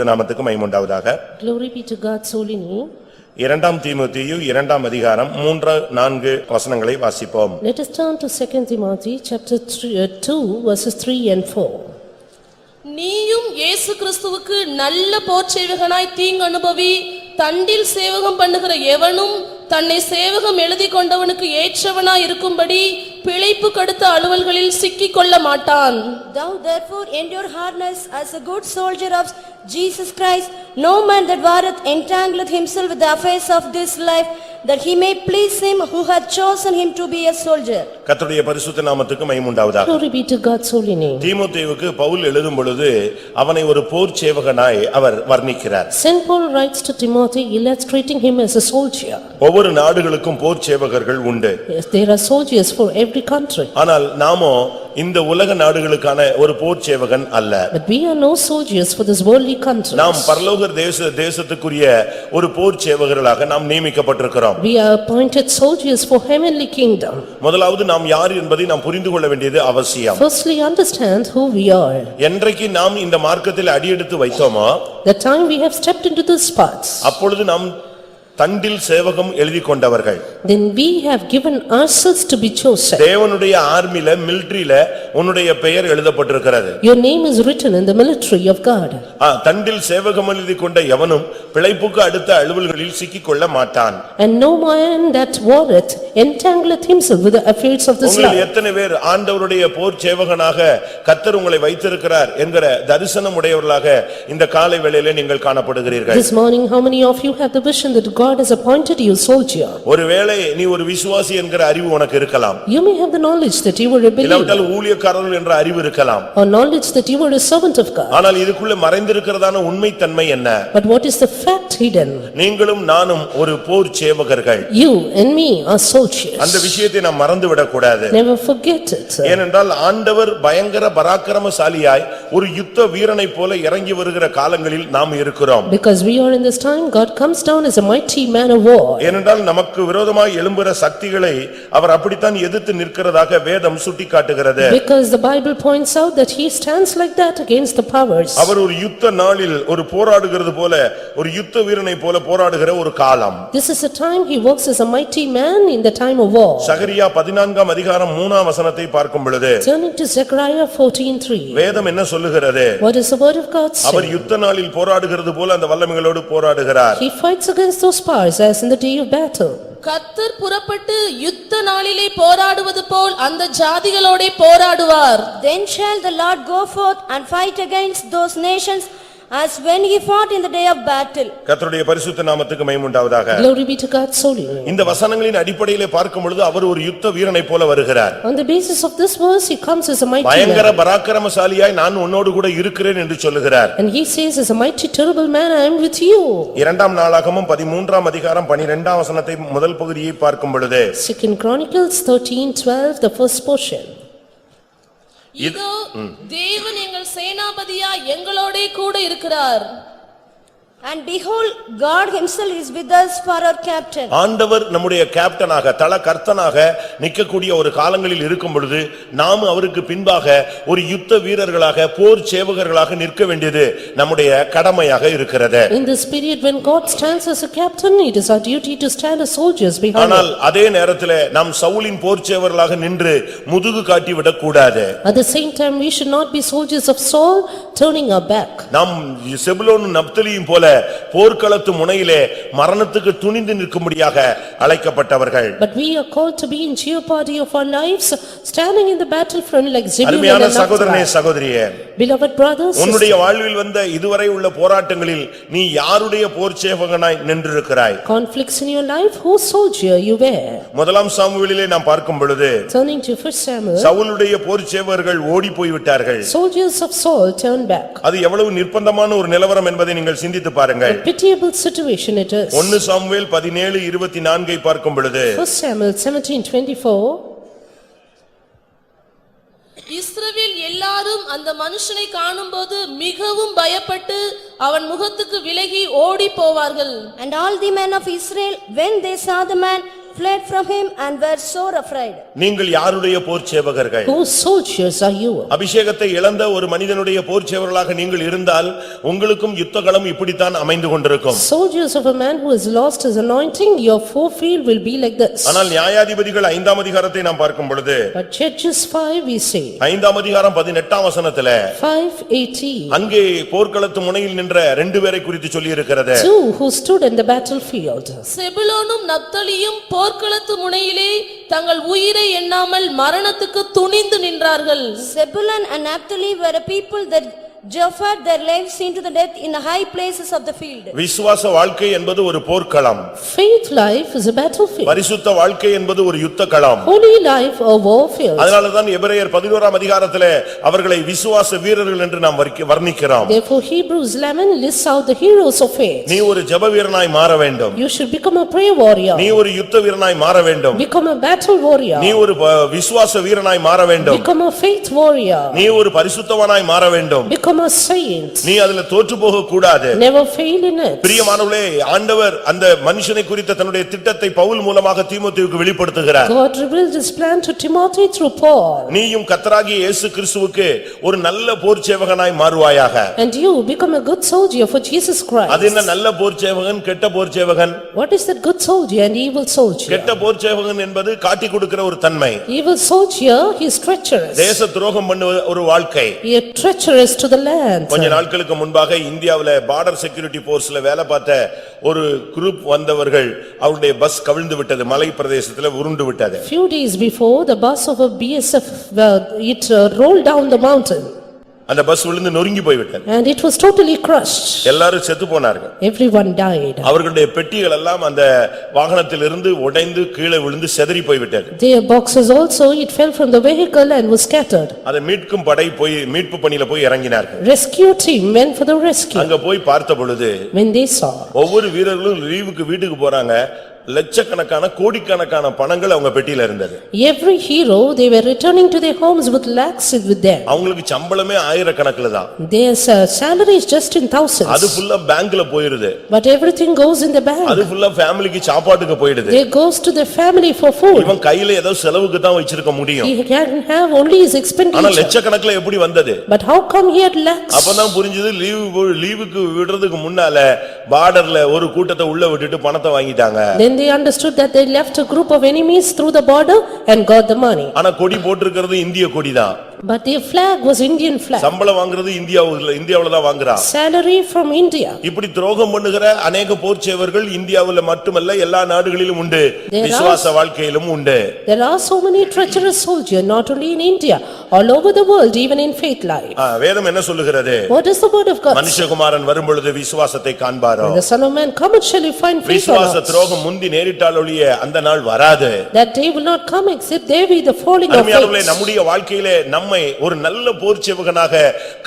நாமத்துக்கு மகிமை உண்டாவதாக. Glory be to God's holy name. இரண்டாம் தீமோத்தேயு 2ஆம் அதிகாரம் 3-4 வசனங்களை வாசிப்போம். Let us turn to 2 Timothy chapter 2 verses 3 and 4. நீயும் இயேசு கிறிஸ்துவுக்கு நல்ல போர்ச்சேவகனாய் தீங்கு அனுபவி தண்டில் சேவகம் பண்ணுகிற எவனும் தன்னை சேவகம் எழுதி கொண்டவனுக்கு ஏற்றவனாய் இருக்கும்படி பிழைப்பு கடுத்த அலுவல்களில் சிக்கிக் கொள்ள மாட்டான். Thou therefore endure hardness as a good soldier of Jesus Christ. No man that warreth entangleth himself with the affairs of this life, that he may please him who hath chosen him to be a soldier. கர்த்தருடைய பரிசுத்த நாமத்துக்கு மகிமை உண்டாவதாக. Glory be to God's holy name. தீமோத்தேயுவுக்கு Pavul எழுதும் பொழுது அவனை ஒரு போர் சேவகனாய் அவர் வர்ணிக்கிறார். Saint Paul writes to Timothy illustrating him as a soldier. ஒவ்வொரு நாடுகளுக்கும் போர் சேவகர்கள் உண்டு. Yes, there are soldiers for every country. ஆனால் நாமோ இந்த உலக நாடுகளுக்கான ஒரு போர் சேவகன் அல்ல. But we are no soldiers for this worldly country. நாம் பரலோக தேசத்துக்குரிய ஒரு போர் சேவகர்களாக நாம் நியமிக்கப்பட்டிருக்கிறோம். We are appointed soldiers for heavenly kingdom. முதலாவது நாம் யார் என்பதை நாம் புரிந்து கொள்ள வேண்டியது அவசியம். Firstly, understand who we are. என்றைக்கு நாம் இந்த மார்க்கத்தில் அடியெடுத்து வைத்தோமோ, The time we have stepped into this path, அப்பொழுது நாம் தண்டில் சேவகம் எழுதி கொண்டவர்கள். then we have given ourselves to be chosen. தேவனுடைய ஆர்மில மிலிட்டரியில உன்னுடைய பெயர் எழுதப்பட்டிருக்கிறது. Your name is written in the military of God. தண்டில் சேவகம் எழுதி கொண்ட எவனும் பிழைப்புக்கு அடுத்த அலுவல்களில் சிக்கிக் கொள்ள மாட்டான். And no man that warreth entangleth himself with the affairs of this life. உங்கள் எத்தனை பேர் ஆண்டவருடைய போர் சேவகனாக கர்த்தர் உங்களை வைத்திருக்கிறார் என்கிற தரிசனம் உடையவர்களாக இந்த காலை வேளையிலே நீங்கள் காணப்படுகிறீர்கள்? This morning, how many of you have the vision that God has appointed you soldier? ஒருவேளை நீ ஒரு விசுவாசி என்கிற அறிவு உனக்கு இருக்கலாம். You may have the knowledge that you were a believer. இல்லாவிட்டால் ஊழியக்காரர் என்ற அறிவு இருக்கலாம். Or knowledge that you were a servant of God. ஆனால் இதுக்குள்ள மறைந்திருக்கிறதான உண்மைத்தன்மை என்ன? But what is the fact hidden? நீங்களும் நானும் ஒரு போர் சேவகர்கள். You and me are soldiers. அந்த விஷயத்தை நாம் மறந்து விடக் கூடாது. Never forget it. ஏனென்றால் ஆண்டவர் பயங்கர பராக்கிரமசாலியாய் ஒரு யுத்த வீரனை போல இறங்கி வருகிற காலங்களில் நாம் இருக்கிறோம். Because we are in this time, God comes down as a mighty man of war. ஏனென்றால் நமக்கு விரோதமாய் எழும்புகிற சக்திகளை அவர் அப்படித்தான் எதிர்த்து நிற்கிறதாக வேதம் சுட்டிக்காட்டுகிறது. Because the Bible points out that he stands like that against the powers. அவர் ஒரு யுத்த நாளில் ஒரு போராடுகிறது போல ஒரு யுத்த வீரனை போல போராடுகிற ஒரு காலம். This is a time he works as a mighty man in the time of war. சகரியா 14ஆம் அதிகாரம் 3ஆம் வசனத்தை பார்க்கும் பொழுது Turning to Zechariah 14:3. வேதம் என்ன சொல்லுகிறது? What is the word of God say? அவர் யுத்த நாளில் போராடுகிறது போல அந்த வல்லமைகளோடு போராடுகிறார். He fights against those powers as in the day of battle. கர்த்தர் புறப்பட்டு யுத்த நாளிலே போராடுவது போல் அந்த ஜாதிகளோடே போராடுவார். Then shall the Lord go forth and fight against those nations as when he fought in the day of battle. கர்த்தருடைய பரிசுத்த நாமத்துக்கு மகிமை உண்டாவதாக. Glory be to God's holy name. இந்த வசனங்களின் அடிப்படையிலே பார்க்கும் பொழுது அவர் ஒரு யுத்த வீரனை போல வருகிறார். On the basis of this verse, he comes as a mighty பயங்கர man. பராக்கிரமசாலியாய் நான் உன்னோடு கூட இருக்கிறேன் என்று சொல்லுகிறார். And he says, as a mighty terrible man, I am with you. இரண்டாம் நாளாகமம் 13ஆம் அதிகாரம் 12ஆம் வசனத்தை முதல் பகுதியை பார்க்கும் பொழுது 2 Chronicles 13:12, the first portion. இதோ தேவன் எங்கள் சேனாபதியா எங்களோடே கூட இருக்கிறார். And behold, God himself is with us for our captain. ஆண்டவர் நம்முடைய கேப்டனாக தல கர்த்தனாக நிற்கக்கூடிய ஒரு காலங்களில் இருக்கும் பொழுது நாம் அவருக்கு பின்பாக ஒரு யுத்த வீரர்களாக போர் சேவகர்களாக நிற்க வேண்டியது நம்முடைய கடமையாக இருக்கிறது. In this period when God stands as a captain, it is our duty to stand as soldiers behind him. ஆனால் அதே நேரத்திலே நாம் சவுலின் போர் சேவகர்களாக நின்று முதுகு காட்டி விடக் கூடாது. At the same time, we should not be soldiers of Saul, turning our back. நாம் செபுலோனும் நப்தலியும் போல போர்க்களத்து முனையிலே மரணத்துக்கு துணிந்து நிற்கும்படியாக அழைக்கப்பட்டவர்கள். But we are called to be in jeopardy of our lives, standing in the battlefront like Zebulun and அருமையான சகோதரனே Naphtali. சகோதரியே, Beloved brothers, உன்னுடைய வாழ்வில் வந்த இதுவரை உள்ள போராட்டங்களில் நீ யாருடைய போர் சேவகனாய் நின்றிருக்கிறாய்? conflicts in your life, whose soldier you were? முதலாம் சாமுவேலிலே நாம் பார்க்கும் பொழுது Turning to 1 Samuel, சவுலுடைய போர் சேவகர்கள் ஓடி போய் விட்டார்கள். soldiers of Saul turned back. அது எவ்வளவு நிர்பந்தமான ஒரு நிலவரம் என்பதை நீங்கள் சிந்தித்து பாருங்கள். A pitiable situation it is. 1 Samuel 17:24 பார்க்கும் பொழுது 1 Samuel 17:24, இஸ்ரவேல் எல்லாரும் அந்த மனுஷனை காணும்போது மிகவும் பயப்பட்டு அவன் முகத்துக்கு விலகி ஓடி போவார்கள். And all the men of Israel, when they saw the man, fled from him and were sore afraid. நீங்கள் யாருடைய போர் சேவகர்கள்? Whose soldiers are you? அபிஷேகத்தை இழந்த ஒரு மனிதனுடைய போர் சேவகர்களாக நீங்கள் இருந்தால் உங்களுக்கும் யுத்தகளம் இப்படித்தான் அமைந்து கொண்டிருக்கும். Soldiers of a man who has lost his anointing, your forefield will be like this. ஆனால் நியாயாதிபதிகள் 5ஆம் அதிகாரத்தை நாம் பார்க்கும் பொழுது But Judges 5 we say, 5ஆம் அதிகாரம் 18ஆம் வசனத்திலே 5:18, அங்கே போர்க்களத்து முனையில் நின்ற 2 பேரை குறித்து சொல்லி இருக்கிறது. two who stood in the battlefield. செபுலோனும் நப்தலியும் போர்க்களத்து முனையிலே தங்கள் உயிரை எண்ணாமல் மரணத்துக்கு துணிந்து நின்றார்கள். Zebulun and Naphtali were a people that offered their lives into the death in the high places of the field. விசுவாச வாழ்க்கை என்பது ஒரு போர்க்களம். Faith life is a battlefield. பரிசுத்த வாழ்க்கை என்பது ஒரு யுத்தகளம். Holy life a warfield. அதனாலதான் எபிரேயர் 11ஆம் அதிகாரத்திலே அவர்களை விசுவாச வீரர்கள் என்று நாம் வர்ணிக்கிறோம். Therefore Hebrews 11 lists out the heroes of faith. நீ ஒரு ஜெப வீரனாய் மாற வேண்டும். You should become a prayer warrior. நீ ஒரு யுத்த வீரனாய் மாற வேண்டும். Become a battle warrior. நீ ஒரு விசுவாச வீரனாய் மாற வேண்டும். Become a faith warrior. நீ ஒரு பரிசுத்தவனாய் மாற வேண்டும். Become a saint. நீ அதுல தோற்று போக கூடாது. Never fail in it. பிரியமானவர்களே, ஆண்டவர் அந்த மனுஷனை குறித்த தன்னுடைய திட்டத்தை பவுல் மூலமாக தீமோத்தேயுவுக்கு வெளிப்படுத்துகிறார். God revealed his plan to Timothy through Paul. நீயும் கர்த்தராகிய இயேசு கிறிஸ்துவுக்கு ஒரு நல்ல போர் சேவகனாய் மாறுவாயாக. And you become a good soldier for Jesus Christ. அது என்ன நல்ல போர் சேவகன், கெட்ட போர் சேவகன்? What is that good soldier and evil soldier? கெட்ட போர் சேவகன் என்பது காட்டி கொடுக்கிற ஒரு தன்மை. Evil soldier, he is treacherous. தேச துரோகம் பண்ணுவ ஒரு வாழ்க்கை. He is treacherous to the land. கொஞ்ச நாட்களுக்கு முன்பாக இந்தியாவுல பார்டர் செக்யூரிட்டி போர்ஸ்ல வேலை பார்த்த ஒரு குரூப் வந்தவர்கள் அவருடைய பஸ் கவிழ்ந்து விட்டது, மலை பிரதேசத்துல உருண்டு விட்டது. Few days before, the bus of a BSF, it rolled down the mountain. அந்த பஸ் விழுந்து நொறுங்கி போய்விட்டது. And it was totally crushed. எல்லாரும் செத்து போனார்கள். Everyone died. அவர்களுடைய பெட்டிகள் எல்லாம் அந்த வாகனத்திலிருந்து உடைந்து கீழே விழுந்து சிதறி போய்விட்டது. Their boxes also, it fell from the vehicle and was scattered. அதை மீட்கும் படை போய் மீட்பு பணியில போய் இறங்கினார்கள். Rescue team went for the rescue. அங்க போய் பார்த்த பொழுது When they saw, ஒவ்வொரு வீரர்களும் லீவுக்கு வீட்டுக்கு போறாங்க, லட்சக்கணக்கான கோடிக்கணக்கான பணங்கள் அவங்க பெட்டியில இருந்தது. every hero, they were returning to their homes with lakhs with them. அவங்களுக்கு சம்பளமே ஆயிரக்கணக்கில தான். Their salary is just in thousands. அது ஃபுல்லா பேங்க்ல போயிருது. But everything goes in the bank. அது ஃபுல்லா ஃபேமிலிக்கு சாப்பாட்டுக்கு போயிடுது. They goes to their family for food. இவன் கையில ஏதோ செலவுக்கு தான் வச்சிருக்க முடியும். He can have only his ஆனா expenditure. லட்சக்கணக்கில எப்படி வந்தது? But how come he had lakhs? அப்பதான் புரிஞ்சது, லீவுக்கு விடுறதுக்கு முன்னால பார்டர்ல ஒரு கூட்டத்தை உள்ள விட்டுட்டு பணத்தை வாங்கிட்டாங்க. Then they understood that they left a group of enemies through the border and got the money. ஆனா கொடி போட்டிருக்கிறது இந்திய கொடி தான். But their flag was Indian flag. சம்பளம் வாங்குறது இந்தியாவுல தான் வாங்குறான். Salary from India. இப்படி துரோகம் பண்ணுகிற अनेक போர் சேவகர்கள் இந்தியாவுல மட்டுமல்ல எல்லா நாடுகளிலும் உண்டு, விசுவாச வாழ்க்கையிலும் உண்டு. There are so many treacherous soldiers, not only in India, all over the world, even in faith life. வேதம் என்ன சொல்லுகிறது? What is the word of God? மனுஷகுமாரன் வரும்பொழுது விசுவாசத்தை காண்பாரோ? When the son of man cometh, shall he find faith on விசுவாச earth? துரோகம் முந்தி நேரிட்டால் ஒழிய அந்த நாள் வராது. That day will not come except there be the falling of அருமையானவர்களே, faith. நம்முடைய வாழ்க்கையிலே நம்மை ஒரு நல்ல போர் சேவகனாக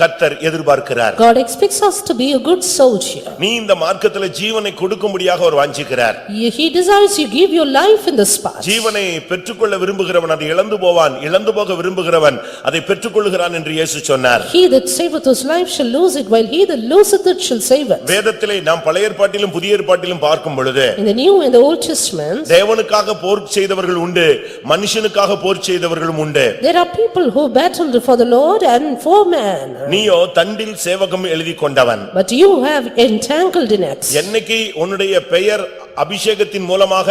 கர்த்தர் எதிர்பார்க்கிறார். God expects us to be a good soldier. நீ இந்த மார்க்கத்திலே ஜீவனை கொடுக்கும்படியாக அவர் வாஞ்சிக்கிறார். He desires you give your life in this path. ஜீவனை பெற்றுக்கொள்ள விரும்புகிறவன் அதை இழந்து போவான், இழந்து போக விரும்புகிறவன் அதை பெற்றுக்கொள்கிறான் என்று இயேசு சொன்னார். He that saveth his life shall lose it, while he that loseth it shall save it. வேதத்திலே நாம் பழைய ஏற்பாட்டிலும் புதிய ஏற்பாட்டிலும் பார்க்கும் பொழுது In the New and the Old Testament, தேவனுக்காக போர் செய்தவர்கள் உண்டு, மனுஷனுக்காக போர் செய்தவர்களும் உண்டு. there are people who battled for the Lord and for man. நீயோ தண்டில் சேவகம் எழுதி கொண்டவன். But you have entangled in it. என்னைக்கு உன்னுடைய பெயர் அபிஷேகத்தின் மூலமாக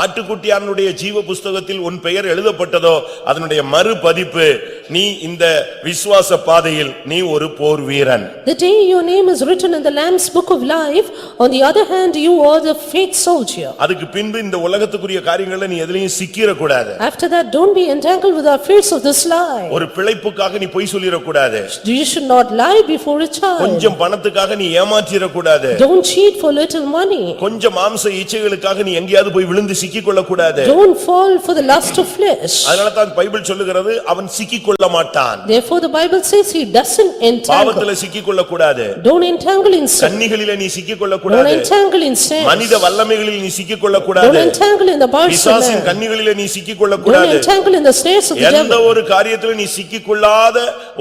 ஆட்டுக்குட்டியானுடைய ஜீவ புஸ்தகத்தில் உன் பெயர் எழுதப்பட்டதோ அதனுடைய மறுபதிப்பு, நீ இந்த விசுவாச பாதையில் நீ ஒரு போர் வீரன். The day your name is written in the Lamb's book of life, on the other hand you are the faith soldier. அதுக்கு பின்பு இந்த உலகத்துக்குரிய காரியங்களை நீ எதிலையும் சிக்கிர கூடாது. After that, don't be entangled with the affairs of this life. ஒரு பிழைப்புக்காக நீ பொய் சொல்லிர கூடாது. You should not lie before a child. கொஞ்சம் பணத்துக்காக நீ ஏமாற்றிர கூடாது. Don't cheat for little money. கொஞ்சம் மாம்ச இச்சைகளுக்காக நீ எங்கேயாவது போய் விழுந்து சிக்கிக்கொள்ள கூடாது. Don't fall for the lust of flesh. அதனால தான் பைபிள் சொல்லுகிறது அவன் சிக்கிக்கொள்ள மாட்டான். Therefore the Bible says he doesn't entangle. பாவத்திலே சிக்கிக்கொள்ள கூடாது. Don't entangle in sin. கன்னிகளிலே நீ சிக்கிக்கொள்ள Don't கூடாது. entangle in sin. மனித வல்லமைகளில் நீ சிக்கிக்கொள்ள Don't கூடாது. entangle in the bars of பிசாசின் man. கன்னிகளிலே நீ சிக்கிக்கொள்ள Don't கூடாது. entangle in the snares of the எந்த devil. ஒரு காரியத்திலும் நீ சிக்கிக்கொள்ளாத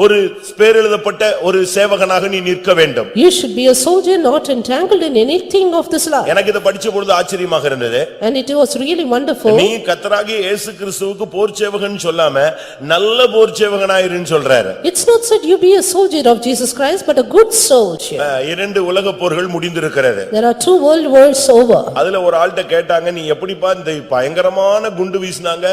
ஒரு பேர் எழுதப்பட்ட ஒரு சேவகனாக நீ நிற்க வேண்டும். You should be a soldier not entangled in anything of this life. எனக்கு இதை படிச்ச பொழுது ஆச்சரியமாக இருந்தது. And it was really wonderful. நீ கர்த்தராகிய இயேசு கிறிஸ்துவுக்கு போர் சேவகன் சொல்லாம நல்ல போர் சேவகனாயிருன்னு சொல்றாரு. It's not said you be a soldier of Jesus Christ but a good soldier. இரண்டு உலக போர்கள் முடிந்திருக்கிறது. There are 2 world wars over. அதுல ஒரு ஆள்கிட்ட கேட்டாங்க, நீ எப்படிப்பா இந்த பயங்கரமான குண்டு வீசினாங்க,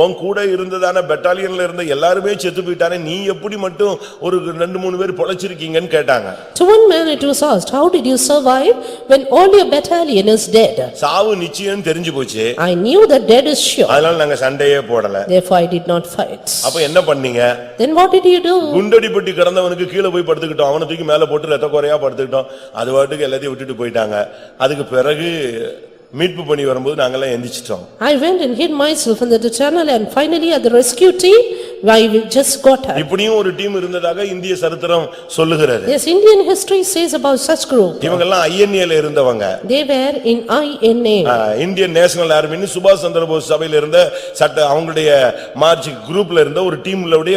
உன் கூட இருந்ததான பெட்டாலியன்ல இருந்த எல்லாருமே செத்து போயிட்டானே, நீ எப்படி மட்டும் ஒரு 2-3 பேர் பொழைச்சிருக்கீங்கன்னு கேட்டாங்க. To one man it was asked, how did you survive when all your battalion is dead? சாவு நிச்சயம் தெரிஞ்சு போச்சு. I knew that dead is sure. அதனால நாங்க சண்டையே போடல. Therefore I did not fight. அப்ப என்ன பண்ணீங்க? Then what did you do? குண்டடிப்பட்டி கிடந்தவனுக்கு கீழே போய் படுத்துக்கிட்டோம், அவனை தூக்கி மேல போட்டு ரத்த குறையா படுத்துக்கிட்டோம், அது வாட்டுக்கு எல்லாத்தையும் விட்டுட்டு போயிட்டாங்க. அதுக்கு பிறகு மீட்பு பண்ணி வரும்போது நாங்கெல்லாம் எந்திரிச்சிட்டோம். I went and hid myself in the channel and finally at the rescue team I just got her. இப்படியும் ஒரு டீம் இருந்ததாக இந்திய சரித்திரம் சொல்லுகிறது. Yes, Indian history says about such group. இவங்க எல்லாம் INA ல இருந்தவங்க. They were in INA. Indian national ஆர்மின்னு சுபாஷ் சந்திர போஸ் சபையில இருந்த அவங்களுடைய மார்ச் குரூப்ல இருந்த ஒரு டீம்லோட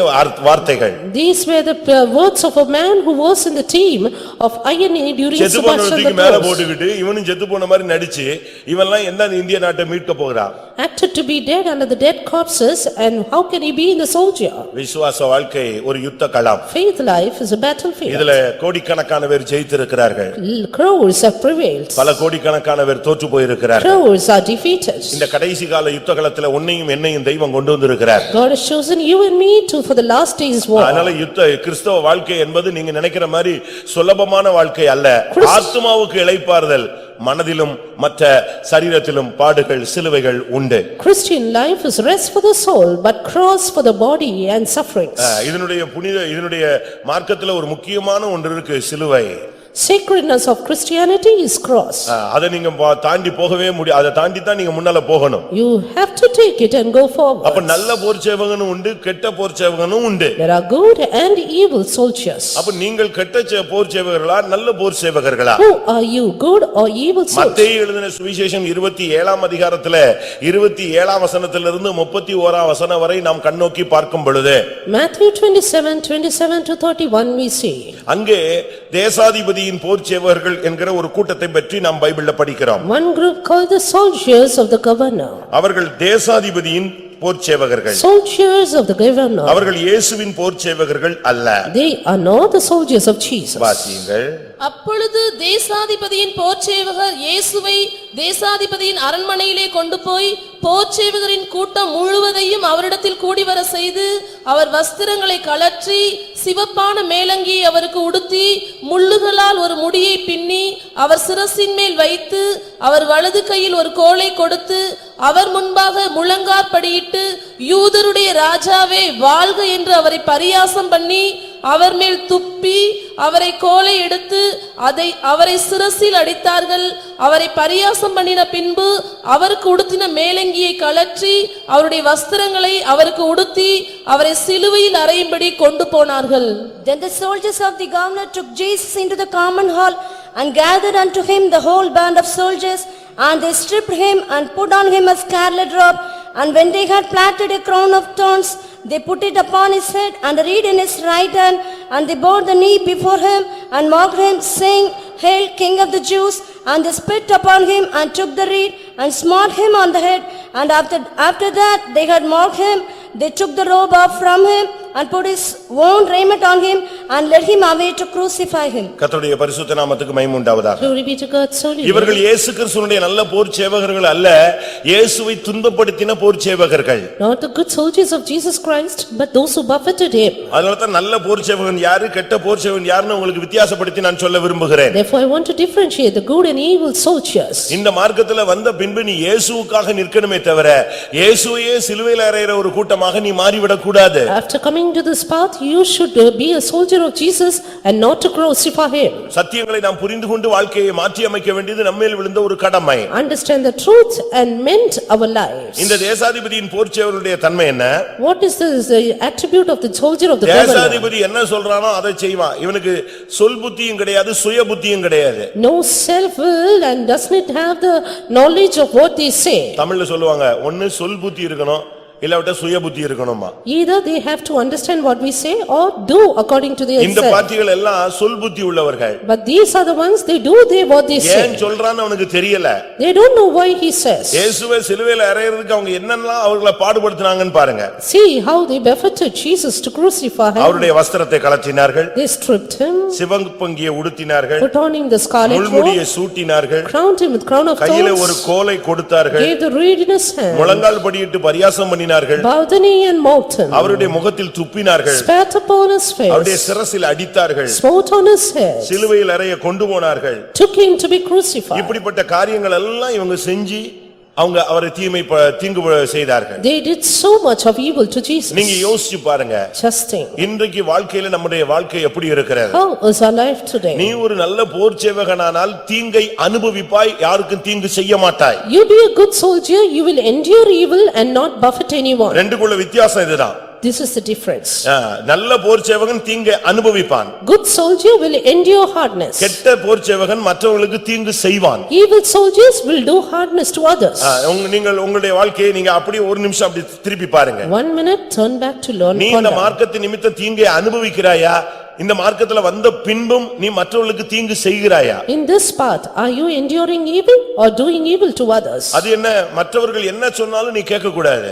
வார்த்தைகள். These were the words of a man who was in the team of INA during Subhash Chandra மேல Bose. போட்டுக்கிட்டு இவனும் செத்து போன மாதிரி நடிச்சு இவன்லாம் என்ன இந்திய நாட்டை மீட்க போகிறான்? Acted to be dead under the dead corpses and how can he be in the soldier? விசுவாச வாழ்க்கை ஒரு யுத்த களம். Faith life is a battlefield. இதுல கோடிக்கணக்கான பேர் ஜெயித்திருக்கிறார்கள். Crores have prevailed. பல கோடிக்கணக்கான பேர் தோற்று போயிருக்கிறார்கள். Crores are defeated. இந்த கடைசி கால யுத்த களத்துல உன்னையும் என்னையும் தெய்வம் கொண்டு வந்திருக்கிறார். God has chosen you and me to for the last days war. அதனால கிறிஸ்தவ வாழ்க்கை என்பது நீங்க நினைக்கிற மாதிரி சுலபமான வாழ்க்கை அல்ல. ஆத்துமாவுக்கு இளைப்பாறுதல், மனதிலும் மற்ற சரீரத்திலும் பாடுகள் சிலுவைகள் உண்டு. Christian life is rest for the soul but cross for the body and sufferings. இதனுடைய மார்க்கத்துல ஒரு முக்கியமான ஒன்று இருக்கு, சிலுவை. Sacredness of Christianity is cross. அதை நீங்க தாண்டி போகவே முடியாது. அதை தாண்டி தான் நீங்க முன்னால போகணும். You have to take it and go forward. அப்ப நல்ல போர் சேவகனும் உண்டு, கெட்ட போர் சேவகனும் உண்டு. There are good and evil soldiers. அப்ப நீங்கள் கெட்ட போர் சேவகர்களா நல்ல போர் சேவகர்களா? Who are you, good or evil soldiers? மத்தேயு எழுதின சுவிசேஷம் 27ஆம் அதிகாரத்திலே 27ஆம் வசனத்திலிருந்து 31ஆம் வசனம் வரை நாம் கண்ணோக்கி பார்க்கும் பொழுது Matthew 27 to 31 we see. அங்கே தேசாதிபதியின் போர் சேவகர்கள் என்கிற ஒரு கூட்டத்தை பற்றி நாம் பைபிள்ல படிக்கிறோம். One group called the soldiers of the governor. அவர்கள் தேசாதிபதியின் போர் சேவகர்கள். Soldiers of the governor. அவர்கள் இயேசுவின் போர் சேவகர்கள் அல்ல. They are not the soldiers of Jesus. வாசியுங்கள். அப்பொழுது தேசாதிபதியின் போர்ச்சேவகர் இயேசுவை தேசாதிபதியின் அரண்மனையிலே கொண்டு போய் போர்ச்சேவகரின் கூட்டம் முழுவதையும் அவரிடத்தில் கூடிவர செய்து அவர் வஸ்திரங்களை கழற்றி சிவப்பான மேலங்கியை அவருக்கு உடுத்தி முள்ளுகளால் ஒரு முடியை பின்னி அவர் சிரசின் மேல் வைத்து அவர் வலது கையில் ஒரு கோலை கொடுத்து அவர் முன்பாக முழங்காற்படியிட்டு யூதருடைய ராஜாவே வாழ்க என்று அவரை பரியாசம் பண்ணி அவர் மேல் துப்பி அவரை கோலை எடுத்து அவரை சிரசில் அடித்தார்கள். அவரை பரியாசம் பண்ணின பின்பு அவருக்கு உடுத்தின மேலங்கியை கழற்றி அவருடைய வஸ்திரங்களை அவருக்கு உடுத்தி அவரை சிலுவையில் அறையும்படி கொண்டு போனார்கள். Then the soldiers of the governor took Jesus into the common hall and gathered unto him the whole band of soldiers, and they stripped him and put on him a scarlet robe, and when they had plaited a crown of thorns, they put it upon his head and a reed in his right hand, and they bowed the knee before him and mocked him, saying, Hail, King of the Jews! And they spit upon him and took the reed and smote him on the head. And after that they had mocked him, they took the robe off from him and put his own raiment on him and led him away to crucify him. கர்த்தருடைய பரிசுத்த நாமத்துக்கு மகிமை உண்டாவதாக. Glory be to God's holy name. இவர்கள் இயேசு கிறிஸ்துவினுடைய நல்ல போர் சேவகர்கள் அல்ல, இயேசுவை துன்பப்படுத்தின போர் சேவகர்கள். Not the good soldiers of Jesus Christ but those who buffeted him. அதனால தான் நல்ல போர் சேவகன் யாரு, கெட்ட போர் சேவகன் யாருன்னு உங்களுக்கு வித்தியாசப்படுத்தி நான் சொல்ல விரும்புகிறேன். Therefore I want to differentiate the good and evil soldiers. இந்த மார்க்கத்துல வந்த பின்பு நீ இயேசுவுக்காக நிற்கணுமே தவிர இயேசுவையே சிலுவையில் அறையிற ஒரு கூட்டமாக நீ மாறிவிடக் கூடாது. After coming to this path you should be a soldier of Jesus and not to crucify him. சத்தியங்களை நாம் புரிந்து கொண்டு வாழ்க்கையை மாற்றி அமைக்க வேண்டியது நம்மேல் விழுந்த ஒரு கடமை. Understand the truth and mend our lives. இந்த தேசாதிபதியின் போர் சேவகருடைய தன்மை என்ன? What is the attribute of the soldier of the governor? தேசாதிபதி என்ன சொல்றானோ அதை செய்வான். இவனுக்கு சொல் புத்தியும் கிடையாது, சுய புத்தியும் கிடையாது. No self will and does not have the knowledge of what they say. தமிழ்ல சொல்லுவாங்க, ஒன்னு சொல் புத்தி இருக்கணும், இல்லாவிட்ட சுய புத்தி இருக்கணுமா. Either they have to understand what we say or do according to their இந்த self. பார்ட்டிகள் எல்லாம் சொல் புத்தி உள்ளவர்கள். But these are the ones, they do what they ஏன் say. சொல்றான்னு அவனுக்கு தெரியல. They don't know why he says. இயேசுவை சிலுவையில அறையறதுக்கு அவங்க என்னெல்லாம் அவர்களை பாடுபடுத்துனாங்கன்னு பாருங்க. See how they buffeted Jesus to crucify him. அவருடைய வஸ்திரத்தை கலற்றினார்கள். They stripped him, சிவப்பங்கியை உடுத்தினார்கள். put on him the scarlet முள்முடியை robe, சூட்டினார்கள். crowned him with crown of கையில ஒரு thorns, கோலை கொடுத்தார்கள். gave the reed in his hand, முழங்கால் படியிட்டு பரியாசம் பண்ணினார்கள். bowed the knee and mocked him, அவருடைய முகத்தில் துப்பினார்கள். spat upon his அவருடைய face, சிரசில் அடித்தார்கள். smote on his head, சிலுவையில் அறைய கொண்டு போனார்கள். took him to be crucified. இப்படிப்பட்ட காரியங்கள் எல்லாம் இவங்க செஞ்சு அவங்க அவரை தீங்கு செய்தார்கள். They did so much of evil to Jesus. நீங்க யோசிச்சு பாருங்க. Just think, இன்றைக்கு வாழ்க்கையில நம்முடைய வாழ்க்கை எப்படி இருக்கிறது? how is our life today? நீ ஒரு நல்ல போர் சேவகனானால் தீங்கை அனுபவிப்பாய், யாருக்கும் தீங்கு செய்ய மாட்டாய். You be a good soldier, you will endure evil and not buffet anyone. ரெண்டுக்குள்ள வித்தியாசம் இதுதான். This is the difference. நல்ல போர் சேவகன் தீங்கை அனுபவிப்பான். Good soldier will endure hardness. கெட்ட போர் சேவகன் மற்றவங்களுக்கு தீங்கு செய்வான். Evil soldiers will do hardness to others. நீங்கள் உங்களுடைய வாழ்க்கையை நீங்க அப்படியே ஒரு நிமிஷம் அப்படி திருப்பி பாருங்க. 1 minute, turn back to learn. நீ இந்த மார்க்கத்தின் நிமித்தம் தீங்கை அனுபவிக்கிறாயா? இந்த மார்க்கத்துல வந்த பின்பும் நீ மற்றவர்களுக்கு தீங்கு செய்கிறாயா? In this path, are you enduring evil or doing evil to others? அது என்ன, மற்றவர்கள் என்ன சொன்னாலும் நீ கேட்க கூடாது.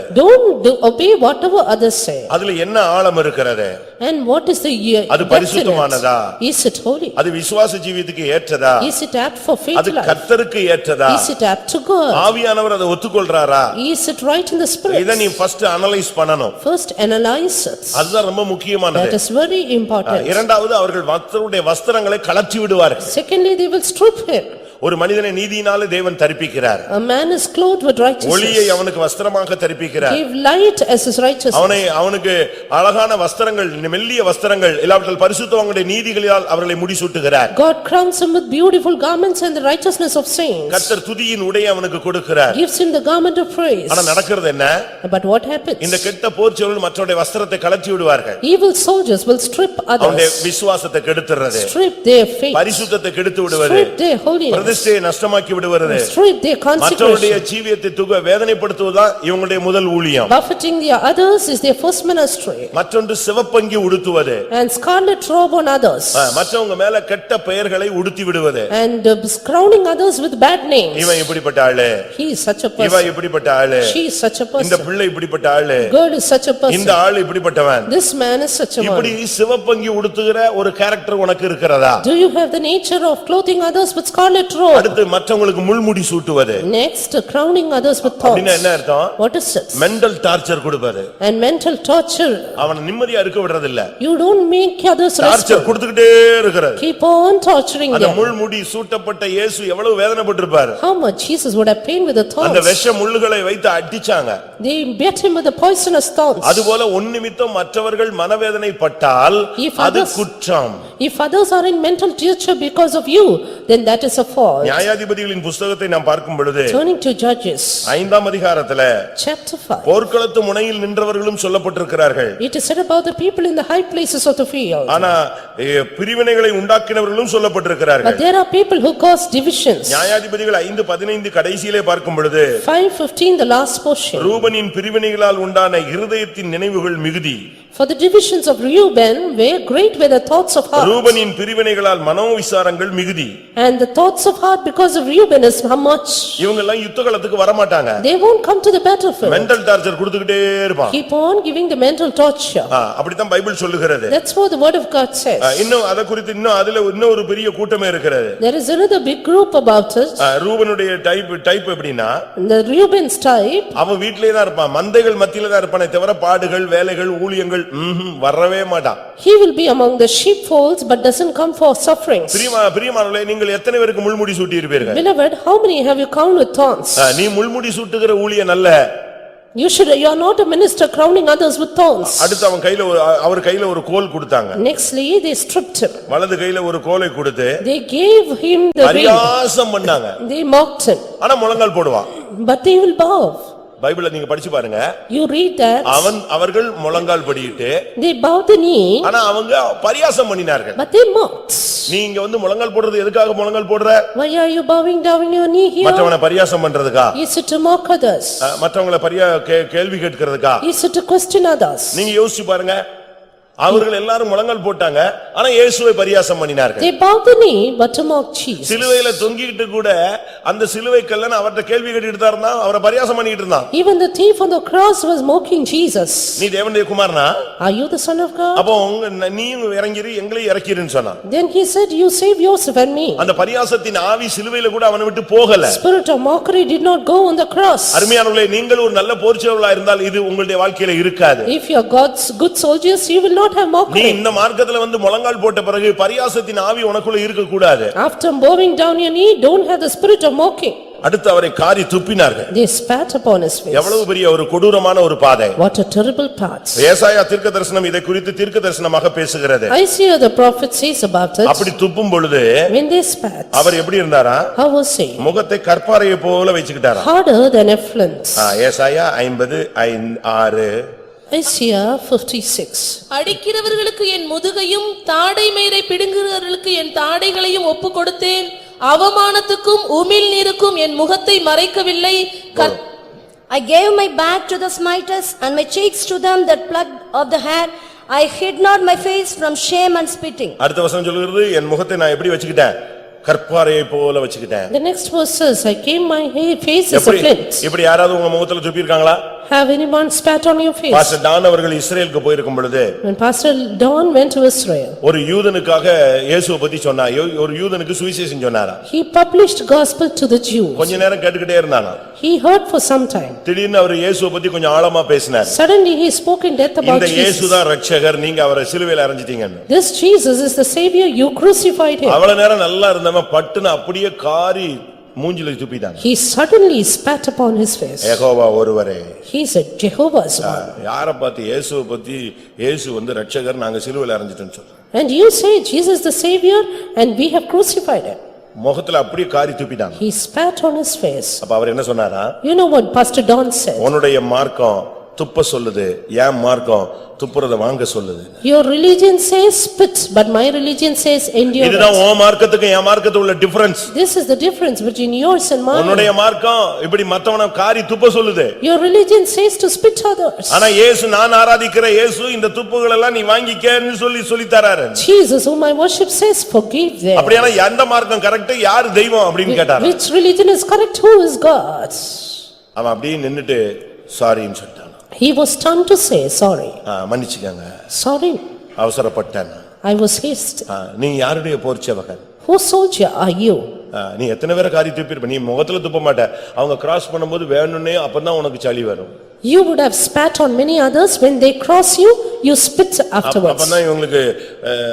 Obey whatever others say. அதுல என்ன ஆழம் இருக்கிறது? And what is the அது பரிசுத்தமானதா? Is it holy? அது விசுவாச ஜீவியத்துக்கு ஏற்றதா? Is it apt for faith அது life? கர்த்தருக்கு ஏற்றதா? Is it apt to God? ஆவியானவர் அதை ஒத்துக்கொள்றாரா? Is it right in the spirit? இத நீ ஃபர்ஸ்ட் அனலைஸ் பண்ணணும். First analyze it. அதுதான் ரொம்ப முக்கியமானது. That is very important. இரண்டாவது, அவர்கள் மற்றவருடைய வஸ்திரங்களை கழற்றி விடுவார்கள். Secondly, they will strip him. ஒரு மனிதனை நீதியினாலே தேவன் தரிப்பிக்கிறார். A man is clothed with righteousness. ஒளியை அவனுக்கு வஸ்திரமாக தரிப்பிக்கிறார். Give light as his righteousness. அவனுக்கு அழகான வஸ்திரங்கள், மெல்லிய வஸ்திரங்கள், இல்லாவிட்டால் பரிசுத்தவான்களுடைய நீதிகளால் அவர்களை முடிசூட்டுகிறார். God crowns him with beautiful garments and the righteousness of saints. கர்த்தர் துதியின் உடையை அவனுக்கு கொடுக்கிறார். Gives him the garment of praise. ஆனா நடக்கிறது என்ன? But what happens? இந்த கெட்ட போர்ச்செயல்கள் மற்றவருடைய வஸ்திரத்தை கழற்றி விடுவார்கள். Evil soldiers will strip அவனுடைய others. விசுவாசத்தை கெடுத்துறது. Strip their faith. பரிசுத்தத்தை கெடுத்து விடுவது. Strip their holiness. பிரதிஷ்டையை நஷ்டமாக்கி விடுவது. Strip their மற்றவருடைய consecration. ஜீவியத்தை வேதனைப்படுத்துவதுதான் இவங்களுடைய முதல் ஊழியம். Buffeting the others is their first ministry. மற்றொன்று சிவப்பங்கி உடுத்துவது. And scarlet robe on others. மற்றவங்க மேல கெட்ட பெயர்களை உடுத்தி விடுவது. And crowning others with bad names. இவன் இப்படிப்பட்ட ஆளு. He is such a இவ person. இப்படிப்பட்ட ஆளு. She is such a இந்த person. பிள்ளை இப்படிப்பட்ட ஆளு. God is such a இந்த person. ஆளு இப்படிப்பட்டவன். This man is such a இப்படி one. சிவப்பங்கி உடுத்துகிற ஒரு கேரக்டர் உனக்கு இருக்கிறதா? Do you have the nature of clothing others with scarlet robe? அடுத்து மற்றவங்களுக்கு முள்முடி சூட்டுவது. Next, crowning others with அப்படின்னா thorns. என்ன அர்த்தம்? What is it? Mental torture கொடுப்பது. And mental torture. அவன் நிம்மதியா இருக்க விடுறது இல்ல. You don't make others torture restful. கொடுத்துக்கிட்டே இருக்கிறது. Keep on torturing அந்த them. முள்முடி சூட்டப்பட்ட இயேசு எவ்வளவு வேதனைப்பட்டிருப்பார். How much Jesus would have pain with the அந்த thorns. விஷ முள்ளுகளை வைத்து அடிச்சாங்க. They beat him with the poisonous thorns. அதுபோல நிமித்தம் மற்றவர்கள் மனவேதனை பட்டால் அது குற்றம். If others are in mental torture because of you, then that is a fault. நியாயாதிபதிகளின் புத்தகத்தை நாம் பார்க்கும் பொழுது Turning to Judges, 5ஆம் அதிகாரத்துல chapter 5. போர்க்களத்து முனையில் நின்றவர்களும் சொல்லப்பட்டிருக்கிறார்கள். It is said about the people in the high places of the field. ஆனா பிரிவினைகளை உண்டாக்கினவர்களும் சொல்லப்பட்டிருக்கிறார்கள். But there are people who cause divisions. நியாயாதிபதிகள் 5:15 கடைசியிலே பார்க்கும் பொழுது 5:15, the last portion. ரூபனின் பிரிவினைகளால் உண்டான இருதயத்தின் நினைவுகள் மிகுதி. For the divisions of Reuben were great were the thoughts of heart. ரூபனின் பிரிவினைகளால் மனோவிசாரங்கள் மிகுதி. And the thoughts of heart because of Reuben is how much? இவங்க எல்லாம் யுத்தகளத்துக்கு வர மாட்டாங்க. They won't come to the battlefield. Mental torture கொடுத்துக்கிட்டே இருப்பான். Keep on giving the mental torture. அப்படித்தான் Bible சொல்லுகிறது. That's what the word of God says. இன்னும் அத குறித்து அதுல ஒரு பெரிய கூட்டமே இருக்கிறது. There is another big group about it. ரூபனுடைய டைப் எப்படின்னா, The Reuben's type. அவன் வீட்டிலே தான் இருப்பான், மந்தைகள் மத்தியில தான் இருப்பானே தவிர பாடுகள் வேலைகள் ஊழியங்கள் வரவே மாட்டான். He will be among the sheepfolds but doesn't come for sufferings. பிரியமானவர்களே, நீங்கள் எத்தனை பேருக்கு முள்முடி சூட்டி இருப்பீர்கள்? Beloved, how many have you crowned with thorns? நீ முள்முடி சூட்டுகிற ஊழியன் அல்ல. You are not a minister crowning others with thorns. அடுத்து அவர் கையில ஒரு கோல் கொடுத்தாங்க. Nextly, they stripped him. வலது கையில ஒரு கோலை கொடுத்து They gave him the reed. பரியாசம் பண்ணாங்க. They mocked him. ஆனா முழங்கால் போடுவான். But they will bow. பைபிளை நீங்க படிச்சு பாருங்க. You read that. அவர்கள் முழங்கால் படியிட்டு They bowed the knee. ஆனா அவங்க பரியாசம் பண்ணினார்கள். But they mocked. நீ இங்க வந்து முழங்கால் போடுறது எதுக்காக முழங்கால் போடுற? Why are you bowing down your knee here? மற்றவனை பரியாசம் பண்றதுக்கா? Is it to mock others? மற்றவங்களை கேள்வி கேட்கிறதுக்கா? Is it to question others? நீங்க யோசிச்சு பாருங்க, அவர்கள் எல்லாரும் முழங்கால் போட்டாங்க, ஆனா இயேசுவை பரியாசம் பண்ணினார்கள். They bowed the knee but to mock Jesus. சிலுவையில தொங்கிட்டு கூட அந்த சிலுவை கல்லன் அவர்ட்ட கேள்வி கேட்டுட்டு தான் இருந்தான், அவரை பரியாசம் பண்ணிட்டு இருந்தான். Even the thief on the cross was mocking Jesus. நீ தேவனுடைய குமாரனா? Are you the son of God? அப்போ நீயும் இறங்கிரு, எங்களையும் இறக்கிருன்னு சொன்னான். Then he said, you save Joseph and me. அந்த பரியாசத்தின் ஆவி சிலுவையில கூட அவனை விட்டு போகல. Spirit of mockery did not go on the cross. அருமையானவர்களே, நீங்கள் ஒரு நல்ல போர்ச்சேவலா இருந்தால் இது உங்களுடைய வாழ்க்கையில இருக்காது. If you are God's good soldiers, you will not have நீ mockery. இந்த மார்க்கத்துல வந்து முழங்கால் போட்ட பிறகு பரியாசத்தின் ஆவி உனக்குள்ள இருக்க கூடாது. After bowing down your knee, don't have the spirit of mocking. அடுத்து அவரை காரி துப்பினார்கள். They spat upon his face. எவ்வளவு பெரிய ஒரு கொடூரமான ஒரு பாதை. What a terrible path. ஏசாயா தீர்க்கதரிசனம் இதை குறித்து தீர்க்கதரிசனமாக பேசுகிறது. Isaiah the prophet says about it. அப்படி துப்பும் பொழுது When they spat, அவர் எப்படி இருந்தாரா? how was he? முகத்தை கற்பாறையை போல வச்சுக்கிட்டாரா? Harder than a flint. ஏசாயா 50:6. Isaiah 56. அடிக்கிறவர்களுக்கு என் முதுகையும் தாடை மயிரை பிடுங்குகிறவர்களுக்கு என் தாடைகளையும் ஒப்பு கொடுத்தேன். அவமானத்துக்கும் உமிழ் நீருக்கும் என் முகத்தை மறைக்கவில்லை. I gave my back to the smiters and my cheeks to them that plucked of the hair. I hid not my face from shame and spitting. அடுத்த வசனம் சொல்கிறது, என் முகத்தை நான் எப்படி வச்சுக்கிட்டேன்? கற்பாறையை போல வச்சுக்கிட்டேன். The next verse says, I came my face as a flint. இப்படி யாராவது உங்க முகத்துல துப்பி இருக்காங்களா? Have anyone spat on your face? Pastor Don அவர்கள் இஸ்ரேலுக்கு போயிருக்கும் பொழுது When Pastor Don went to Israel, ஒரு யூதனுக்காக இயேசுவை பத்தி சொன்னார். ஒரு யூதனுக்கு சுவிசேஷம் சொன்னாரா? he published gospel to the Jews. கொஞ்ச நேரம் கேட்டுக்கிட்டே இருந்தானா? He heard for some time. திடீர்னு அவர் இயேசுவை பத்தி கொஞ்சம் ஆழமா பேசினார். Suddenly he spoke in depth about இந்த Jesus. இயேசுதான் ரட்சகர், நீங்க அவரை சிலுவையில அறைஞ்சிட்டீங்கன்னு. This Jesus is the savior, you crucified him. அவ்வளவு நேரம் நல்லா இருந்தவன் பட்டுன்னு அப்படியே காரி மூஞ்சில துப்பிட்டாங்க. He suddenly spat upon his face. Jehovah ஒருவரே. He said, Jehovah's one. யாரை பத்தி? இயேசுவை பத்தி, இயேசு வந்து ரட்சகர், நாங்க சிலுவையில அறைஞ்சிட்டோம்னு சொல்றோம். And you say Jesus the savior and we have crucified him. முகத்துல அப்படியே காரி துப்பிட்டாங்க. He spat on his face. அப்ப அவர் என்ன சொன்னாரா? You know what Pastor Don said? உன்னுடைய மார்க்கம் துப்ப சொல்லுது, என் மார்க்கம் துப்புறத வாங்க சொல்லுது. Your religion says spit, but my religion says endure. இதுதான் உன் மார்க்கத்துக்கு என் மார்க்கத்துக்கு உள்ள difference. This is the difference between yours and mine. உன்னுடைய மார்க்கம் இப்படி மத்தவன காரி துப்ப சொல்லுது. Your religion says to spit others. ஆனா இயேசு, நான் ஆராதிக்கிற இயேசு இந்த துப்புகள் எல்லாம் நீ வாங்கிக்கன்னு சொல்லி தராரு. Jesus whom I worship says forgive them. அப்படினா எந்த மார்க்கம் கரெக்ட், யார் தெய்வம் அப்படினு கேட்டாரு. Which religion is correct, who is God? அவன் அப்படியே நின்னுட்டு சாரின்னு சொல்லிட்டான். He was stunned to say sorry. மன்னிச்சுக்கங்க, Sorry, அவசரப்பட்டேன். I was hasty. நீ யாருடைய போர்ச்சேவகன்? Whose soldier are you? நீ எத்தனை பேரை காரி துப்பிருப்ப? நீ முகத்துல துப்ப மாட்ட. அவங்க கிராஸ் பண்ணும்போது வேணும்னே அப்பதான் உனக்கு சளி வரும். You would have spat on many others. When they cross you, you spit afterwards. அப்பதான் இவங்களுக்கு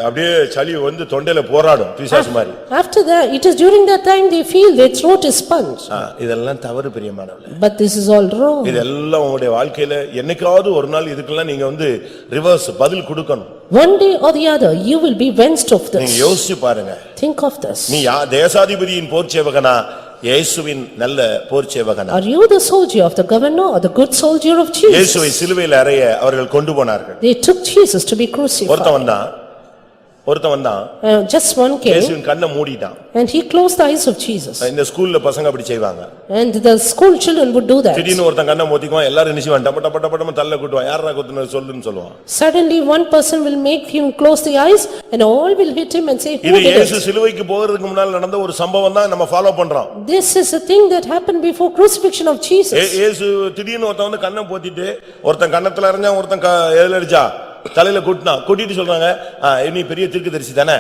அப்படியே சளி வந்து தொண்டையில போராடும், பிசாசு மாதிரி. After that, it is during that time they feel their throat is sponge. இதெல்லாம் தவறு பிரியமானவர்களே. But this is all wrong. இதெல்லாம் உங்களுடைய வாழ்க்கையில என்னைக்காவது ஒரு நாள் இதுக்கெல்லாம் நீங்க வந்து ரிவர்ஸ் பதில் கொடுக்கணும். One day or the other, you will be avenged of நீங்க this. யோசிச்சு பாருங்க. Think of this. நீ தேசாதிபதியின் போர்ச்சேவகனா, இயேசுவின் நல்ல போர்ச்சேவகனா? Are you the soldier of the governor or the good soldier of Jesus? இயேசுவை சிலுவையில் அறைய அவர்கள் கொண்டு போனார்கள். They took Jesus to be crucified. ஒருத்தன் வந்தான், Just one came இயேசுவின் கண்ணை மூடிட்டான். and he closed the eyes of Jesus. இந்த ஸ்கூல்ல பசங்க அப்படி செய்வாங்க. And the school children would do that. திடீர்னு ஒருத்தன் கண்ணை மூடிக்குவான், எல்லாரும் நினைச்சுவான், டப்ப டப்ப டப்ப டப்ப தள்ள குட்டுவான், யாரா குத்துனது சொல்லுன்னு சொல்லுவான். Suddenly one person will make him close the eyes and all will hit him and say, who இது did இயேசு it? சிலுவைக்கு போகிறதுக்கு முன்னால் நடந்த ஒரு சம்பவம் தான் நம்ம ஃபாலோ பண்றோம். This is a thing that happened before crucifixion of Jesus. இயேசு திடீர்னு ஒருத்தன் வந்து கண்ணை போத்திட்டு, ஒருத்தன் கண்ணத்துல அறிஞ்சா, ஒருத்தன் எதுல அடிச்சா, தலையில கூட்டினா, கூட்டிட்டு சொல்றாங்க, நீ பெரிய தீர்க்கதரிசி தானே,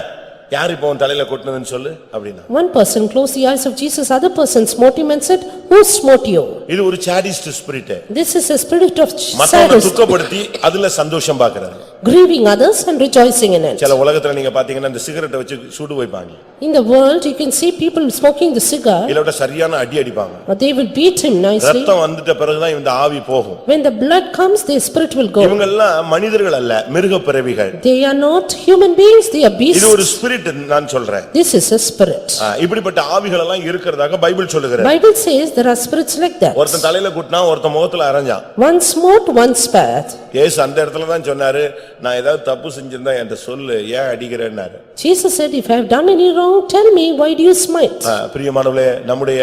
யார் இப்போ உன் தலையில கூட்டினதுன்னு சொல்லு அப்படின்னா. One person closed the eyes of Jesus, other person smote him and said, who smote you? இது ஒரு sadist spirit. This is a spirit of மத்தவனை sadist, துக்கப்படுத்தி அதுல சந்தோஷம் பார்க்கிறது. grieving others and rejoicing in it. சில உலகத்துல நீங்க பாத்தீங்கன்னா இந்த சிகரெட்டை வச்சு சுடு வைப்பாங்க. In the world, you can see people smoking the cigar, இல்ல சரியான அடி அடிப்பாங்க. but they will beat him nicely. ரத்தம் வந்துட்ட பிறகுதான் இந்த ஆவி போகும். When the blood comes, their spirit will go. இவங்க எல்லாம் மனிதர்கள் அல்ல, மிருக பிறவிகள். They are not human beings, they are beasts. இது ஒரு ஸ்பிரிட் நான் சொல்றேன். This is a spirit. இப்படிப்பட்ட ஆவிகள் எல்லாம் இருக்கிறதாக பைபிள் சொல்லுகிறது. Bible says there are spirits like that. ஒருத்தன் தலையில குட்டினா ஒருத்தன் முகத்துல அரைஞ்சான். One smote, one spat. இயேசு அந்த இடத்துல தான் சொன்னாரு, நான் ஏதாவது தப்பு செஞ்சிருந்தா என்கிட்ட சொல்லு, ஏன் அடிக்கிறேன்னாரு. Jesus said, if I have done any wrong, tell me, why do you smite? பிரியமானவர்களே, நம்முடைய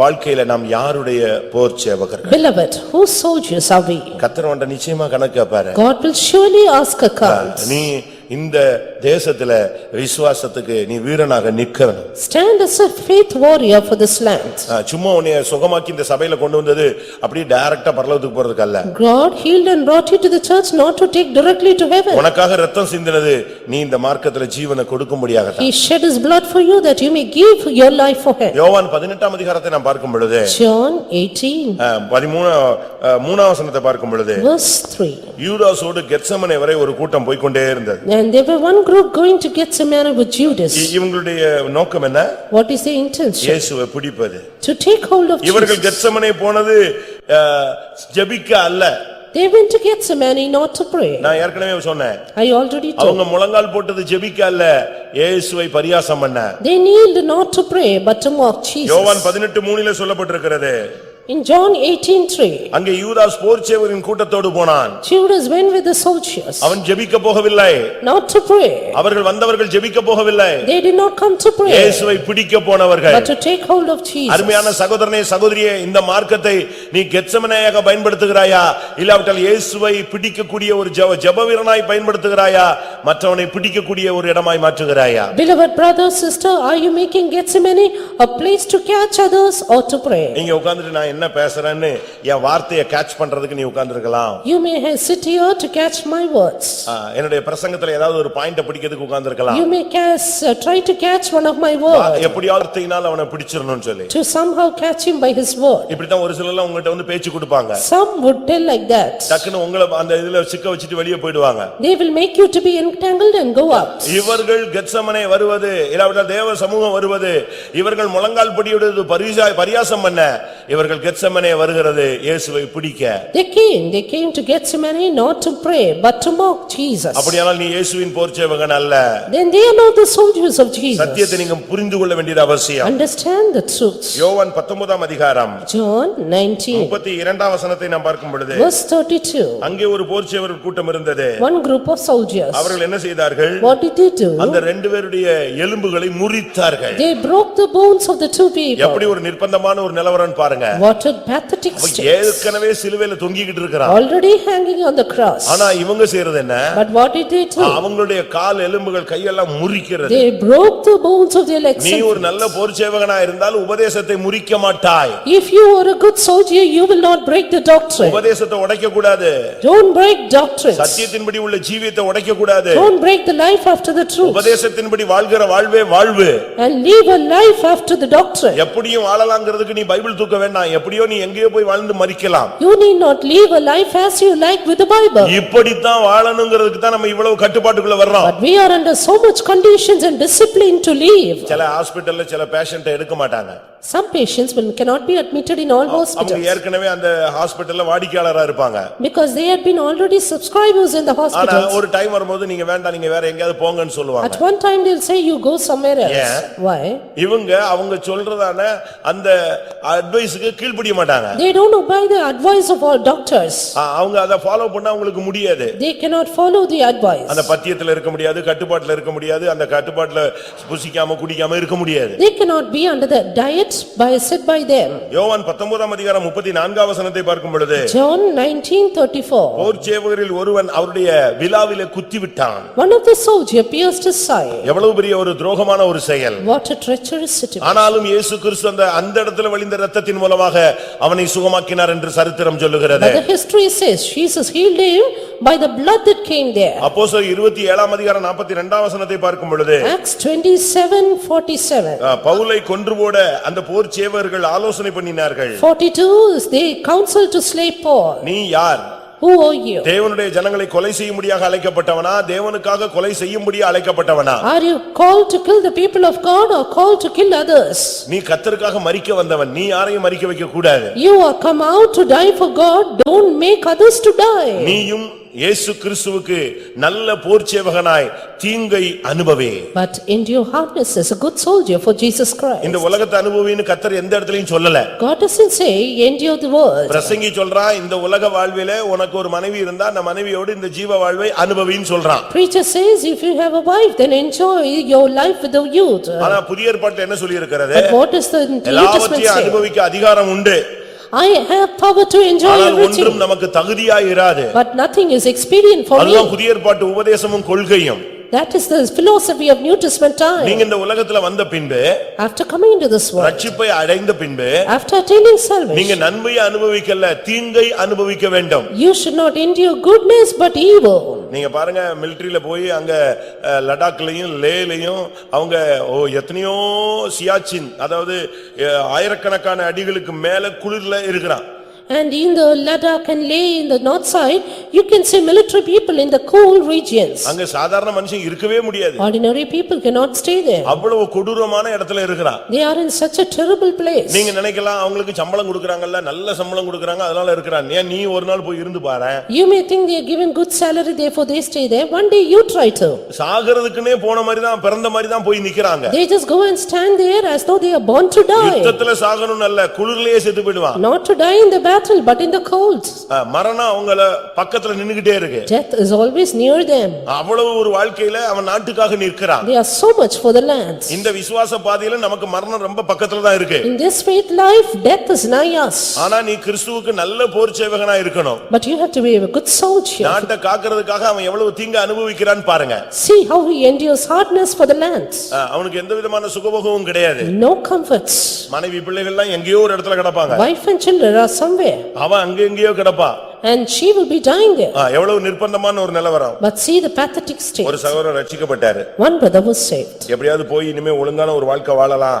வாழ்க்கையில நாம் யாருடைய போர் சேவகர்கள்? Beloved, whose soldiers are we? கர்த்தர் உன்னை நிச்சயமா கணக்கு கேட்பாரு. God will surely ask account. நீ இந்த தேசத்துல விசுவாசத்துக்கு நீ வீரனாக நிக்கணும். Stand as a faith warrior for this land. சும்மா உன்னை சுகமாக்கி இந்த சபையில கொண்டு வந்தது அப்படியே டைரக்டா பரலோகத்துக்கு போறதுக்கு அல்ல. God healed and brought you to the church not to take directly to heaven. உனக்காக இரத்தம் சிந்தினது நீ இந்த மார்க்கத்துல ஜீவனை கொடுக்கும்படியாக. He shed his blood for you that you may give your life for him. யோவான் 18ஆம் அதிகாரத்தை நாம் பார்க்கும் பொழுது John 18 13ஆம் வசனத்தை பார்க்கும் பொழுது verse 3. யூதாசோடு கெத்செமனே வரை ஒரு கூட்டம் போய் கொண்டே இருந்தது. And there were one group going to Gethsemane with Judas. இவங்களுடைய நோக்கம் என்ன? What is their intention? இயேசுவை பிடிப்பது. To take hold of இவர்கள் Jesus. கெத்செமனே போனது ஜெபிக்க அல்ல. They went to Gethsemane not to pray. நான் ஏற்கனவே சொன்னேன். I already told. அவங்க முழங்கால் போட்டது ஜெபிக்க அல்ல, இயேசுவை பரியாசம் பண்ண. They kneeled not to pray but to mock Jesus. யோவான் 18:3 சொல்லப்பட்டிருக்கிறது. In John 18:3. அங்கே யூதாஸ் போர்ச்சேவரின் கூட்டத்தோடு போனான். Judas went with the soldiers. அவன் ஜெபிக்க போகவில்லை. Not to pray. அவர்கள் வந்தவர்கள் ஜெபிக்க போகவில்லை. They did not come to pray. இயேசுவை பிடிக்க போனவர்கள். But to take hold of Jesus. அருமையான சகோதரனே சகோதரியே, இந்த மார்க்கத்தை நீ கெத்செமனேயாக பயன்படுத்துகிறாயா, இல்லாவிட்டால் இயேசுவை பிடிக்கக்கூடிய ஒரு ஜெப வீரனாய் பயன்படுத்துகிறாயா, மற்றவனை பிடிக்கக்கூடிய ஒரு இடமாய் மாற்றுகிறாயா? Beloved brother, sister, are you making Gethsemane a place to catch others or to pray? நீங்க உட்கார்ந்துட்டு நான் என்ன பேசுறேன்னு என் வார்த்தையை கேட்ச் பண்றதுக்கு நீ உட்கார்ந்திருக்கலாம். You may sit here to catch my words. என்னுடைய பிரசங்கத்துல ஏதாவது ஒரு பாயிண்ட பிடிக்கிறதுக்கு உட்கார்ந்திருக்கலாம். You may try to catch one of my words. எப்படியாவது வார்த்தையினால் அவனை பிடிச்சிரணும்னு சொல்லி. To somehow catch him by his word. இப்படி தான் ஒரு சிலர்லாம் உங்ககிட்ட வந்து பேச்சு கொடுப்பாங்க. Some would tell like that. டக்குன்னு உங்களை அந்த இதுல சிக்க வச்சிட்டு வெளியே போய்டுவாங்க. They will make you to be entangled and go up. இவர்கள் கெத்செமனே வருவது, இல்லாவிட்டால் தேவ சமூகம் வருவது, இவர்கள் முழங்கால் படியிடுவது பரியாசம் பண்ண, இவர்கள் கெத்செமனே வருகிறது இயேசுவை பிடிக்க. They came to Gethsemane not to pray but to mock Jesus. அப்படியானால் நீ இயேசுவின் போர்ச்சேவகன் அல்ல. Then they are not the soldiers of Jesus. சத்தியத்தை நீங்க புரிந்து கொள்ள வேண்டியது அவசியம். Understand the truth. யோவான் 19ஆம் அதிகாரம் John 19 32ஆம் வசனத்தை நாம் பார்க்கும் பொழுது verse 32. அங்கே ஒரு போர்ச்சேவர் கூட்டம் இருந்தது. One group of soldiers. அவர்கள் என்ன செய்தார்கள்? What did they do? அந்த ரெண்டு பேருடைய எலும்புகளை முறித்தார்கள். They broke the bones of the two people. எப்படி ஒரு நிர்பந்தமான ஒரு நிலவரம் பாருங்க. What a pathetic state. ஏற்கனவே சிலுவையில தொங்கிக்கிட்டு இருக்கான். Already hanging on the cross. ஆனா இவங்க செய்யறது என்ன? But what did they do? அவங்களுடைய கால் எலும்புகள் கையெல்லாம் முறிக்கிறது. They broke the bones of their legs. நீ ஒரு நல்ல போர்ச்சேவகனா இருந்தால் உபதேசத்தை முறிக்க மாட்டாய். If you are a good soldier, you will not break the doctrine. உபதேசத்தை உடைக்க கூடாது. Don't break doctrines. சத்தியத்தின்படி உள்ள ஜீவியத்தை உடைக்க கூடாது. Don't break the life after the truth. உபதேசத்தின்படி வாழ்கிற வாழ்வே வாழ்வு. And live a life after the doctrine. எப்படியும் வாழலாம்ங்கிறதுக்கு நீ பைபிள் தூக்க வேண்டாம். எப்படியோ நீ எங்கேயோ போய் வாழ்ந்து மரிக்கலாம். You need not live a life as you like with the Bible. இப்படித்தான் வாழணும்ங்கிறதுக்கு தான் நம்ம இவ்வளவு கட்டுப்பாட்டுக்குள்ள வர்றோம். But we are under so much conditions and discipline to live. சில ஹாஸ்பிடல்ல சில பேஷண்ட்டை எடுக்க மாட்டாங்க. Some patients cannot be admitted in all hospitals. அவங்க ஏற்கனவே அந்த ஹாஸ்பிடல்ல வாடிக்கையாளரா இருப்பாங்க. Because they had been already subscribers in the ஆனா hospitals. ஒரு டைம் வரும்போது நீங்க வேண்டாம், நீங்க வேற எங்கயாவது போங்கன்னு சொல்லுவாங்க. At one time they'll say you go somewhere else. Yeah. Why? இவங்க அவங்க சொல்றதான அந்த அட்வைஸ்க்கு கீழ்ப்படிய மாட்டாங்க. They don't obey the advice of our doctors. அவங்க அத ஃபாலோ பண்ண அவங்களுக்கு முடியாது. They cannot follow the advice. அந்த பத்தியத்துல இருக்க முடியாது, கட்டுப்பாட்டுல இருக்க முடியாது, அந்த கட்டுப்பாட்டுல புசிக்காம குடிக்காம இருக்க முடியாது. They cannot be under the diet set by them. யோவான் 19ஆம் அதிகாரம் 34ஆம் வசனத்தை பார்க்கும் பொழுது John 19:34. போர்ச்சேவகரில் ஒருவன் அவருடைய விலாவிலே குத்தி விட்டான். One of the soldiers pierced his side. எவ்வளவு பெரிய ஒரு துரோகமான ஒரு செயல். What a treacherous situation. ஆனாலும் இயேசு கிறிஸ்து அந்த இடத்துல வழிந்த இரத்தத்தின் மூலமாக அவனை சுகமாக்கினார் என்று சரித்திரம் சொல்லுகிறது. But the history says Jesus healed him by the blood that came there. அப்போஸ்தலர் 27ஆம் அதிகாரம் 42ஆம் வசனத்தை பார்க்கும் பொழுது Acts 27:47. பவுலை கொன்று போட அந்த போர்ச்சேவகர்கள் ஆலோசனை பண்ணினார்கள். 42 they counseled to slay Paul. நீ யார்? Who are you? தேவனுடைய ஜனங்களை கொலை செய்யும்படியாக அழைக்கப்பட்டவனா, தேவனுக்காக கொலை செய்யும்படியாக அழைக்கப்பட்டவனா? Are you called to kill the people of God or called to kill others? நீ கர்த்தருக்காக மரிக்க வந்தவன், நீ யாரையும் மரிக்க வைக்க கூடாது. You are come out to die for God, don't make others to die. நீயும் இயேசு கிறிஸ்துவுக்கு நல்ல போர்ச்சேவகனாய் தீங்கை அனுபவி. But endure hardness as a good soldier for Jesus Christ. இந்த உலகத்தை அனுபவின்னு கர்த்தர் எந்த இடத்துலயும் சொல்லல. God doesn't say endure the world. பிரசங்கி சொல்றான் இந்த உலக வாழ்விலே உனக்கு ஒரு மனைவி இருந்தா அந்த மனைவியோடு இந்த ஜீவ வாழ்வை அனுபவின்னு சொல்றான். Preacher says if you have a wife then enjoy your life with the youth. ஆனா புதிய ஏற்பாட்டுல என்ன சொல்லி இருக்கிறது? But what is the New Testament எல்லாவற்றையும் say? அனுபவிக்க அதிகாரம் உண்டு. I have power to enjoy ஆனால் everything. ஒன்றும் நமக்கு தகுதியாய் இராது. But nothing is expedient for me. அதுதான் புதிய ஏற்பாட்டு உபதேசமும் கொள்கையும். That is the philosophy of New Testament time. நீங்க இந்த உலகத்துல வந்த பின்பு After coming into this world, ரட்சிப்பை அடைந்த பின்பு after attaining salvation, நீங்க நன்மையை அனுபவிக்கல தீங்கை அனுபவிக்க வேண்டும். you should not endure goodness but evil. நீங்க பாருங்க மிலிட்டரியில போய் அங்க லடாக்லயும் லேலயும் அவங்க எத்தனையோ சியாச்சின் அதாவது ஆயிரக்கணக்கான அடிகளுக்கு மேல குளிர்ல இருக்கிறான். And in the Ladakh and Leh in the north side, you can see military people in the cold regions. அங்க சாதாரண மனுஷன் இருக்கவே முடியாது. Ordinary people cannot stay there. அவ்வளவு கொடூரமான இடத்துல இருக்கிறான். They are in such a terrible place. நீங்க நினைக்கலாம் அவங்களுக்கு சம்பளம் கொடுக்கறாங்கல்ல நல்ல சம்பளம் கொடுக்கறாங்க அதனால இருக்கறான். நீ ஒரு நாள் போய் இருந்து பாரு. You may think they are given good salary therefore they stay there. One day you try to. சாகறதுக்குனே போன மாதிரி தான் பிறந்த மாதிரி தான் போய் நிக்கறாங்க. They just go and stand there as though they are born to die. யுத்தத்துல சாகணும் அல்ல குளிர்லயே செத்து போய்டுவான். Not to die in the battle but in the cold. மரணம் அவங்கள பக்கத்துல நின்னுகிட்டே இருக்கு. Death is always near them. அவ்வளவு ஒரு வாழ்க்கையில அவன் நாட்டுக்காக நிற்கிறான். They are so much for the land. இந்த விசுவாச பாதையில நமக்கு மரணம் ரொம்ப பக்கத்துல தான் இருக்கு. In this faith life death is nigh us. ஆனா நீ கிறிஸ்துவுக்கு நல்ல போர்ச்சேவகனா இருக்கணும். But you have to be a good soldier. நாட்டை காக்கிறதுக்காக அவன் எவ்வளவு தீங்கு அனுபவிக்கிறான்னு பாருங்க. See how he endures hardness for the land. அவனுக்கு எந்த விதமான சுகபோகமும் கிடையாது. No comforts. மனைவி பிள்ளைகள் எல்லாம் எங்கேயோ ஒரு இடத்துல கிடப்பாங்க. Wife and children are somewhere. அவன் அங்க எங்கேயோ கிடப்பா. And she will be dying there. எவ்வளவு நிர்பந்தமான ஒரு நிலவரம். But see the pathetic state. ஒரு சகோதரர் ரட்சிக்கப்பட்டாரு. One brother was saved. எப்படியாவது போய் இனிமே ஒழுங்கான ஒரு வாழ்க்கை வாழலாம்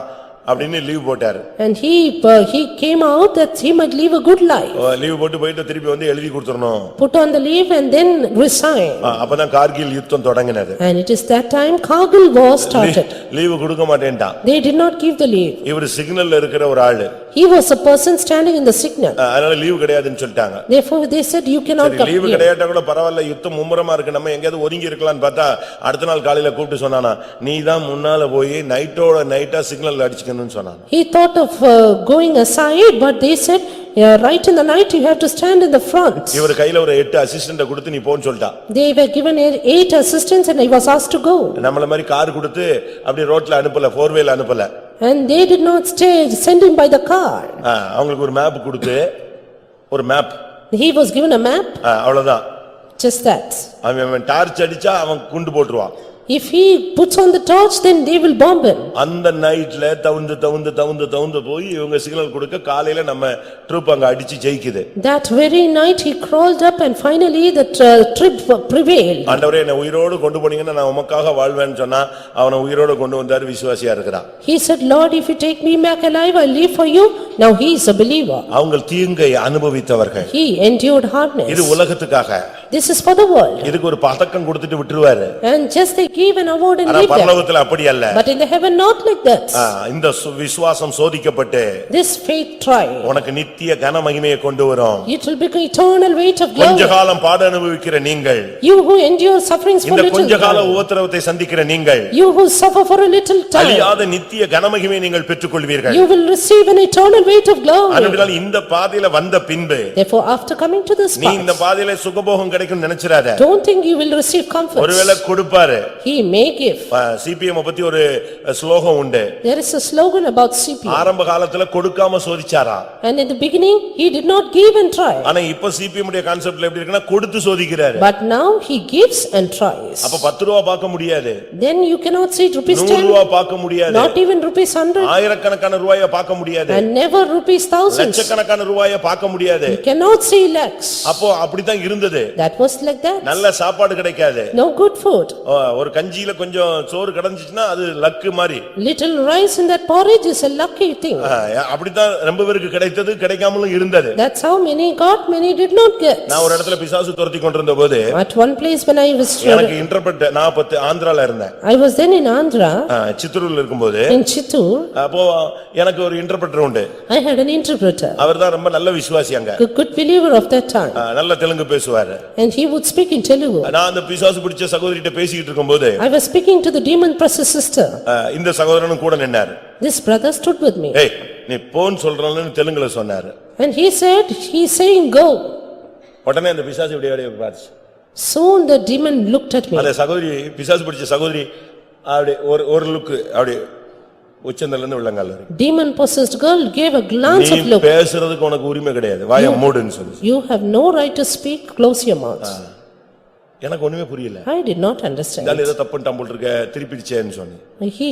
அப்படின்னு லீவ் போட்டாரு. And he came out that he might live a good life. Leave போட்டு போயிட்டு திருப்பி வந்து எழுதி கொடுத்துறணும். Put on the leave and then resign. அப்பதான் கார்கில் யுத்தம் தொடங்கினது. And it is that time Kargil war started. Leave கொடுக்க மாட்டேன்டான். They did not give the leave. இவர் சிக்னல்ல இருக்கிற ஒரு ஆளு. He was a person standing in the signal. அதனால லீவ் கிடையாதுன்னு சொல்லிட்டாங்க. Therefore they said you cannot come. Leave கிடையாட்டா கூட பரவாயில்ல யுத்தம் மும்முரமா இருக்கு நம்ம எங்கயாவது ஒதுங்கி இருக்கலாம்னு பார்த்தா அடுத்த நாள் காலையில கூப்பிட்டு சொன்னானா நீ தான் முன்னால போய் நைட்டோட நைட்டா சிக்னல் அடிச்சுக்கணும்னு சொன்னான். He thought of going aside but they said right in the night you have to stand in the front. இவர் கையில ஒரு 8 அசிஸ்டன்ட்ட கொடுத்து நீ போன்னு சொல்லிட்டான். They were given 8 assistants and he was asked to go. நம்மள மாதிரி கார் கொடுத்து அப்படி ரோட்ல அனுப்பல four wheel அனுப்பல. And they did not send him by the car. அவங்களுக்கு ஒரு மேப் கொடுத்து ஒரு map. He was given a map. அவ்வளவுதான். Just that. அவன் டார்ச் அடிச்சா அவன் குண்டு போட்டுருவான். If he puts on the torch then they will bomb him. அந்த நைட்ல தவுந்து போய் இவங்க சிக்னல் கொடுக்க காலையில நம்ம ட்ரூப் அங்க அடிச்சு ஜெயிக்குது. That very night he crawled up and finally the trip prevailed. ஆண்டவரே என்னை உயிரோடு கொண்டு போனீங்கன்னா நான் உமக்காக வாழ்வேன்னு சொன்னா அவனை உயிரோடு கொண்டு வந்தாரு விசுவாசியா இருக்கிறான். He said Lord if you take me back alive I live for you. Now he is a believer. அவங்க தீங்கை அனுபவித்தவர்கள். He endured hardness. இது உலகத்துக்காக. This is for the world. இதுக்கு ஒரு பதக்கம் கொடுத்துட்டு விட்டுருவாரு. And just they give an award and leave them. பரலோகத்துல அப்படி அல்ல. But in the heaven not like that. இந்த விசுவாசம் சோதிக்கப்பட்டு This faith tried. உனக்கு நித்திய கன மகிமையை கொண்டு வரும். It will become eternal weight of glory. கொஞ்ச காலம் பாட அனுபவிக்கிற நீங்கள். You who endure sufferings for little இந்த கொஞ்ச கால உபத்திரவத்தை சந்திக்கிற நீங்கள். You who suffer for a little time. அழியாத நித்திய கன மகிமையை நீங்கள் பெற்றுக்கொள்வீர்கள். You will receive an eternal weight of glory. அதனால இந்த பாதையில வந்த பின்பு Therefore after coming to this நீ path இந்த பாதையில சுகபோகம் கிடைக்கும் நினைச்சிராத. don't think you will receive comfort. ஒருவேளை கொடுப்பாரு. He may give. சிபிஎம் பத்தி ஒரு ஸ்லோகம் உண்டு. There is a slogan about CPM. ஆரம்ப காலத்துல கொடுக்காம சோதிச்சாரா. And in the beginning he did not give and try. ஆனா இப்ப சிபிஎம் உடைய கான்செப்ட்ல எப்படி இருக்குன்னா கொடுத்து சோதிக்கிறாரு. But now he gives and tries. அப்ப 10 ரூபாய் பார்க்க முடியாது. Then you cannot see it rupees 10. 100 ரூபாய் பார்க்க முடியாது. Not even rupees 100. ஆயிரக்கணக்கான ரூபாயை பார்க்க முடியாது. And never rupees thousands. லட்சக்கணக்கான ரூபாயை பார்க்க முடியாது. You cannot see lakhs. அப்போ அப்படிதான் இருந்தது. That was like that. நல்ல சாப்பாடு கிடைக்காது. No good food. ஒரு கஞ்சியில கொஞ்சம் சோறு கடந்துச்சுன்னா அது லக்கு மாதிரி. Little rice in that porridge is a lucky thing. அப்படித்தான் ரொம்ப பேருக்கு கிடைத்தது, கிடைக்காமலும் இருந்தது. That's how many got, many did not get. நான் ஒரு இடத்துல பிசாசு துரத்தி கொண்டிருந்த போது At one place when I was எனக்கு இன்டர்பிரட், நான் அப்ப ஆந்திரால இருந்தேன். I was then in Andhra. சித்தூர்ல இருக்கும்போது In Chittoor. அப்போ எனக்கு ஒரு இன்டர்பிரட்டர் உண்டு. I had an interpreter. அவர்தான் ரொம்ப நல்ல விசுவாசி அங்க. A good believer of that time. நல்ல தெலுங்கு பேசுவாரு. And he would speak in Telugu. நான் அந்த பிசாசு பிடிச்ச சகோதரிட்ட பேசிட்டு இருக்கும்போது I was speaking to the demon-possessed sister. இந்த சகோதரனும் கூட நின்னாரு. This brother stood with me. ஏய் நீ போன்னு சொல்றன்னு தெலுங்குல சொன்னாரு. And he said, he is saying go. உடனே அந்த பிசாசு இப்படியே பார்த்துச்சு. Soon the demon looked at me. அந்த சகோதரி, பிசாசு பிடிச்ச சகோதரி அப்படி ஒரு லுக், அப்படி உச்சந்தல இருந்து உள்ளங்கால் வரைக்கும். Demon-possessed girl gave a glance of நீ look. பேசுறதுக்கு உனக்கு உரிமை கிடையாது, வாயை மூடுன்னு சொல்லி. You have no right to speak, close your mouth. எனக்கு ஒண்ணுமே புரியல. I did not understand. நான் ஏதோ தப்புன்னு போல் இருக்க, திருப்பிடுச்சேன்னு சொன்னேன்.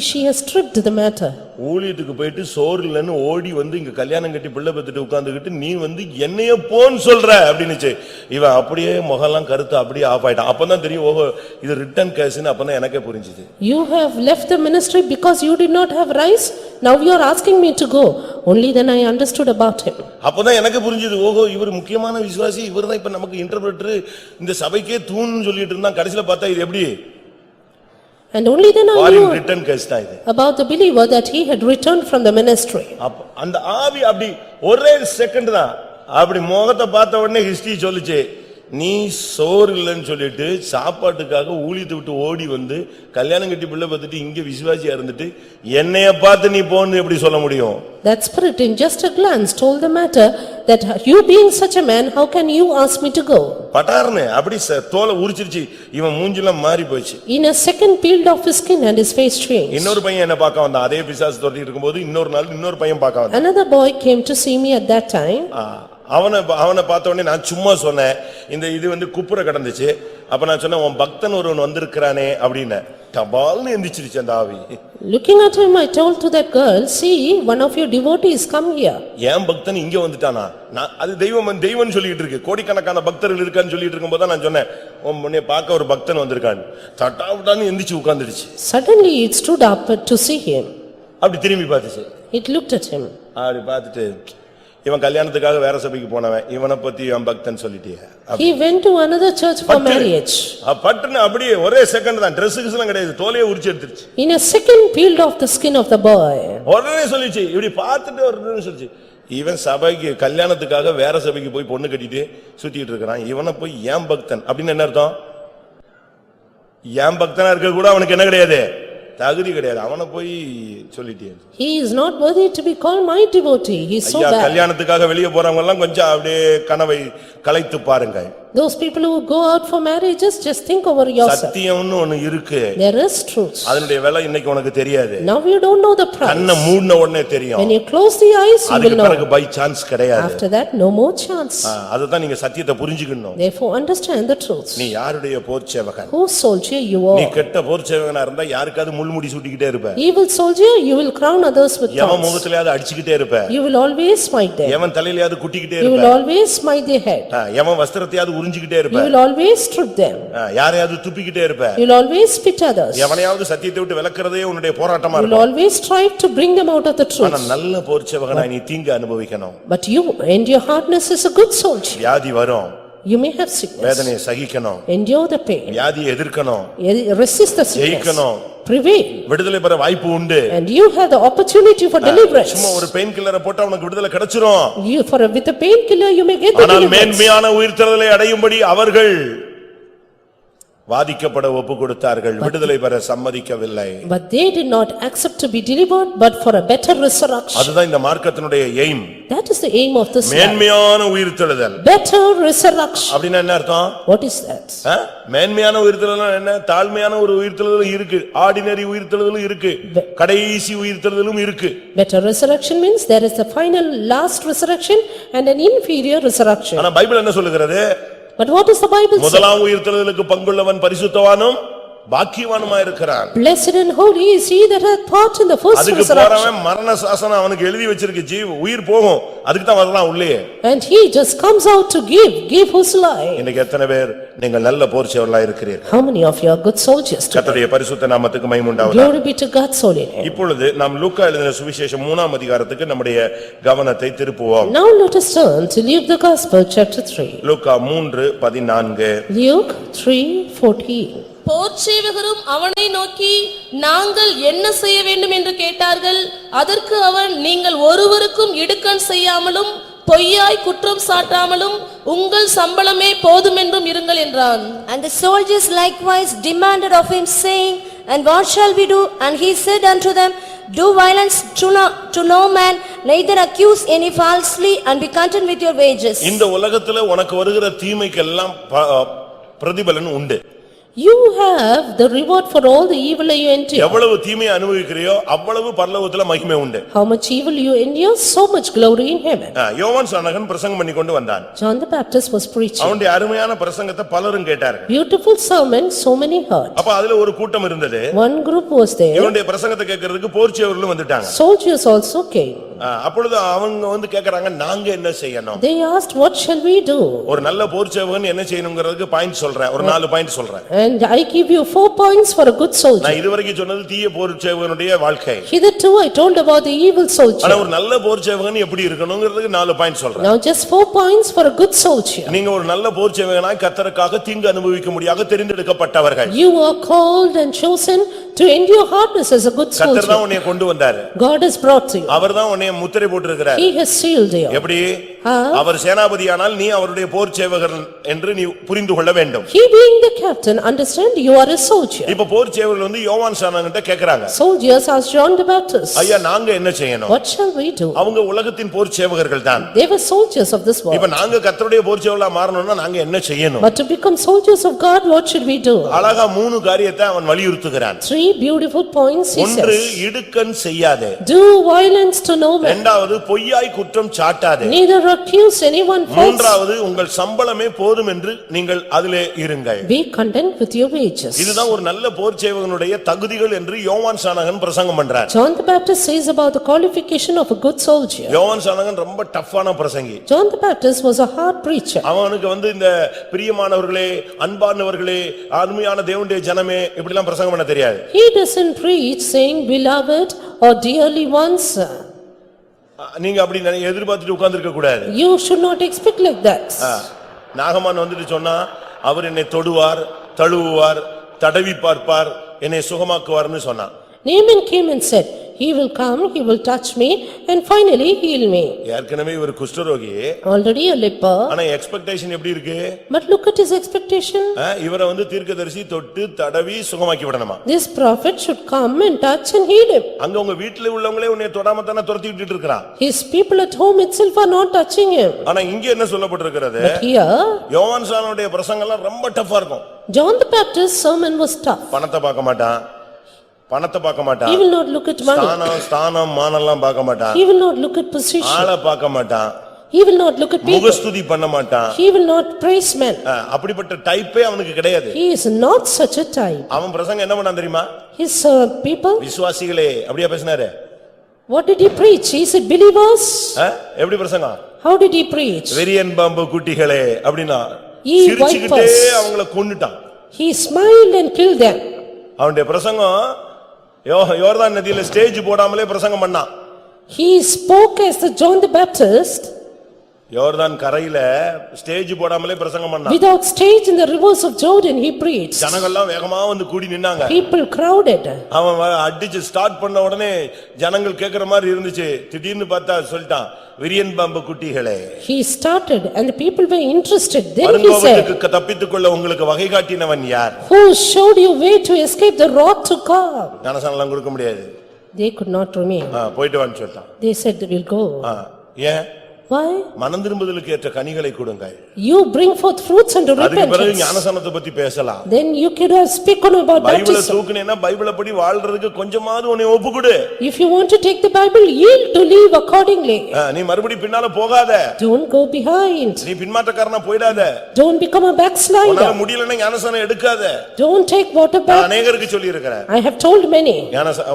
She has stripped the matter. ஊழியத்துக்கு போயிட்டு சோறு இல்லன்னு ஓடி வந்து இங்க கல்யாணம் கட்டி பிள்ளை பெத்துட்டு உட்கார்ந்துகிட்டு நீ வந்து என்னைய போன்னு சொல்ற அப்படினுச்சு. இவன் அப்படியே முகலாம் கருத்து அப்படியே ஆஃப் ஆயிட்டான். அப்பதான் தெரியும், ஓஹோ இது ரிட்டர்ன் கேஸ்னு. அப்பதான் எனக்கே புரிஞ்சுது. You have left the ministry because you did not have rice. Now you are asking me to go. Only then I understood about him. அப்பதான் எனக்கு புரிஞ்சுது, ஓஹோ இவர் முக்கியமான விசுவாசி, இவர்தான் இப்ப நமக்கு இன்டர்பிரட்டர், இந்த சபைக்கே தூண்னு சொல்லிட்டு இருந்தான். கடைசில பார்த்தா இது எப்படி And only then I foreign knew return case தான் இது. about the believer that he had returned from the ministry. அந்த ஆவி அப்படி ஒரே செகண்ட் தான் அப்படி முகத்தை பார்த்த உடனே ஹிஸ்டரி சொல்லுச்சு, நீ சோறு இல்லைன்னு சொல்லிட்டு சாப்பாட்டுக்காக ஊழியத்தை விட்டு ஓடி வந்து கல்யாணம் கட்டி பிள்ளை பார்த்துட்டு இங்க விசுவாசியா இருந்துட்டு என்னைய பார்த்து நீ போன்னு எப்படி சொல்ல முடியும்? That spirit in just a glance told the matter that you being such a man, how can you ask me to go? பட்டார்னு அப்படி தோலை உரிச்சிருச்சு. இவன் மூஞ்சிலாம் மாறி போச்சு. In a second peeled off his skin and his face changed. இன்னொரு பையன் என்ன பார்க்க வந்தான். அதே பிசாசு துரத்திட்டு இருக்கும்போது இன்னொரு நாள் இன்னொரு பையன் பார்க்க வந்தான். Another boy came to see me at that time. அவனை பார்த்த உடனே நான் சும்மா சொன்னேன், இந்த இது வந்து குப்புற கடந்துச்சு. அப்ப நான் சொன்னேன், உன் பக்தன் ஒருவன் வந்திருக்கிறானே அப்படின்னு. டபால்னு எந்திரிச்சிருச்சு அந்த ஆவி. Looking at him, I told to that girl, see, one of your devotees come here. ஏன் பக்தன் இங்க வந்துட்டானா? நான் அது தெய்வம் சொல்லிட்டு இருக்கு. கோடிக்கணக்கான பக்தர்கள் இருக்கான்னு சொல்லிட்டு இருக்கும்போது நான் சொன்னேன், உன்னை பார்க்க ஒரு பக்தன் வந்திருக்கான்னு. தட்டாவுடான்னு எந்திரிச்சு உட்கார்ந்துடுச்சு. Suddenly it stood up to see him. அப்படி திரும்பி பார்த்துச்சு. It looked at him. அப்படி பார்த்துட்டு, இவன் கல்யாணத்துக்காக வேற சபைக்கு போனவன், இவனை பத்தி அவன் பக்தன் சொல்லிட்டிய. He went to another church for marriage. பட்டுன்னு அப்படியே ஒரே செகண்ட் தான், ட்ரெஸ்ஸுக்கு கிடையாது, தோலையே உரிச்சு எடுத்துருச்சு. In a second peeled off the skin of the boy. உடனே சொல்லிச்சு, இப்படி பார்த்துட்டு ஒரு சொல்லிச்சு, இவன் சபைக்கு கல்யாணத்துக்காக வேற சபைக்கு போய் பொண்ணு கட்டிட்டு சுத்திட்டு இருக்கிறான், இவனை போய் ஏன் பக்தன் அப்படின்னு என்ன அர்த்தம்? ஏன் பக்தனா இருக்க கூட அவனுக்கு என்ன கிடையாது, தகுதி கிடையாது. அவனை போய் சொல்லிட்டேன், He is not worthy to be called my devotee. He is so ஐயா, bad. கல்யாணத்துக்காக வெளியே போறவங்க எல்லாம் கொஞ்சம் அப்படியே கனவை கலைத்து பாருங்க. Those people who go out for marriages, just think over yourself. சத்தியம்னு ஒன்னு இருக்கு. There is truth. அதனுடைய விலை இன்னைக்கு உனக்கு தெரியாது. Now you don't know the price. கண்ணை மூடின உடனே தெரியும். When you close the eyes, you will அதுக்கு know. பிறகு பை சான்ஸ் கிடையாது. After that, no more chance. அதுதான் நீங்க சத்தியத்தை புரிஞ்சுக்கணும். Therefore, understand the truth. நீ யாருடைய போர்ச்சேவகன்? Whose soldier you நீ are. கெட்ட போர்ச்சேவகனா இருந்தா யாருக்காவது முள்முடி சூட்டிக்கிட்டே இருப்ப. Evil soldier, you will crown others with எவன் thorns. முகத்திலேயாவது அடிச்சுக்கிட்டே இருப்ப. You will always smite them. எவன் தலையிலேயாவது குட்டிக்கிட்டே You will இருப்ப. always smite their head. எவன் வஸ்திரத்தையாவது உறிஞ்சிக்கிட்டே இருப்ப. You will always strip them. யாரையாவது துப்பிக்கிட்டே இருப்ப. You will always spit others. எவனையாவது சத்தியத்தை விட்டு விலக்குறதே உன்னுடைய போராட்டமா You will இருக்கும். always strive to bring them out of the ஆனா truth. நல்ல போர்ச்சேவகனாய் நீ தீங்கு அனுபவிக்கணும். But you, and your hardness is a good soldier. வியாதி வரும், You may have sickness. வேதனையை சகிக்கணும், Endure the pain. வியாதியை எதிர்க்கணும், Resist the sickness. ஜெயிக்கணும், Prevail. விடுதலை பெற வாய்ப்பு உண்டு. And you have the opportunity for deliverance. சும்மா ஒரு பெயின் கில்லரை போட்டா உனக்கு விடுதலை கிடைச்சிரும். You, with a painkiller, you may get the ஆனால் deliverance. மேன்மையான உயிர்த்தெழுதலை அடையும்படி அவர்கள் வாதிக்கப்பட ஒப்பு கொடுத்தார்கள், விடுதலை பெற சம்மதிக்கவில்லை. But they did not accept to be delivered, but for a better resurrection. அதுதான் இந்த மார்க்கத்தினுடைய aim. That is the aim of this life. மேன்மையான உயிர்த்தெழுதல். Better resurrection. அப்படின்னா என்ன அர்த்தம்? What is that? மேன்மையான உயிர்த்தெழுதல் என்ன? தாழ்மையான ஒரு உயிர்த்தெழுதலும் இருக்கு, ஆர்டினரி உயிர்த்தெழுதலும் இருக்கு, கடைசி உயிர்த்தெழுதலும் இருக்கு. Better resurrection means there is a final last resurrection and an inferior resurrection. ஆனா பைபிள் என்ன சொல்லுகிறது? But what is the Bible say? முதலாம் உயிர்த்தெழுதலுக்கு பங்குள்ளவன் பரிசுத்தவானும் பாக்கியவானுமா இருக்கிறான். Blessed and holy is he that hath part in the first அதுக்கு resurrection. போறவன் மரண சாசனம் அவனுக்கு எழுதி வச்சிருக்கு, உயிர் போகும், அதுக்கு தான் வரலாம் உள்ளே. And he just comes out to give his life. இன்னைக்கு எத்தனை பேர் நீங்கள் நல்ல போர்ச்சேவர்களா இருக்கிறீர்கள்? How many of you are good soldiers today? கர்த்தருடைய பரிசுத்த நாமத்துக்கு மகிமை உண்டாவதாக. Glory be to God's holy name. இப்பொழுது நாம் லூக்கா எழுதின சுவிசேஷம் 3ஆம் அதிகாரத்துக்கு நம்முடைய கவனத்தை திருப்புவோம். Now let us turn to Luke the Gospel chapter 3. Luca 3:14. Luke 3:14. போர்ச்சேவகரும் அவனை நோக்கி நாங்கள் என்ன செய்ய வேண்டும் என்று கேட்டார்கள். அதற்கு அவன், நீங்கள் ஒருவருக்கும் இடுக்கண் செய்யாமலும் பொய்யாய் குற்றம் சாட்டாமலும் உங்கள் சம்பளமே போதுமென்றும் இருங்கள் என்றான். And the soldiers likewise demanded of him, saying, And what shall we do? And he said unto them, Do violence to no man, neither accuse any falsely, and be content with your wages. இந்த உலகத்துல உனக்கு வருகிற தீமைக்கெல்லாம் பிரதிபலன் உண்டு. You have the reward for all the evil you endure. எவ்வளவு தீமையை அனுபவிக்கிறியோ அவ்வளவு பரலோகத்துல மகிமை உண்டு. How much evil you endure, so much glory in heaven. யோவான் ஸ்நானகன் பிரசங்கம் பண்ணி கொண்டு வந்தான். John the Baptist was preaching. அவனுடைய அருமையான பிரசங்கத்தை பலரும் கேட்டார்கள். Beautiful sermon, so many heard. அப்ப அதுல ஒரு கூட்டம் இருந்தது. One group was there. இவனுடைய பிரசங்கத்தை கேட்கிறதுக்கு போர்ச்சேவர்களும் வந்துட்டாங்க. Soldiers also came. அப்பொழுது அவங்க வந்து கேக்குறாங்க, நாங்க என்ன செய்யணும்? They asked, What shall we do? ஒரு நல்ல போர்ச்சேவகன் என்ன செய்யணும்ங்கிறதுக்கு பாயிண்ட் சொல்றேன், ஒரு 4 பாயிண்ட் சொல்றேன். And I give you 4 points for a good soldier. நான் இதுவரைக்கும் சொன்னது தீய போர்ச்சேவகனுடைய வாழ்க்கை. Hitherto I told about the evil soldier. ஆனா ஒரு நல்ல போர்ச்சேவகன் எப்படி இருக்கணும்ங்கிறதுக்கு 4 பாயிண்ட் சொல்றேன். Now just 4 points for a good soldier. நீங்க ஒரு நல்ல போர்ச்சேவகனாய் கர்த்தருக்காக தீங்கு அனுபவிக்க முடியாத தெரிந்தெடுக்கப்பட்டவர்கள். You are called and chosen to endure hardness as a good கர்த்தர் தான் soldier. உன்னை கொண்டு வந்தாரு. God has brought you. அவர்தான் உன்னை முத்திரை போட்டிருக்கிறார். He has sealed you. எப்படி? அவர் சேனாபதியானால் நீ அவருடைய போர்ச்சேவகர் என்று நீ புரிந்து கொள்ள வேண்டும். He being the captain, understand you are a soldier. இப்ப போர்ச்சேவகர்கள் வந்து யோவான் ஸ்நானகன்ட்ட கேக்குறாங்க, Soldiers asked John the Baptist, ஐயா நாங்க என்ன செய்யணும்? What shall we do? அவங்க உலகத்தின் போர்ச்சேவகர்கள் தான். They were soldiers of this இப்ப world. நாங்க கர்த்தருடைய போர்ச்சேவகலா மாறணும்னா நாங்க என்ன செய்யணும்? But to become soldiers of God, what should we do? அழகா 3 காரியத்தை அவன் வலியுறுத்துகிறான். 3 beautiful points he ஒன்று, says. இடுக்கண் செய்யாதே. Do violence to no man. இரண்டாவது, பொய்யாய் குற்றம் சாட்டாதே. Neither accuse anyone false. மூன்றாவது, உங்கள் சம்பளமே போதும் என்று நீங்கள் அதிலே இருங்கள். Be content with your wages. இதுதான் ஒரு நல்ல போர்ச்சேவகனுடைய தகுதிகள் என்று யோவான் ஸ்நானகன் பிரசங்கம் பண்றார். John the Baptist says about the qualification of a good soldier. யோவான் ஸ்நானகன் ரொம்ப டஃப்பான பிரசங்கி. John the Baptist was a hard preacher. அவனுக்கு வந்து இந்த பிரியமானவர்களே, அன்பானவர்களே, அருமையான தேவனுடைய ஜனமே இப்படிலாம் பிரசங்கம் பண்ண தெரியாது. He doesn't preach saying beloved or dearly ones. நீங்க அப்படி எதிர்பார்த்துட்டு உட்கார்ந்திருக்க கூடாது. You should not expect like that. நாகமான் வந்துட்டு சொன்னா, அவர் என்னை தொடுவார், தழுவுவார், தடவி பார்ப்பார், என்னை சுகமாக்குவார்னு சொன்னான். Naaman came and said, He will come, he will touch me and finally heal me. ஏற்கனவே இவர் குஷ்டரோகி. Already a leper. ஆனா எக்ஸ்பெக்டேஷன் எப்படி இருக்கு? But look at his expectation. இவரை வந்து தீர்க்கதரிசி தொட்டு தடவி சுகமாக்கி விடணுமா? This prophet should come and touch and heal him. அங்க உங்க வீட்ல உள்ளவங்களே உன்னை தொடாம தான துரத்தி விட்டுட்டு இருக்கான். His people at home itself are not touching him. ஆனா இங்க என்ன சொல்லப்பட்டிருக்கிறது? But here, யோவான் ஸ்நானனுடைய பிரசங்கம்லாம் ரொம்ப டஃப்பா இருக்கும். John the Baptist's sermon was tough. பணத்தை பார்க்க மாட்டான், பணத்தை பார்க்க மாட்டான். He will not look at money. ஸ்தானம் மானெல்லாம் பார்க்க மாட்டான். He will not look at position. ஆளை பார்க்க மாட்டான். He will not look at people. முகஸ்துதி பண்ண மாட்டான். He will not praise men. அப்படிப்பட்ட டைப்பே அவனுக்கு கிடையாது. He is not such a type. அவன் பிரசங்கம் என்ன பண்ணான் தெரியுமா? His people. விசுவாசிகளே அப்படியே பேசினாரு. What did he preach? He said believers. எப்படி பிரசங்கம்? How did he preach? வெறியன் பாம்பு குட்டிகளே அப்படினா Ye சிரிச்சுக்கிட்டே vipers. அவங்கள கொன்னுட்டான். He smiled and killed them. அவனுடைய பிரசங்கம் யோர்தான் நதியில ஸ்டேஜ் போடாமலே பிரசங்கம் பண்ணான். He spoke as the John the Baptist. யோர்தான் கரையில ஸ்டேஜ் போடாமலே பிரசங்கம் பண்ணான். Without stage in the rivers of Jordan he preached. ஜனங்கள்லாம் வேகமா வந்து கூடி நின்னாங்க. People crowded. அவன் அடிச்சு ஸ்டார்ட் பண்ண உடனே ஜனங்கள் கேக்குற மாதிரி இருந்துச்சு. திடீர்னு பார்த்தா சொல்லிட்டான், விரியன் பாம்பு குட்டிகளே. He started and the people were interested. Then he said, தப்பித்துக்கொள்ள உங்களுக்கு வகை காட்டினவன் யார்? Who showed you way to escape the wrath to come? ஞானசானலாம் கொடுக்க முடியாது. They could not remain. போயிட்டு வான்னு சொல்லிட்டான். They said they will go. ஏன்? Why? மனம் திரும்புதலுக்கு ஏற்ற கனிகளை கொடுங்க. You bring forth fruits unto அதுக்கு பிறகு repentance. ஞானசானத்தை பத்தி பேசலாம். Then you could have spoken about பைபிளை baptism. தூக்குனேன்னா பைபிளை படி வாழ்றதுக்கு கொஞ்சமாவது உன்னை ஒப்புக்குடு. If you want to take the Bible, yield to live accordingly. நீ மறுபடி பின்னால போகாத. Don't go behind. நீ பின்மாற்றக்காரனா போயிடாத. Don't become a backslider. உன்னால முடியலன்னா ஞானசானம் எடுக்காத. Don't take water நான் back. அநேகருக்கு சொல்லி இருக்கிறேன். I have told many.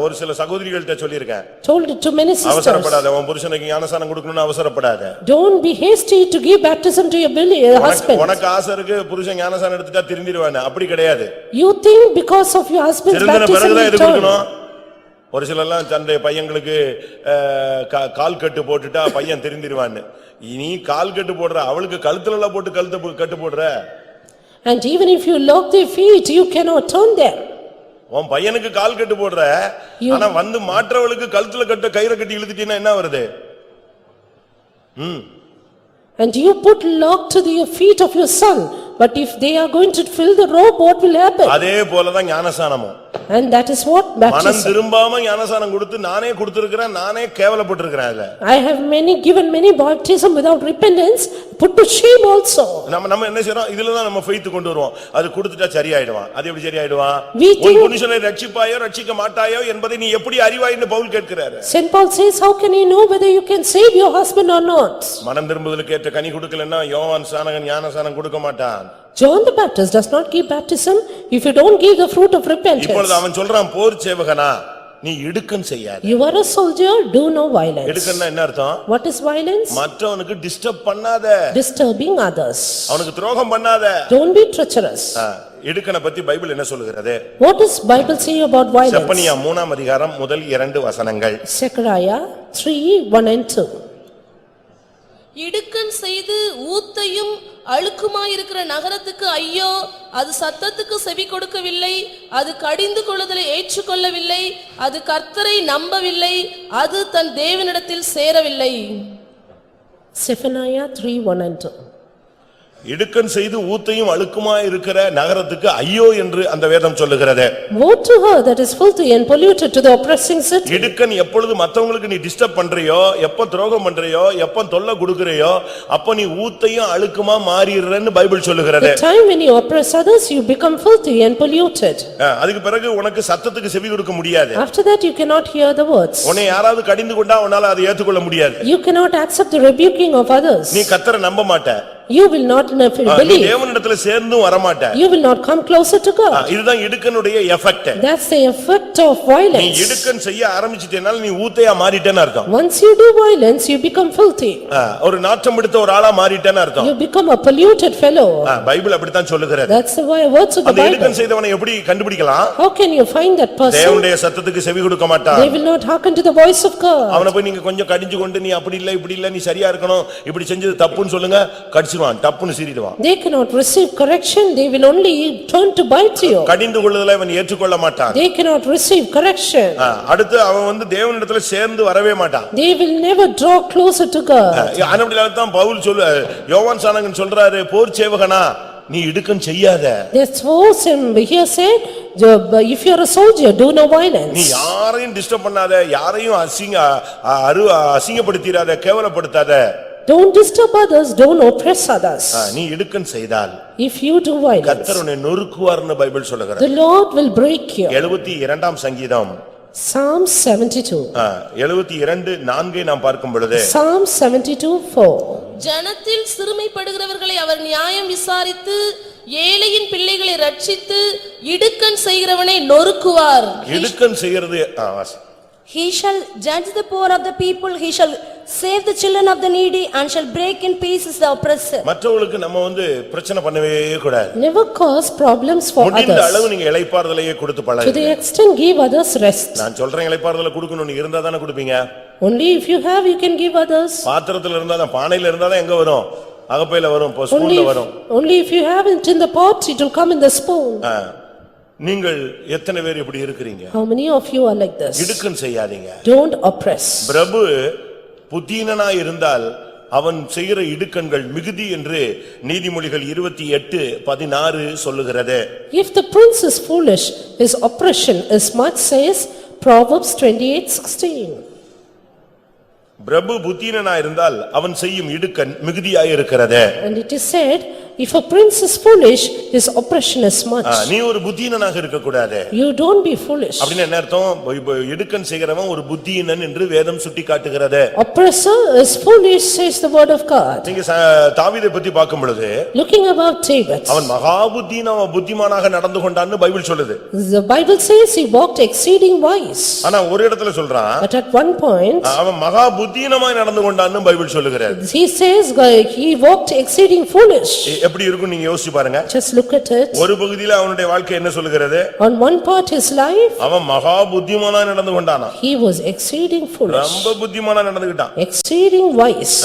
ஒரு சில சகோதரிகள்ட்ட சொல்லி இருக்கேன். Told it to many sisters. அவசரப்படாத. உன் புருஷனுக்கு ஞானசானம் கொடுக்கணும்னு அவசரப்படாத. Don't be hasty to give baptism to your husband. உனக்கு ஆசை இருக்கு புருஷன் ஞானசானம் எடுத்துட்டா திருந்திடுவானே, அப்படி கிடையாது. You think because of your husband's திருந்தின baptism பிறகுதான் you எது turn. கொடுக்கணும்? ஒரு சிலர்லாம் தன்னுடைய பையங்களுக்கு கால் கட்டு போட்டுட்டா பையன் திருந்திடுவான்னு. நீ கால் கட்டு போடுற, அவளுக்கு கழுத்துல எல்லாம் போட்டு கட்டு போடுற. And even if you lock their feet, you cannot turn them. உன் பையனுக்கு கால் கட்டு போடுற, ஆனா வந்து மாற்றவளுக்கு கழுத்துல கயிறை கட்டி இழுத்துட்டீங்கன்னா என்ன வருது? And you put lock to the feet of your son, but if they are going to fill the rope, what will happen? அதே போலதான் ஞானசானமும். And that is what மனம் baptism. திரும்பாம ஞானசானம் கொடுத்து நானே கொடுத்திருக்கிறேன், நானே கேவலப்பட்டிருக்கிறேன். அதுல I have given many baptism without repentance, put to shame also. நம்ம என்ன செய்றோம்? இதுலதான் நம்ம faith கொண்டு வருவோம். அது கொடுத்துட்டா சரியாயிடுவான். அது எப்படி சரியாயிடுவான்? We உன் think- புருஷனை ரட்சிப்பாயோ ரட்சிக்க மாட்டாயோ என்பதை நீ எப்படி அறிவாய்ன்னு பவுல் கேட்கிறாரு. Saint Paul says, how can you know whether you can save your husband or not? மனம் திரும்புதலுக்கு ஏற்ற கனி கொடுக்கலன்னா யோவான் ஸ்நானகன் ஞானசானம் கொடுக்க மாட்டான். John the Baptist does not give baptism if you don't give the fruit of repentance. இப்பொழுது அவன் சொல்றான், போர் சேவகனா நீ இடுக்கன் செய்யாத. You are a soldier, do no violence. இடுக்கன்னா என்ன அர்த்தம்? What is violence? மற்றவனுக்கு டிஸ்டர்ப் பண்ணாத, Disturbing others. அவனுக்கு துரோகம் பண்ணாத. Don't be treacherous. இடுக்கனை பத்தி பைபிள் என்ன சொல்லுகிறது? What does Bible say about violence? Zephaniah 3ஆம் அதிகாரம் முதல் 2 வசனங்கள். Zechariah 3:1-2. இடுக்கண் செய்து ஊத்தையும் அழுக்குமாயிருக்கிற நகரத்துக்கு ஐயோ, அது சத்தத்துக்கு செவி கொடுக்கவில்லை, அது கடிந்து கொள்ளுதலை ஏற்றுக்கொள்ளவில்லை, அது கர்த்தரை நம்பவில்லை, அது தன் தேவனிடத்தில் சேரவில்லை. Zephaniah 3:1-2. இடுக்கன் செய்து ஊத்தையும் அழுக்குமா இருக்கிற நகரத்துக்கு ஐயோ என்று அந்த வேதம் சொல்லுகிறது. Woe to her that is filthy and polluted to the oppressing city. இடுக்கன் எப்பொழுது மத்தவங்களுக்கு நீ டிஸ்டர்ப் பண்றியோ, எப்ப துரோகம் பண்றியோ, எப்ப தொல்லை கொடுக்கறியோ, அப்ப நீ ஊத்தையும் அழுக்குமா மாறிடுறன்னு பைபிள் சொல்லுகிறது. The time when you oppress others, you become filthy and polluted. அதுக்கு பிறகு உனக்கு சத்தத்துக்கு செவி கொடுக்க முடியாது. After that, you cannot hear the words. உன்னை யாராவது கடிந்து கொண்டா உன்னால அதை ஏற்றுக்கொள்ள முடியாது. You cannot accept the rebuking of others. நீ கர்த்தரை நம்ப மாட்ட. You will not நீ believe. தேவனிடத்துல சேர்ந்தும் வர மாட்ட. You will not come closer to God. இதுதான் இடுக்கனுடைய effect. That's the effect of நீ violence. இடுக்கன் செய்ய ஆரம்பிச்சிட்டேனால நீ ஊத்தையா மாறிட்டேன்னு அர்த்தம். Once you do violence, you become filthy. ஒரு நாற்றம் எடுத்த ஒரு ஆளா மாறிட்டேன்னு அர்த்தம். You become a polluted fellow. Bible அப்படித்தான் சொல்லுகிறது. That's the words of the அந்த Bible. இடுக்கன் செய்தவனை எப்படி கண்டுபிடிக்கலாம்? How can you find that person? தேவனுடைய சத்தத்துக்கு செவி கொடுக்க மாட்டான். They will not hearken to the voice of God. அவனை போய் நீங்க கொஞ்சம் கடிஞ்சு கொண்டு நீ அப்படி இல்ல இப்படி இல்ல நீ சரியா இருக்கணும் இப்படி செஞ்சது தப்புன்னு சொல்லுங்க, கடிச்சிடுவான், தப்புன்னு சீறிடுவான். They cannot receive correction, they will only turn to bite you. கடிந்து கொள்ளுதலை அவன் ஏற்றுக்கொள்ள மாட்டான். They cannot receive correction. அடுத்து அவன் தேவனிடத்துல சேர்ந்து வரவே மாட்டான். They will never draw closer to God. அதனால தான் பவுல் யோவான் ஸ்நானகன் சொல்றாரு, போர் சேவகனா நீ இடுக்கன் செய்யாத. That's force him here said, if you are a soldier, do no நீ violence. யாரையும் டிஸ்டர்ப் பண்ணாத, யாரையும் அசிங்கப்படுத்திராத, கேவலப்படுத்தாத. Don't disturb others, don't oppress others. நீ இடுக்கன் செய்தால் If you do violence, கர்த்தர் உன்னை நொறுக்குவார்னு பைபிள் சொல்லுகிறது. the Lord will break you. 72ஆம் சங்கீதம் Psalm 72. 72:4 நாம் பார்க்கும் பொழுது Psalm 72:4. ஜனத்தில் சிறுமைப்படுகிறவர்களை அவர் நியாயம் விசாரித்து ஏழையின் பிள்ளைகளை ரட்சித்து இடுக்கண் செய்கிறவனை நொறுக்குவார். இடுக்கன் செய்யறது He shall judge the poor of the people, he shall save the children of the needy, and shall break in pieces the oppressor. மற்றவங்களுக்கு நம்ம பிரச்சனை பண்ணவே கூடாது. Never cause problems for முடிந்த others. அளவு நீங்க இளைப்பாறுதலையே கொடுத்து To பழகுங்க. the extent give others rest. நான் சொல்றேன் இளைப்பாறுதலை கொடுக்கணும், நீ இருந்தா தானே கொடுப்பீங்க. Only if you have, you can give others. பாத்திரத்துல இருந்தா தான், பானையில இருந்தா தான் எங்க வரும்? அகப்பையில வரும், ஸ்பூன்ல வரும். Only if you have it in the pot, it will come in the spoon. நீங்கள் எத்தனை பேர் இப்படி இருக்கிறீங்க? How many of you are like this? இடுக்கன் செய்யாதீங்க. Don't oppress. பிரபு புத்தீனனா இருந்தால் அவன் செய்கிற இடுக்கண்கள் மிகுதி என்று நீதிமொழிகள் 28:16 சொல்லுகிறது. If the prince is foolish, his oppression is much, says Proverbs 28:16. பிரபு புத்தீனனா இருந்தால் அவன் செய்யும் இடுக்கண் மிகுதியாய் இருக்கிறது. And it is said, if a prince is foolish, his oppression is much. நீ ஒரு புத்தீனனாக இருக்க கூடாது. You don't be foolish. அப்படினா என்ன அர்த்தம்? இடுக்கண் செய்கிறவன் ஒரு புத்தீனன் என்று வேதம் சுட்டிக்காட்டுகிறது. Oppressor is foolish, says the word of God. நீங்க தாவீதை பத்தி பார்க்கும் பொழுது Looking about David, அவன் மகா புத்திமானாக நடந்து கொண்டான்னு பைபிள் சொல்லுது. the Bible says he walked exceeding wise. ஆனா ஒரு இடத்துல சொல்றான் But at one point, அவன் மகா புத்தீனமாய் நடந்து கொண்டான்னு பைபிள் சொல்லுகிறது. he says he walked exceeding foolish. எப்படி இருக்கும் நீங்க யோசிச்சு பாருங்க. Just look at it. ஒரு பகுதியில அவனுடைய வாழ்க்கை என்ன சொல்லுகிறது? On one part his life, அவன் மகா புத்திமானா நடந்து கொண்டானா. he was exceeding foolish. ரொம்ப புத்திமானா நடந்துக்கிட்டான். Exceeding wise.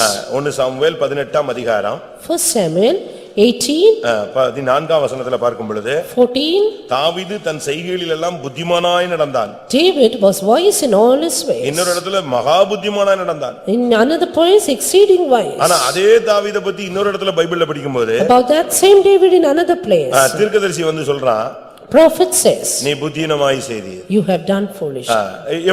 1 சாமுவேல் 18ஆம் அதிகாரம் 1 Samuel 18, 14ஆம் வசனத்துல பார்க்கும் பொழுது 14, தாவீது தன் செய்கைகளில் எல்லாம் புத்திமானாய் நடந்தான். David was wise in all his ways. இன்னொரு இடத்துல மகா புத்திமானாய் நடந்தான். In another place, exceeding wise. ஆனா அதே தாவீதை பத்தி இன்னொரு இடத்துல பைபிள்ல படிக்கும்போது About that same David in another place, தீர்க்கதரிசி வந்து சொல்றான், prophet says, நீ புத்திமானாய் செய்தி. you have done foolish.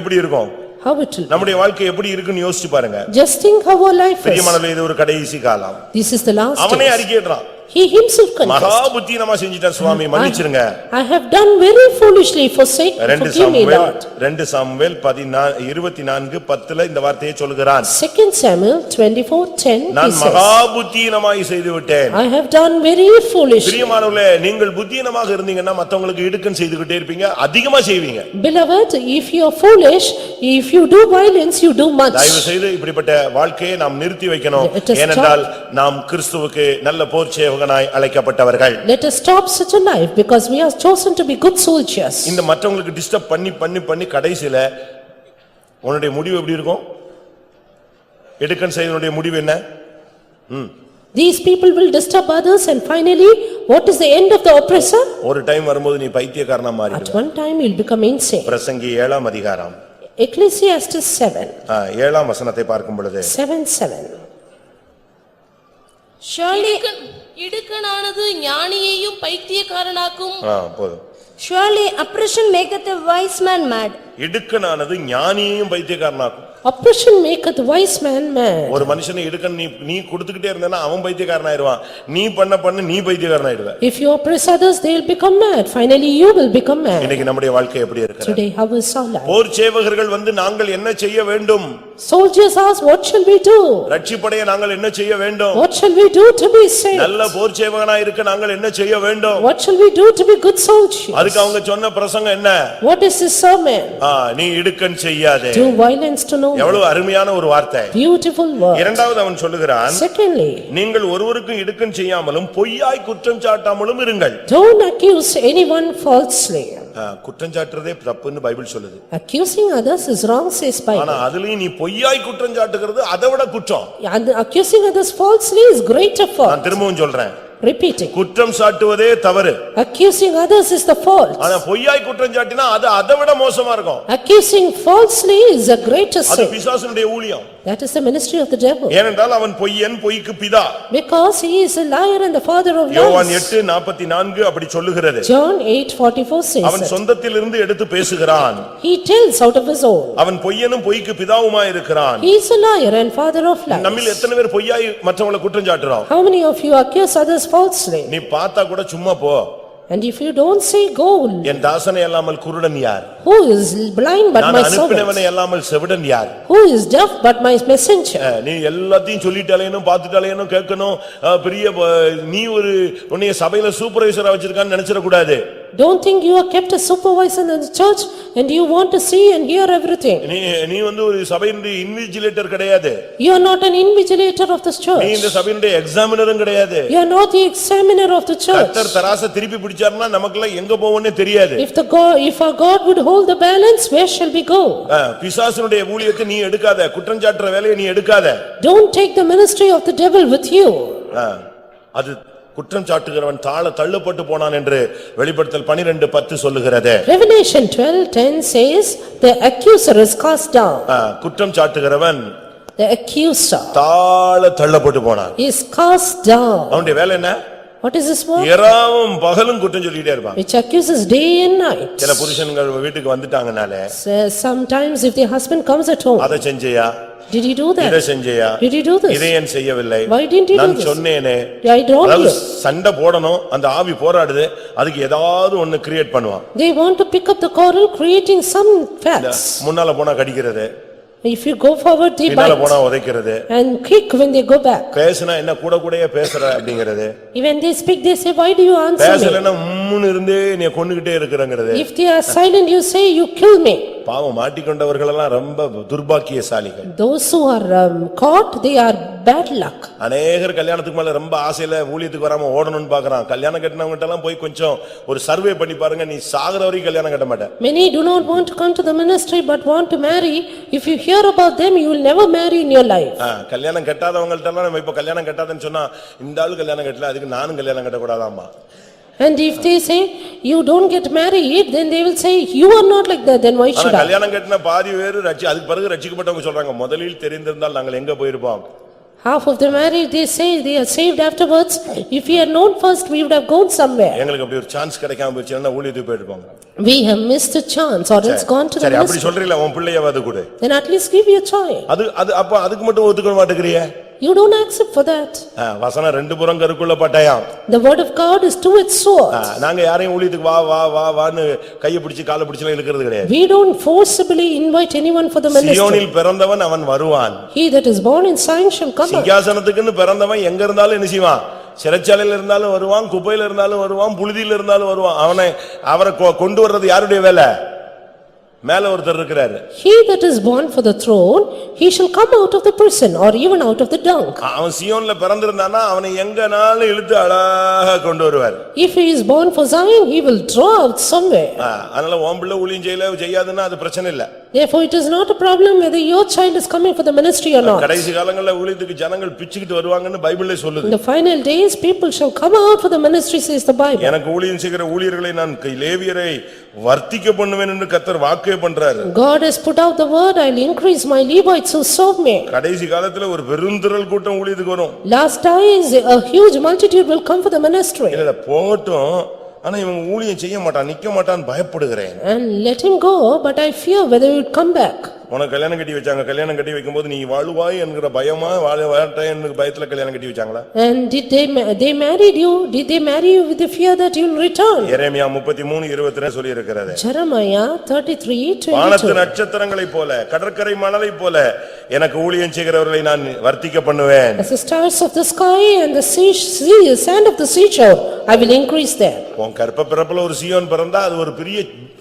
எப்படி இருக்கும்? How it will be? நம்முடைய வாழ்க்கை எப்படி இருக்குன்னு யோசிச்சு பாருங்க. Just think how our life is. பிரியமானவர்களே, இது ஒரு கடைசி காலம். This is the last அவனே days. அறிக்கையிடுறான், He himself மகா confessed, புத்தினமா செஞ்சிட்டேன் சுவாமி, மன்னிச்சிருங்க. I have done very foolishly, forgive me Lord. 2 Samuel 24:10 இந்த வார்த்தையை சொல்கிறான். 2 Samuel 24:10, he நான் says, மகா புத்தினமாய் செய்து விட்டேன். I have done very foolishly. பிரியமானவர்களே, நீங்கள் புத்தினமாக இருந்தீங்கன்னா மத்தவங்களுக்கு இடுக்கண் செய்துகிட்டே இருப்பீங்க, அதிகமா செய்வீங்க. Beloved, if you are foolish, if you do violence, you do much. தயவு செய்து இப்படிப்பட்ட வாழ்க்கையை நாம் நிறுத்தி வைக்கணும். Let us stop. ஏனென்றால் நாம் கிறிஸ்துவுக்கு நல்ல போர் சேவகனாய் அழைக்கப்பட்டவர்கள். Let us stop such a life because we are chosen to be good soldiers. இந்த மற்றவங்களுக்கு டிஸ்டர்ப் பண்ணி கடைசில உன்னுடைய முடிவு எப்படி இருக்கும்? இடுக்கண் செய்தவனுடைய முடிவு என்ன? These people will disturb others and finally, what is the end of the oppressor? ஒரு டைம் வரும்போது நீ பைத்தியக்காரனா At மாறிடுவ. one time you'll become insane. பிரசங்கி 7ஆம் அதிகாரம் Ecclesiastes 7, 7ஆம் வசனத்தை பார்க்கும் பொழுது 7:7. Surely, இடுக்கணானது ஞானியையும் பைத்தியக்காரனாக்கும். போதும். surely oppression maketh a wise man mad. இடுக்கனானது ஞானியையும் பைத்தியக்காரனாக்கும். Oppression maketh the wise man mad. ஒரு மனுஷனை இடுக்கன் நீ கொடுத்துக்கிட்டே இருந்தேன்னா அவன் பைத்தியக்காரனாயிருவான். நீ பண்ண நீ பைத்தியக்காரனாயிடுவ. If you oppress others, they will become mad. Finally, you will become mad. இன்னைக்கு நம்முடைய வாழ்க்கை எப்படி இருக்கு? Today, how is our life? போர் சேவகர்கள் வந்து நாங்கள் என்ன செய்ய வேண்டும்? Soldiers ask, what shall we do? ரட்சிப்படைய நாங்கள் என்ன செய்ய வேண்டும்? What shall we do to be saved? நல்ல போர் சேவகனாய் இருக்க நாங்கள் என்ன செய்ய வேண்டும்? What shall we do to be good soldiers? அதுக்கு அவங்க சொன்ன பிரசங்கம் என்ன? What is this sermon? நீ இடுக்கன் செய்யாதே. Do violence to no one. எவ்வளவு அருமையான ஒரு வார்த்தை. Beautiful word. இரண்டாவது அவன் சொல்லுகிறான், Secondly, நீங்கள் ஒருவருக்கும் இடுக்கன் செய்யாமலும் பொய்யாய் குற்றம் சாட்டாமலும் இருங்கள். don't accuse anyone falsely. குற்றம் சாட்டுறதே தப்புன்னு பைபிள் சொல்லுது. Accusing others is wrong, says Bible. ஆனா அதுலயும் நீ பொய்யாய் குற்றம் சாட்டுகிறது அதைவிட குற்றம். And accusing others falsely is greater fault. நான் திரும்பவும் சொல்றேன், Repeating. குற்றம் சாட்டுவதே தவறு. Accusing others is the fault. ஆனா பொய்யாய் குற்றம் சாட்டினா அது அதைவிட மோசமா இருக்கும். Accusing falsely is a greater அது sin. பிசாசுனுடைய ஊழியம். That is the ministry of the devil. ஏனென்றால் அவன் பொய்யன், பொய்க்கு பிதா. Because he is a liar and the father of யோவான் lies. 8:44 அப்படி சொல்லுகிறது. John 8:44 says அவன் it. சொந்தத்திலிருந்து எடுத்து பேசுகிறான். He tells out of his own. அவன் பொய்யனும் பொய்க்கு பிதாவுமாய் இருக்கிறான். He is a liar and father of lies. நம்மில் எத்தனை பேர் பொய்யாய் மற்றவங்களை குற்றம் சாட்டுறோம்? How many of you accuse others falsely? நீ பார்த்தா கூட சும்மா போ. And if you don't say go, என் தாசனை அல்லாமல் குருடன் யார்? who is blind but நான் my servant? அனுப்பினவனை அல்லாமல் செவிடன் யார்? Who is deaf but my messenger? நீ எல்லாத்தையும் சொல்லிட்டாலேனும் பார்த்துட்டாலேனும் கேட்கணும். பெரிய நீ ஒரு உன்னைய சபையில சூப்பர்வைசரா வச்சிருக்கான்னு நினைச்சிட கூடாது. Don't think you are kept a supervisor in the church and you want to see and hear everything. நீ வந்து ஒரு சபையினுடைய இன்விஜிலேட்டர் கிடையாது. You are not an invigilator of this நீ church. இந்த சபையினுடைய எக்ஸாமினரும் கிடையாது. You are not the examiner of the church. கர்த்தர் தராசை திருப்பி பிடிச்சாருன்னா நமக்கெல்லாம் எங்க போவோம்னே தெரியாது. If our God would hold the balance, where shall we go? பிசாசுனுடைய ஊழியத்தை நீ எடுக்காத, குற்றம் சாட்டுற வேலையை நீ எடுக்காத. Don't take the ministry of the devil with you. அது குற்றம் சாட்டுகிறவன் தள்ளப்பட்டு போனான் என்று வெளிப்படுத்தல் 12:10 சொல்லுகிறது. Revelation 12:10 says the accuser is cast down. குற்றம் சாட்டுகிறவன் The accuser தள்ளப்பட்டு போனான். is cast down. அவனுடைய வேலை என்ன? What is this word? இரவும் பகலும் குற்றம் சொல்லிட்டே இருப்பாங்க. Which accuses day and night. சில புருஷன்கள் வீட்டுக்கு வந்துட்டாங்கனாலே Sometimes if the husband comes at home, அதை செஞ்சியா, did he do இதை that? செஞ்சியா, Did he do this? இதை ஏன் செய்யவில்லை, Why didn't he do நான் this? சொன்னேனே. I told அதாவது you. சண்டை போடணும், அந்த ஆவி போராடுது, அதுக்கு ஏதாவது ஒன்னு கிரியேட் பண்ணுவான். They want to pick up the quarrel, creating some facts. முன்னால போனா கடிக்கிறது, If you go forward, they பின்னால போனா bite உதைக்கிறது, and kick when they go back. பேசினா என்ன கூட கூடயே பேசுற அப்படிங்கிறது, When they speak, they say, why do you answer me? பேசலன்னா உம்முன்னு இருந்தே நீ கொன்னுகிட்டே இருக்கிறங்கிறது. If they are silent, you say, you kill me. பாவம் மாட்டிக்கொண்டவர்கள் எல்லாம் ரொம்ப துர்பாக்கியசாலிகள். Those who are caught, they are bad luck. அநேகர் கல்யாணத்துக்கு மேல ரொம்ப ஆசையில ஊழியத்துக்கு வராம ஓடணும்னு பாக்குறான். கல்யாணம் கட்டினவங்க எல்லாம் போய் கொஞ்சம் ஒரு சர்வே பண்ணி பாருங்க, நீ சாகுற வரைக்கும் கல்யாணம் கட்ட மாட்ட. Many do not want to come to the ministry but want to marry. If you hear about them, you will never marry in your life. கல்யாணம் கட்டாதவங்கள்ட்ட எல்லாம் நம்ம இப்ப கல்யாணம் கட்டாதன்னு சொன்னா, இந்த ஆளு கல்யாணம் கட்டல, அதுக்கு நானும் கல்யாணம் கட்டக்கூடாதாமா. And if they say, you don't get married, then they will say, you are not like that, then why should I? கல்யாணம் கட்டின பாதி பேரு அதுக்கு பிறகு ரட்சிக்கப்பட்டவங்க சொல்றாங்க, முதலில் தெரிந்திருந்தால் நாங்கள் எங்க போயிருப்போம். Half of the married, they say they are saved afterwards. If we had known first, we would have gone somewhere. எங்களுக்கு அப்படி ஒரு சான்ஸ் கிடைக்காம போச்சுன்னா ஊழியத்துக்கு போயிருப்பாங்க. We have missed a chance or else gone to the சரி, அப்படி ministry. சொல்றீங்களா, உன் பிள்ளையாவது கொடு. Then at least give your child. அது அப்ப அதுக்கு மட்டும் ஒத்துக்க மாட்டேங்கறியே. You don't accept for that. வசனம் ரெண்டு புறம் கருக்குள்ள பட்டயம். The word of God is two-edged sword. நாங்க யாரையும் ஊழியத்துக்கு வா வா வா வான்னு கையை பிடிச்சு காலை பிடிச்சுலாம் இழுக்கிறது கிடையாது. We don't forcibly invite anyone for the ministry. சீயோனில் பிறந்தவன் அவன் வருவான். He that is born in Zion shall come. சிங்காசனத்துக்குன்னு பிறந்தவன் எங்க இருந்தாலும் என்ன செய்வான்? சிறைச்சாலையில இருந்தாலும் வருவான், குப்பையில இருந்தாலும் வருவான், புழுதியில இருந்தாலும் வருவான். அவரை கொண்டு வர்றது யாருடைய வேலை? மேல ஒருத்தர் இருக்கிறாரு. He that is born for the throne, he shall come out of the prison or even out of the dung. அவன் சீயோன்ல பிறந்திருந்தானா அவனை எங்கனாலும் இழுத்து அழகா கொண்டு வருவார். If he is born for Zion, he will draw out somewhere. அதனால உன் பிள்ளை ஊழியம் செய்யாதுன்னா அது பிரச்சனை இல்ல. Therefore it is not a problem whether your child is coming for the ministry or not. கடைசி காலங்கள்ல ஊழியத்துக்கு ஜனங்கள் பிச்சுக்கிட்டு வருவாங்கன்னு பைபிளே சொல்லுது. In the final days, people shall come out for the ministry, says the Bible. எனக்கு ஊழியம் செய்கிற ஊழியர்களை நான் லேவியரை வர்த்திக்க பண்ணுவேன் என்று கர்த்தர் வாக்கு பண்றாரு. God has put out the word, I'll increase my Levites who serve me. கடைசி காலத்துல ஒரு பெருந்திரள் கூட்டம் ஊழியத்துக்கு வரும். Last days, a huge multitude will come for the ministry. இல்ல போட்டும், ஆனா இவன் ஊழியம் செய்ய மாட்டான், நிக்க மாட்டான்னு பயப்படுகிறேன். And let him go, but I fear whether he would come back. உனக்கு கல்யாணம் கட்டி வச்சாங்க, கல்யாணம் கட்டி வைக்கும்போது நீ வாழுவாய் என்கிற பயமா வாழட்டேன்னு பயத்துல கல்யாணம் கட்டி வச்சாங்களா? And did they married you? Did they marry you with the fear that you will return? எரேமியா 33:22 சொல்லி இருக்கிறது. Jeremiah 33:22. வானத்து நட்சத்திரங்களைப் போல கடற்கரை மணலைப் போல எனக்கு ஊழியம் செய்கிறவர்களை நான் வர்த்திக்க பண்ணுவேன். As the stars of the sky and the sand of the seashore, I will increase them. உன் கற்ப பிறப்புல ஒரு சீயோன் பிறந்தா அது ஒரு பெரிய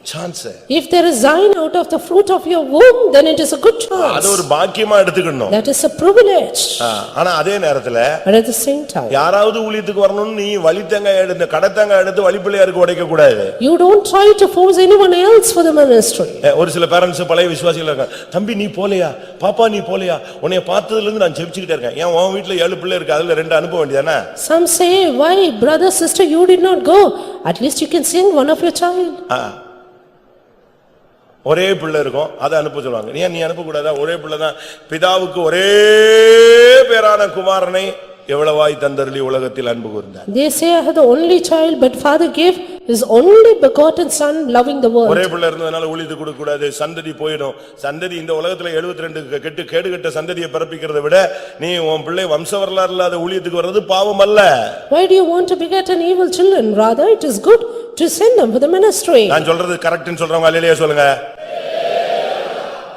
chance. If there is Zion out of the fruit of your womb, then it is a good chance. அது ஒரு பாக்கியமா எடுத்துக்கணும். That is a privilege. ஆனா அதே நேரத்துல But at the same time, யாராவது ஊழியத்துக்கு வரணும்னு நீ வலித்தேங்காய் எடுத்து கடத்தேங்காய் எடுத்து வலிப்பிள்ளையாருக்கு உடைக்க கூடாது. you don't try to force anyone else for the ministry. ஒரு சில பேரண்ட்ஸ் பழைய விசுவாசிகள் இருக்காங்க, தம்பி நீ போலையா, பாப்பா நீ போலையா, உன்னை பார்த்ததுல இருந்து நான் ஜெபிச்சுக்கிட்டே இருக்கேன், ஏன் உன் வீட்டுல 7 பிள்ளை இருக்கு, அதுல 2 அனுப்ப வேண்டியதானே? Some say, why brother sister you did not go, at least you can send one of your child. ஒரே பிள்ளை இருக்கும், அதை அனுப்ப சொல்லுவாங்க. நீ அனுப்ப கூடாதா? ஒரே பிள்ளை தான். பிதாவுக்கு ஒரே பேரான குமாரனை எவ்வளவாய் தந்தருளி உலகத்தில் அன்பு கூர்ந்தார். They say I have the only child, but father gave his only begotten son, loving the world. ஒரே பிள்ளை இருந்ததனால ஊழியத்துக்கு கொடுக்க கூடாது, சந்ததி போயிடும். சந்ததி இந்த உலகத்துல 72 கேடுகட்ட சந்ததியை பிறப்பிக்கிறதை விட நீ உன் பிள்ளை வம்ச வரலாறு இல்லாத ஊழியத்துக்கு வர்றது பாவம் அல்ல. Why do you want to beget an evil children? Rather it is good to send them for the ministry. நான் சொல்றது கரெக்ட்னு சொல்றவங்க அல்லேலூயா சொல்லுங்க.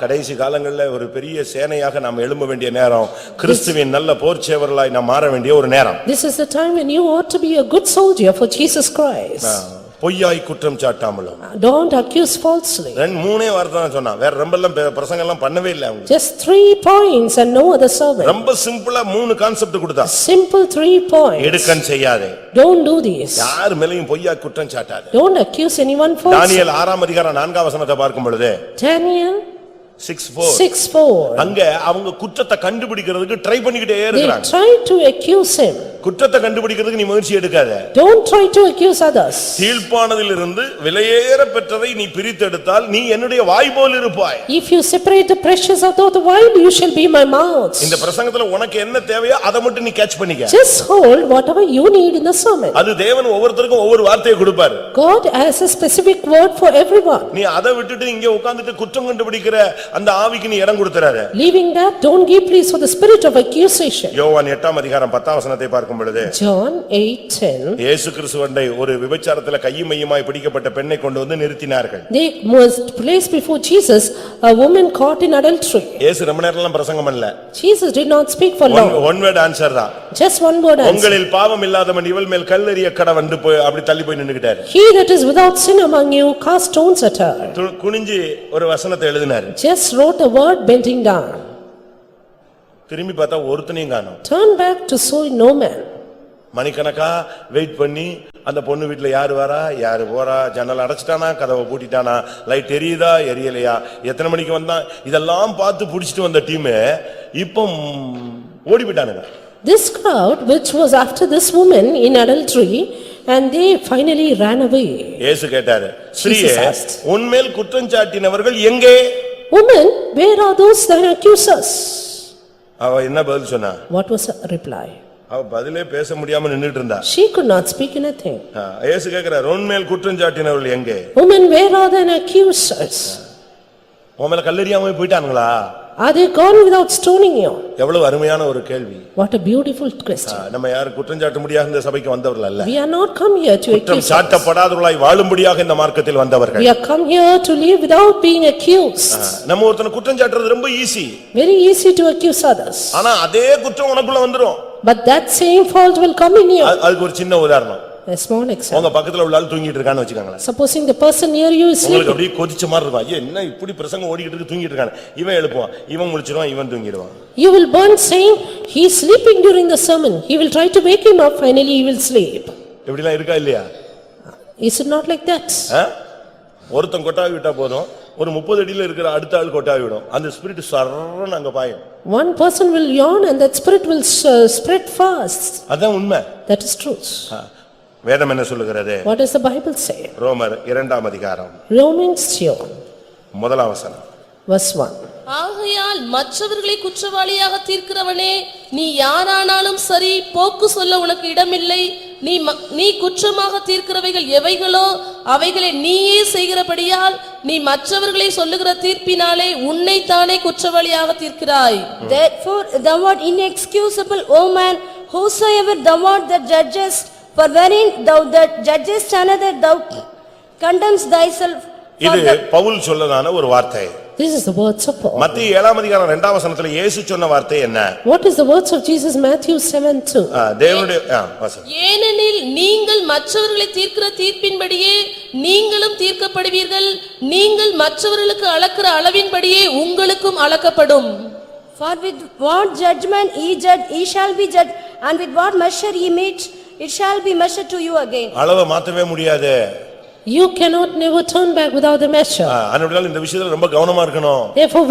கடைசி காலங்கள்ல ஒரு பெரிய சேனையாக நாம் எழும்ப வேண்டிய நேரம், கிறிஸ்துவின் நல்ல போர்ச்சேவர்களாய் நாம் மாற வேண்டிய ஒரு நேரம். This is the time when you ought to be a good soldier for Jesus Christ. பொய்யாய் குற்றம் சாட்டாமலும். Don't accuse falsely. 3 வார்த்தை தான் சொன்னா, வேற ரொம்பலாம் பிரசங்கம் எல்லாம் பண்ணவே இல்ல அவங்க. Just 3 points and no other sermon. ரொம்ப சிம்பிளா 3 கான்செப்ட் கொடுத்தா. Simple 3 points. எடுக்கன் செய்யாதே. Don't do this. யார் மேலயும் பொய்யா குற்றம் சாட்டாதே. Don't accuse anyone falsely. தானியேல் 6ஆம் அதிகாரம் 4ஆம் வசனத்தை பார்க்கும் பொழுது, Daniel 6:4 அங்க அவங்க குற்றத்தை கண்டுபிடிக்கிறதுக்கு ட்ரை பண்ணிக்கிட்டே they இருக்காங்க. tried to accuse him. குற்றத்தை கண்டுபிடிக்கிறதுக்கு நீ முயற்சி எடுக்காத. Don't try to accuse others. தீழ்ப்பானதிலிருந்து விலையேற பெற்றதை நீ பிரித்தெடுத்தால் நீ என்னுடைய வாய் போல் இருப்பாய். If you separate the precious out of the wine, you shall be my mouth. இந்த பிரசங்கத்துல உனக்கு என்ன தேவையோ அதை மட்டும் நீ கேட்ச் பண்ணிக்க. Just hold whatever you need in the sermon. அது தேவன் ஒவ்வொருத்தருக்கும் ஒவ்வொரு வார்த்தையை கொடுப்பார். God has a specific word for everyone. நீ அதை விட்டுட்டு இங்க உட்கார்ந்துட்டு குற்றம் கண்டுபிடிக்கிற அந்த ஆவிக்கு நீ இடம் கொடுத்துறாத. Leaving that, don't give place for the spirit of accusation. யோவான் 8:10 பார்க்கும் பொழுது John 8:10. இயேசு கிறிஸ்துவண்டை ஒரு விபச்சாரத்துல கையுமையுமாய் பிடிக்கப்பட்ட பெண்ணை கொண்டு வந்து நிறுத்தினார்கள். They must place before Jesus a woman caught in adultery. இயேசு ரொம்ப நேரம்லாம் பிரசங்கம் பண்ணல. Jesus did not speak for long. One word answer தான். Just one word answer. உங்களில் பாவம் இல்லாதவன் இவள் மேல் கல்லெறிய கடவண்டு போய் அப்படி தள்ளி போய் நின்னுக்கிட்டார். He that is without sin among you cast stones at her. குனிஞ்சு ஒரு வசனத்தை எழுதினார். Just wrote a word bending down. திரும்பி பார்த்தா ஒருத்தனையும் காணோம். Turn back to saw no man. மணிக்கணக்கா வெயிட் பண்ணி அந்த பொண்ணு வீட்டுல யாரு வரா யாரு போறா, ஜன்னல் அடைச்சிட்டானா கதவை பூட்டிட்டானா, லைட் எரியுதா எரியலையா, எத்தனை மணிக்கு வந்தான், இதெல்லாம் பார்த்து புடிச்சிட்டு வந்த டீம் இப்போ ஓடி போயிட்டானுங்க. This crowd which was after this woman in adultery and they finally ran away. இயேசு கேட்டாரு, ஸ்ரீயே உன்மேல் குற்றம் சாட்டினவர்கள் எங்கே? Woman, where are those that accuse us? அவ என்ன பதில் சொன்னா? What was her reply? அவ பதிலே பேச முடியாம நின்னுட்டு இருந்தா. She could not speak anything. இயேசு கேக்குறார், உன்மேல் குற்றம் சாட்டினவர்கள் எங்கே? Woman, where are the accusers? உன் மேல கல்லெறியாம போயிட்டானுங்களா? Are they gone without stoning you? எவ்வளவு அருமையான ஒரு கேள்வி. What a beautiful question. நம்ம யாரு குற்றம் சாட்ட முடியாத இந்த சபைக்கு வந்தவர்கள் அல்ல. We are not come here to accuse. குற்றம் சாட்டப்படாதவர்களாய் வாழும்படியாக இந்த மார்க்கத்தில் வந்தவர்கள். We are come here to live without being accused. நம்ம ஒருத்தனை குற்றம் சாட்டுறது ரொம்ப easy. Very easy to accuse others. ஆனா அதே குற்றம் உனக்குள்ள வந்துரும். But that same fault will come in you. அதுக்கு ஒரு சின்ன உதாரணம். A small example. உங்க பக்கத்துல உள்ள ஆள் தூங்கிட்டு இருக்கான்னு வெச்சுக்கங்களேன். Supposing the person near you is sleeping. உங்களுக்கு அப்படியே கொதிச்ச மாதிரி இருக்கும். ஐயா என்ன இப்படி பிரசங்கம் ஓடிக்கிட்டு இருக்கு, தூங்கிட்டு இருக்கானே. இவன் எழுப்புவான், இவன் முழிச்சிடுவான், இவன் தூங்கிடுவான். You will burn saying he is sleeping during the sermon. He will try to wake him up, finally he will sleep. இப்படிலாம் இருக்கா இல்லையா? Is it not like that? ஒருத்தன் கொட்டாவி விட்டா போதும், ஒரு 30 அடியில இருக்கிற அடுத்த ஆள் கொட்டாவி விடும். அந்த ஸ்பிரிட் சர்றன்னு அங்க பாயும். One person will yawn and that spirit will spread fast. அதான் உண்மை. That is truth. வேதம் என்ன சொல்லுகிறது? What does the Bible say? ரோமர் 2:2 Romans 2 முதலாம் வசனம். verse 1. ஆகையால் மற்றவர்களை குற்றவாளியாக தீர்க்கிறவனே, நீ யாரானாலும் சரி, போக்கு சொல்ல உனக்கு இடமில்லை. நீ குற்றமாக தீர்க்கிறவைகள் எவைகளோ அவைகளை நீயே செய்கிறபடியால் நீ மற்றவர்களை சொல்லுகிற தீர்ப்பினாலே உன்னைத்தானே குற்றவாளியாக தீர்க்கிறாய். Therefore thou art inexcusable, O man, whosoever thou art that judgest, for wherein thou that judgest another thou condemns thyself. இது பவுல் சொல்லதான ஒரு வார்த்தை. This is the words of Paul. மத்திய 7:2 வசனத்துல இயேசு சொன்ன வார்த்தை என்ன? What is the words of Jesus? Matthew 7:2. தேவனுடைய வசனம். ஏனெனில் நீங்கள் மற்றவர்களை தீர்க்கிற தீர்ப்பின்படியே நீங்களும் தீர்க்கப்படுவீர்கள், நீங்கள் மற்றவர்களுக்கு அளக்கிற அளவின்படியே உங்களுக்கும் அளக்கப்படும். For with what judgment ye judge, ye shall be judged, and with what measure ye mete, it shall be measured to you again. அளவை மாத்தவே முடியாது. You cannot never turn back without the measure. அதனால இந்த விஷயத்துல ரொம்ப கவனமா இருக்கணும். Therefore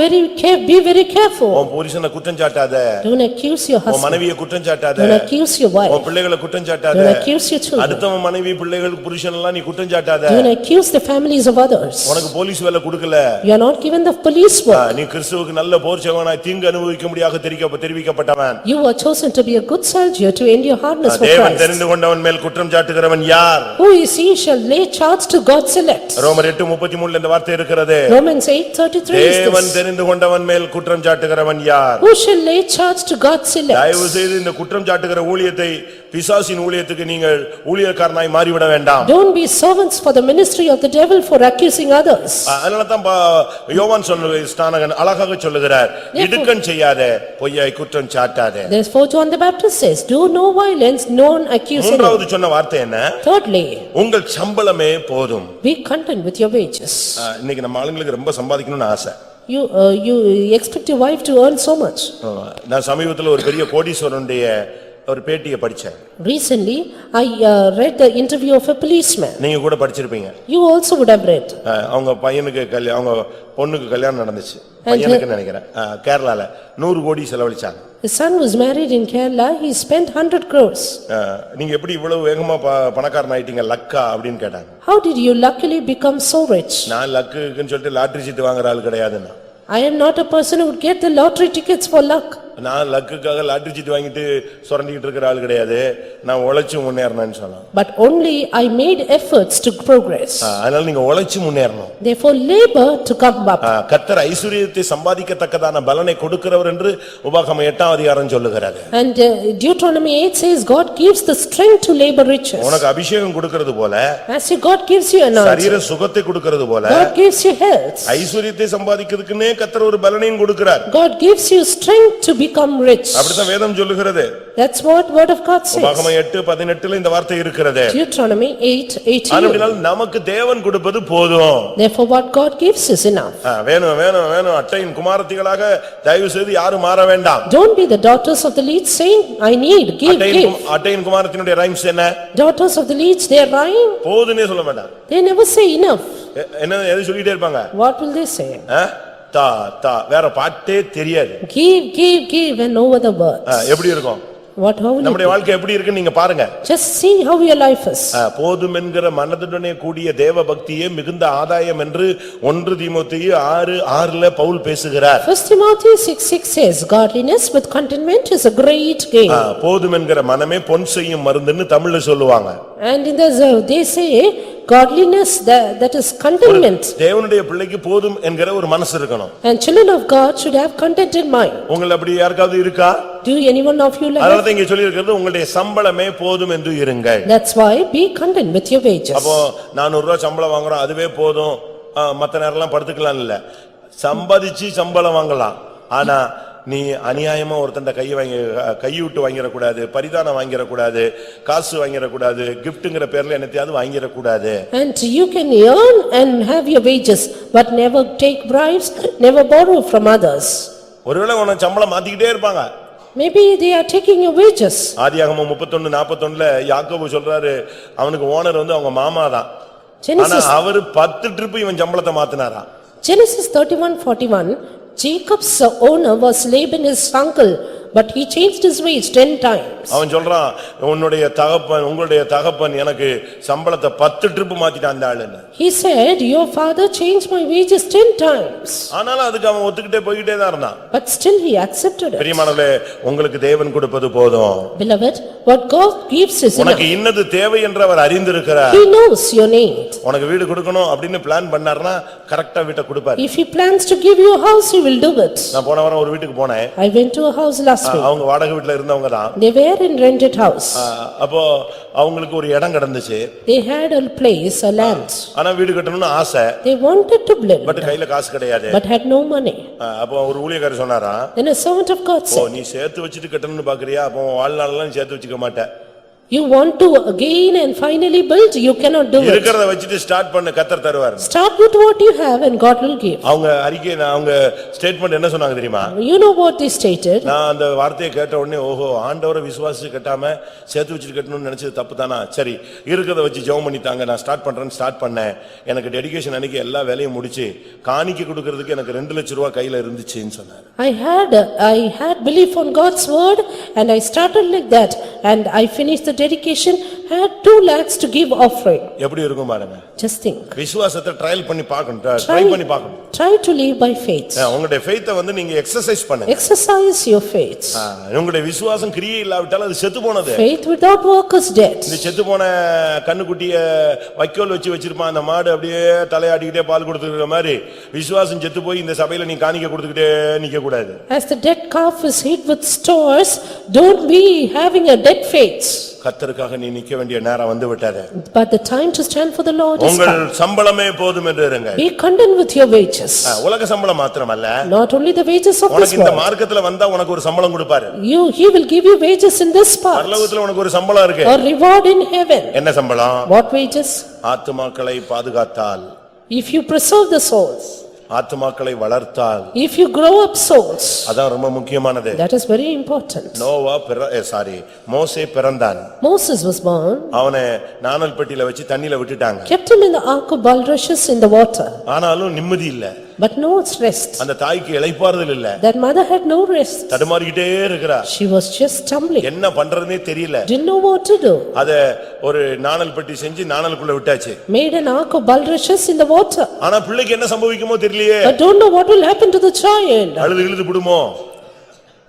be very careful. உன் புருஷனை குற்றம் சாட்டாத. Don't accuse your உன் husband. மனைவியை குற்றம் சாட்டாத. Don't accuse your wife. உன் பிள்ளைகளை குற்றம் சாட்டாத. Don't accuse your children. அடுத்தவன் மனைவி பிள்ளைகள் புருஷன் எல்லாம் நீ குற்றம் சாட்டாத. Don't accuse the families of others. உனக்கு போலீஸ் வேலை கொடுக்கல. You are not given the police work. நீ கிறிஸ்துவுக்கு நல்ல போர் சேவகனாய் தீங்கு அனுபவிக்க முடியாக தெரிவிக்கப்பட்டவன். You are chosen to be a good soldier to end your hardness for தேவன் Christ. தெரிந்து கொண்டவன் மேல் குற்றம் சாட்டுகிறவன் யார்? Who is he shall lay charge to God's elect. ரோமர் 8:33 இந்த வார்த்தை இருக்கிறது. Romans 8:33 is தேவன் this. தெரிந்து கொண்டவன் மேல் குற்றம் சாட்டுகிறவன் யார்? Who shall lay charge to God's elect? தயவு செய்து இந்த குற்றம் சாட்டுகிற ஊழியத்தை பிசாசின் ஊழியத்துக்கு நீங்கள் ஊழியக்காரனாய் மாறிவிட வேண்டாம். Don't be servants for the ministry of the devil for accusing others. அதனால தான் யோவான் ஸ்நானகன் அழகாக சொல்லுகிறார், இடுக்கண் செய்யாதே, பொய்யாய் குற்றம் சாட்டாதே. Therefore John the Baptist says, do no violence, none accuse anyone. மூன்றாவது சொன்ன வார்த்தை என்ன? Thirdly, உங்கள் சம்பளமே போதும். be content with your wages. இன்னைக்கு நம்ம ஆளுங்களுக்கு ரொம்ப சம்பாதிக்கணும்னு ஆசை. You expect your wife to earn so much. நான் சமீபத்தில் ஒரு பெரிய கோடீஸ்வரனுடைய ஒரு பேட்டியை படிச்சேன். Recently, I read the interview of a policeman. நீங்க கூட படிச்சிருப்பீங்க. You also would have read. அவங்க பையனுக்கு அவங்க பொண்ணுக்கு கல்யாணம் நடந்துச்சு. பையனுக்கு நினைக்கிறேன். கேரளால 100 கோடி செலவழிச்சாங்க. His son was married in Kerala, he spent 100 crores. நீங்க எப்படி இவ்வளவு வேகமா பணக்காரன் ஆயிட்டீங்க லக்கா அப்படின்னு கேட்டாங்க. How did you luckily become so rich? நான் லக்குன்னு சொல்லிட்டு லாட்டரி சீட்டு வாங்குற ஆள் கிடையாதுன்னா. I am not a person who would get the lottery tickets for luck. நான் லக்குக்காக லாட்டரி சீட்டு வாங்கிட்டு சுரண்டிட்டு இருக்கிற ஆள் கிடையாது. நான் உழைச்சு முன்னேறணும்னு சொன்னேன். But only I made efforts to progress. அதனால நீங்க உழைச்சு முன்னேறணும். Therefore labor to come up. கர்த்தர் ஐஸ்வரியத்தை சம்பாதிக்கத்தக்கதான பலனை கொடுக்கிறவர் என்று உபாகமம் 8ஆம் அதிகாரம் சொல்லுகிறது. And Deuteronomy 8 says God gives the strength to labor riches. உனக்கு அபிஷேகம் கொடுக்கிறது போல, As God gives you anointing, சரீர சுகத்தை கொடுக்கிறது போல, God gives you health. ஐஸ்வரியத்தை சம்பாதிக்கிறதுக்குன்னே கர்த்தர் ஒரு பலனையும் கொடுக்கிறார். God gives you strength to become rich. அப்படிதான் வேதம் சொல்லுகிறது. That's what word of God says. உபாகமம் 8:18 இந்த வார்த்தை இருக்கிறது. Deuteronomy 8:18. அப்படினால் நமக்கு தேவன் கொடுப்பது போதும். Therefore what God gives is enough. வேணும் வேணும் வேணும் அட்டையின் குமாரத்திகளாக தயவு செய்து யாரும் மாற வேண்டாம். Don't be the daughters of the leech saying, I need, give. அட்டையின் குமாரத்தினுடைய ரைம்ஸ் என்ன? Daughters of the leech, they rhyme. போதுன்னே சொல்ல வேண்டாம். They never say enough. என்ன எது சொல்லிட்டே இருப்பாங்க? What will they say? தா தா வேற பாட்டே தெரியாது. Give and no other words. எப்படி இருக்கும்? How will நம்முடைய வாழ்க்கை எப்படி இருக்குன்னு நீங்க பாருங்க. Just see how your life is. போதும் என்கிற மனதுடனே கூடிய தேவ பக்தியே மிகுந்த ஆதாயம் என்று 1 தீமோத்தேயு 6:6 பவுல் பேசுகிறார். 1 Timothy 6:6 says, godliness with contentment is a great gain. போதும் என்கிற மனமே பொன் செய்யும் மருந்துன்னு தமிழ்ல சொல்லுவாங்க. And in the they say godliness that is contentment. தேவனுடைய பிள்ளைக்கு போதும் என்கிற ஒரு மனசு இருக்கணும். And children of God should have contented mind. உங்களுக்கு அப்படி யாருக்காவது இருக்கா? Do anyone of you like அதனால இங்க சொல்லி இருக்கிறது உங்களுடைய சம்பளமே போதும் என்று இருங்கள். That's why be content with your wages. அப்போ 400 ரூபாய் சம்பளம் வாங்குறோம் அதுவே போதும் மத்த நேரம்லாம் படுத்துக்கலாம் இல்ல. சம்பாதிச்சு சம்பளம் வாங்கலாம். ஆனா நீ அநியாயமா ஒருத்தண்ட கைவிட்டு வாங்கிடக்கூடாது, பரிதானம் வாங்கிடக்கூடாது, காசு வாங்கிடக்கூடாது, கிஃப்ட்ங்கிற பேர்ல என்னத்தையாவது வாங்கிடக்கூடாது. And you can earn and have your wages, but never take bribes, never borrow from others. ஒருவேளை உன சம்பளம் மாத்திக்கிட்டே இருப்பாங்க. Maybe they are taking your wages. ஆதியாகமம் 31:41 யாக்கோபு சொல்றாரு அவனுக்கு ஓனர் அவங்க மாமா தான். ஆனா அவர் 10 ட்ரிப் இவன் சம்பளத்தை மாத்தினாரா. Genesis 31:41 Jacob's owner was Laban his uncle, but he changed his wage 10 times. அவன் சொல்றான் உன்னுடைய தகப்பன் உங்களுடைய தகப்பன் எனக்கு சம்பளத்தை 10 ட்ரிப் மாத்திட்டான் அந்த ஆளுன்னு. He said your father changed my wages 10 times. ஆனாலும் அதுக்கு அவன் ஒத்துக்கிட்டே போயிட்டே தான் இருந்தான். But still he accepted it. பிரியமானவர்களே உங்களுக்கு தேவன் கொடுப்பது போதும். Beloved, what God gives is enough. உனக்கு இன்னது தேவை என்று அவர் அறிந்திருக்கிறார். He knows your need. உனக்கு வீடு கொடுக்கணும் அப்படினு பிளான் பண்ணாருன்னா கரெக்ட்டா வீட்டை கொடுப்பார். If he plans to give you a house, he will do it. நான் போன வாரம் ஒரு வீட்டுக்கு போனேன். I went to a house last week. அவங்க வாடகை வீட்ல இருந்தவங்க தான். They were in rented house. அப்போ அவங்களுக்கு ஒரு இடம் கிடந்துச்சு. They had a place, a land. ஆனா வீடு கட்டணும்னு ஆசை. They wanted to build. But கையில காசு கிடையாது. But had no money. அப்போ ஒரு ஊழியக்காரர் சொன்னாரா. Then a servant of God said, நீ சேர்த்து வச்சிட்டு கட்டணும்னு பாக்குறியா? அப்போ வாழ்நாளெல்லாம் சேர்த்து வச்சுக்க மாட்டே. You want to gain and finally build, you cannot do it. இருக்கிறத வச்சிட்டு ஸ்டார்ட் பண்ணு கர்த்தர் தருவார். Start with what you have and God will give. அவங்க அறிக்கையில அவங்க ஸ்டேட்மென்ட் என்ன சொன்னாங்க தெரியுமா? You know what they stated? நான் அந்த வார்த்தையை கேட்ட உடனே ஓஹோ ஆண்டவரை விசுவாசிச்சு கட்டாம சேர்த்து வச்சிட்டு கட்டணும்னு நினைச்சது தப்புதானா? சரி இருக்கிறத வச்சு ஜெபம் பண்ணிட்டாங்க. நான் ஸ்டார்ட் பண்றேன்னு ஸ்டார்ட் பண்ணேன். எனக்கு டெடிகேஷன் அன்னைக்கு எல்லா வேலையும் முடிச்சு காணிக்கை கொடுக்கிறதுக்கு எனக்கு 2 லட்சம் ரூபாய் கையில இருந்துச்சுன்னு சொன்னார். I had belief on God's word and I started like that and I finished the dedication, had 2 lakhs to give offering. எப்படி இருக்கும் பாருங்க. Just think. விசுவாசத்தை ட்ரையல் பண்ணி பார்க்கணும். ட்ரை பண்ணி பார்க்கணும். Try to live by faith. உங்களுடைய faith-ஐ நீங்க எக்ஸர்சைஸ் பண்ணுங்க. Exercise your faith. உங்களுடைய விசுவாசம் கிரியை இல்லாவிட்டால் அது செத்து போனது. Faith without work is dead. இந்த செத்து போன கண்ணுக்குட்டிய வைக்கோல் வச்சு வச்சிருப்பான் அந்த மாடு அப்படியே தலையாடிக்கிட்டே பால் கொடுத்துக்கிற மாதிரி விசுவாசம் செத்து போய் இந்த சபையில நீ காணிக்கை கொடுத்துக்கிட்டே நிக்க கூடாது. As the dead calf is hid with stores, don't be having a dead faith. கர்த்தருக்காக நீ நிக்க வேண்டிய நேரம் வந்து விட்டது. But the time to stand for the Lord is உங்கள் come. சம்பளமே போதும் என்று இருங்க. Be content with your wages. உலக சம்பளம் மாத்திரமல்ல. Not only the wages of this உனக்கு இந்த world. மார்க்கத்துல வந்தா உனக்கு ஒரு சம்பளம் கொடுப்பாரு. He will give you wages in this part. பரலோகத்துல உனக்கு ஒரு சம்பளம் இருக்கு. A reward in heaven. என்ன சம்பளம்? What wages? ஆத்துமாக்களை பாதுகாத்தால். If you preserve the souls. ஆத்துமாக்களை வளர்த்தால் If you grow up souls, அதான் ரொம்ப முக்கியமானது. that is very important. மோசே பிறந்தான். Moses was born, அவனை நாணல் பெட்டியில வச்சு தண்ணியில விட்டுட்டாங்க. kept him in the ark of bulrushes in the water, ஆனாலும் நிம்மதி இல்ல. but no rest. அந்த தாய்க்கு இளைப்பாறுதல் இல்ல. That mother had no rest. தடுமாறிக்கிட்டே இருக்கறா. She was just stumbling, என்ன பண்றதுனே தெரியல. didn't know what to do. அத ஒரு நாணல் பெட்டி செஞ்சு நாணலுக்குள்ள விட்டாச்சு. Made an ark of bulrushes in the water. ஆனா பிள்ளைக்கு என்ன சம்பவிக்குமோ தெரியலையே. I don't know what will happen to the child. அழுது இழுது விடுமோ?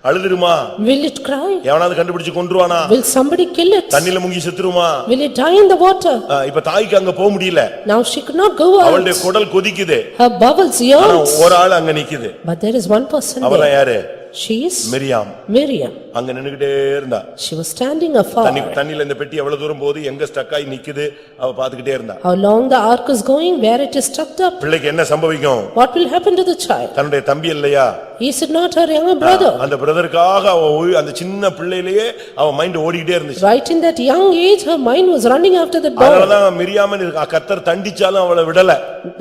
அழுதுருமா? Will it cry? எவனாவது கண்டுபிடிச்சு கொன்றுவானா? Will somebody kill it? தண்ணில முங்கி செத்துருமா? Will it die in the water? இப்ப தாய்க்கு அங்க போக முடியல. Now she could not go out. அவளுடைய குடல் கொதிக்குது. Her bowels yearns. ஒரு ஆள் அங்க நிக்குது. But there is one person அவள there. யாரு? She is Miriam. அங்க நின்னுக்கிட்டே இருந்தா. She was standing afar. தண்ணில இந்த பெட்டி எவ்வளவு தூரம் போகுது, எங்க ஸ்டக் ஆகி நிக்குது, அவ பாத்துக்கிட்டே இருந்தா. How long the ark is going, where it is stuck up. பிள்ளைக்கு என்ன சம்பவிக்கும்? What will happen to the child? தன்னுடைய தம்பி இல்லையா? Is it not her younger brother? அந்த பிரதருக்காக அவ அந்த சின்ன பிள்ளையிலேயே அவ மைண்ட் ஓடிட்டே இருந்துச்சு. Right in that young age, her mind was running after that boy. அதனாலதான் மிரியாமன் கர்த்தர் தண்டிச்சாலும் அவளை விடல.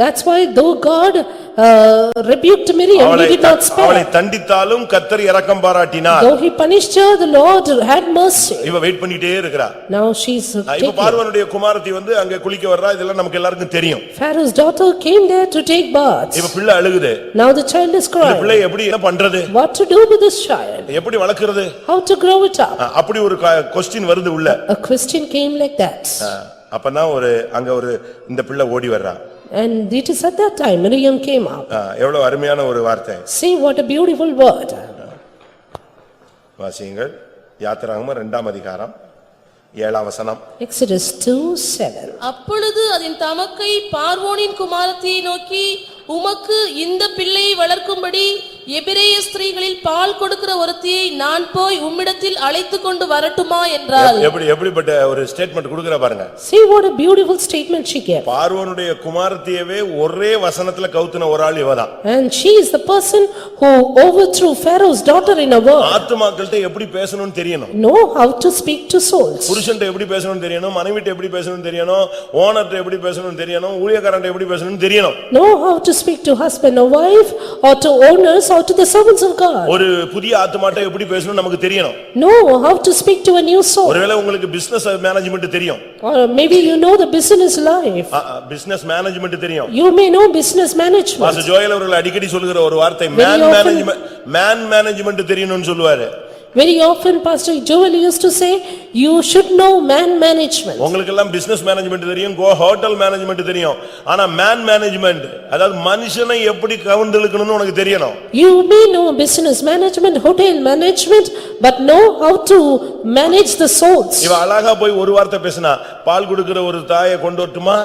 That's why though God rebuked Miriam, he did not spare. அவளை தண்டித்தாலும் கர்த்தர் இரக்கம் பாராட்டினார். Though he punished her, the Lord had mercy. இவ வெயிட் பண்ணிட்டே இருக்கறா. Now she is இப்ப பார்வோனுடைய குமாரத்தி வந்து அங்க குளிக்க வர்றா. இதெல்லாம் நமக்கு எல்லாருக்கும் தெரியும். Pharaoh's daughter came there to take baths. இப்ப பிள்ளை அழுகுது. Now the child is இந்த crying. பிள்ளை எப்படி என்ன பண்றது? What to do with this child? எப்படி வளர்க்கிறது? How to grow it up? அப்படி ஒரு क्वेश्चन வருது உள்ள. A question came like that. அப்பதான் அங்க இந்த பிள்ளை ஓடி வர்றா. And it is at that time Miriam came up. எவ்வளவு அருமையான ஒரு வார்த்தை. See what a beautiful word. வாசியுங்கள். யாத்திராகமம் 2ஆம் அதிகாரம் 7ஆம் வசனம். Exodus 2:7. அப்பொழுது அதன் தமக்கை பார்வோனின் குமாரத்தியை நோக்கி, உமக்கு இந்த பிள்ளையை வளர்க்கும்படி எபிரேய ஸ்திரீகளில் பால் கொடுக்கிற ஒருத்தியை நான் போய் உம்மிடத்தில் அழைத்துக் கொண்டு வரட்டுமா என்றாள். எப்படிப்பட்ட ஒரு ஸ்டேட்மென்ட் கொடுக்கற பாருங்க. See what a beautiful statement she gave. பார்வோனுடைய குமாரத்தியவே ஒரே வசனத்துல கவுத்துன ஒரு ஆள் இவதான். And she is the person who overthrew Pharaoh's daughter in a word. ஆத்துமாக்கள்ட்ட எப்படி பேசணும்னு தெரியணும். Know how to speak to souls. புருஷன்ட்ட எப்படி பேசணும்னு தெரியணும், மனைவிட்ட எப்படி பேசணும்னு தெரியணும், ஓனர்ட்ட எப்படி பேசணும்னு தெரியணும், ஊழியக்காரன்ட்ட எப்படி பேசணும்னு தெரியணும். Know how to speak to husband or wife or to owners or to the servants of God. ஒரு புதிய ஆத்துமாட்ட எப்படி பேசணும் நமக்கு தெரியணும். Know how to speak to a new soul. ஒருவேளை உங்களுக்கு பிசினஸ் மேனேஜ்மென்ட் தெரியும். Or maybe you know the business life. Business management தெரியும். You may know business management. Pastor Joel அவர்கள் அடிக்கடி சொல்லுகிற ஒரு வார்த்தை மேன் மேனேஜ்மென்ட் தெரியணும்னு சொல்லுவாரு. Very often Pastor Joel used to say, you should know man management. உங்களுக்கு எல்லாம் பிசினஸ் மேனேஜ்மென்ட் தெரியும், ஹோட்டல் மேனேஜ்மென்ட் தெரியும். ஆனா மேன் மேனேஜ்மென்ட், அதாவது மனுஷனை எப்படி கவர்ந்தெழுக்கணும்னு உனக்கு தெரியணும். You may know business management, hotel management, but know how to manage the souls. இவ அழகா போய் ஒரு வார்த்தை பேசினா, பால் கொடுக்கிற ஒரு தாயை கொண்டு வரட்டுமா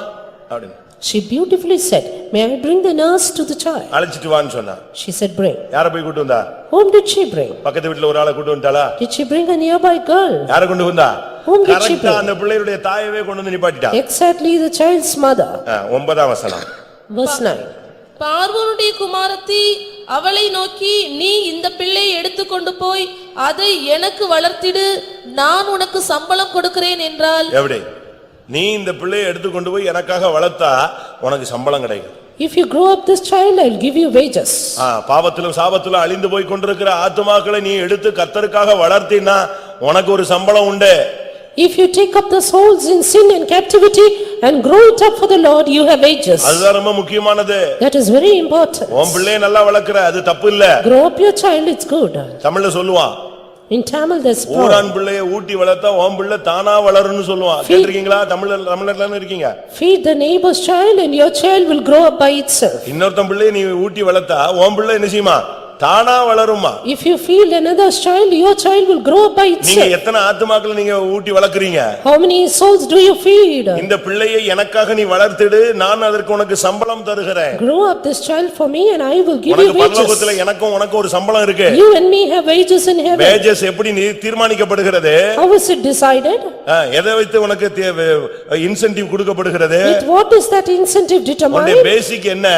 அப்படி. She beautifully said, may I bring the nurse to the child? அழைச்சிட்டு வான்னு சொன்னா. She said, bring. யாரை போய் கூட்டி வந்தா? Whom did she bring? பக்கத்து வீட்ல ஒரு ஆளை கூட்டி வந்தாளா? Did she bring a nearby girl? யாரை கொண்டு வந்தா? Whom did she கரெக்ட்டா bring? அந்த பிள்ளையுடைய தாயவே கொண்டு வந்து நிப்பாட்டிட்டா. Exactly the child's mother. 9ஆம் வசனம். Verse 9. பார்வோனுடைய குமாரத்தி அவளை நோக்கி, நீ இந்த பிள்ளையை எடுத்துக்கொண்டு போய் அதை எனக்கு வளர்த்திடு, நான் உனக்கு சம்பளம் கொடுக்கிறேன் என்றால். எப்படி? நீ இந்த பிள்ளையை எடுத்து கொண்டு போய் எனக்காக வளர்த்தா உனக்கு சம்பளம் கிடைக்கும். If you grow up this child, I'll give you wages. பாவத்திலும் சாபத்திலும் அழிந்து போய் கொண்டிருக்கிற ஆத்துமாக்களை நீ எடுத்து கர்த்தருக்காக வளர்த்தினா உனக்கு ஒரு சம்பளம் உண்டு. If you take up the souls in sin and captivity and grow it up for the Lord, you have wages. அதுதான் ரொம்ப முக்கியமானது. That is very important. உன் பிள்ளையை நல்லா வளர்க்கற, அது தப்பு இல்ல. Grow up your child, it's good. தமிழ்ல சொல்லுவான். In Tamil there's ஊரான் பிள்ளையை ஊட்டி வளர்த்தா உன் பிள்ளை தானா வளரும்னு சொல்லுவான். கேட்டிருக்கீங்களா? தமிழ்ல இருக்கீங்க. Feed the neighbor's child and your child will grow up by itself. இன்னொருத்தன் பிள்ளையை நீ ஊட்டி வளர்த்தா உன் பிள்ளை என்ன செய்யுமா? தானா வளருமா? If you feed another's child, your child will grow up by itself. நீங்க எத்தனை ஆத்துமாக்களை நீங்க ஊட்டி வளர்க்கறீங்க? How many souls do you feed? இந்த பிள்ளையை எனக்காக நீ வளர்த்திடு, நான் அதற்கு உனக்கு சம்பளம் தருகிறேன். Grow up this child for me and I will give you உனக்கு wages. பரலோகத்துல எனக்கும் உனக்கு ஒரு சம்பளம் இருக்கு. You and me have wages in heaven. wages எப்படி தீர்மானிக்கப்படுகிறது? How is it decided? எதை வைத்து உனக்கு இன்சென்டிவ் கொடுக்கப்படுகிறது? With what is that incentive determined? உன்னுடைய பேசிக் என்ன?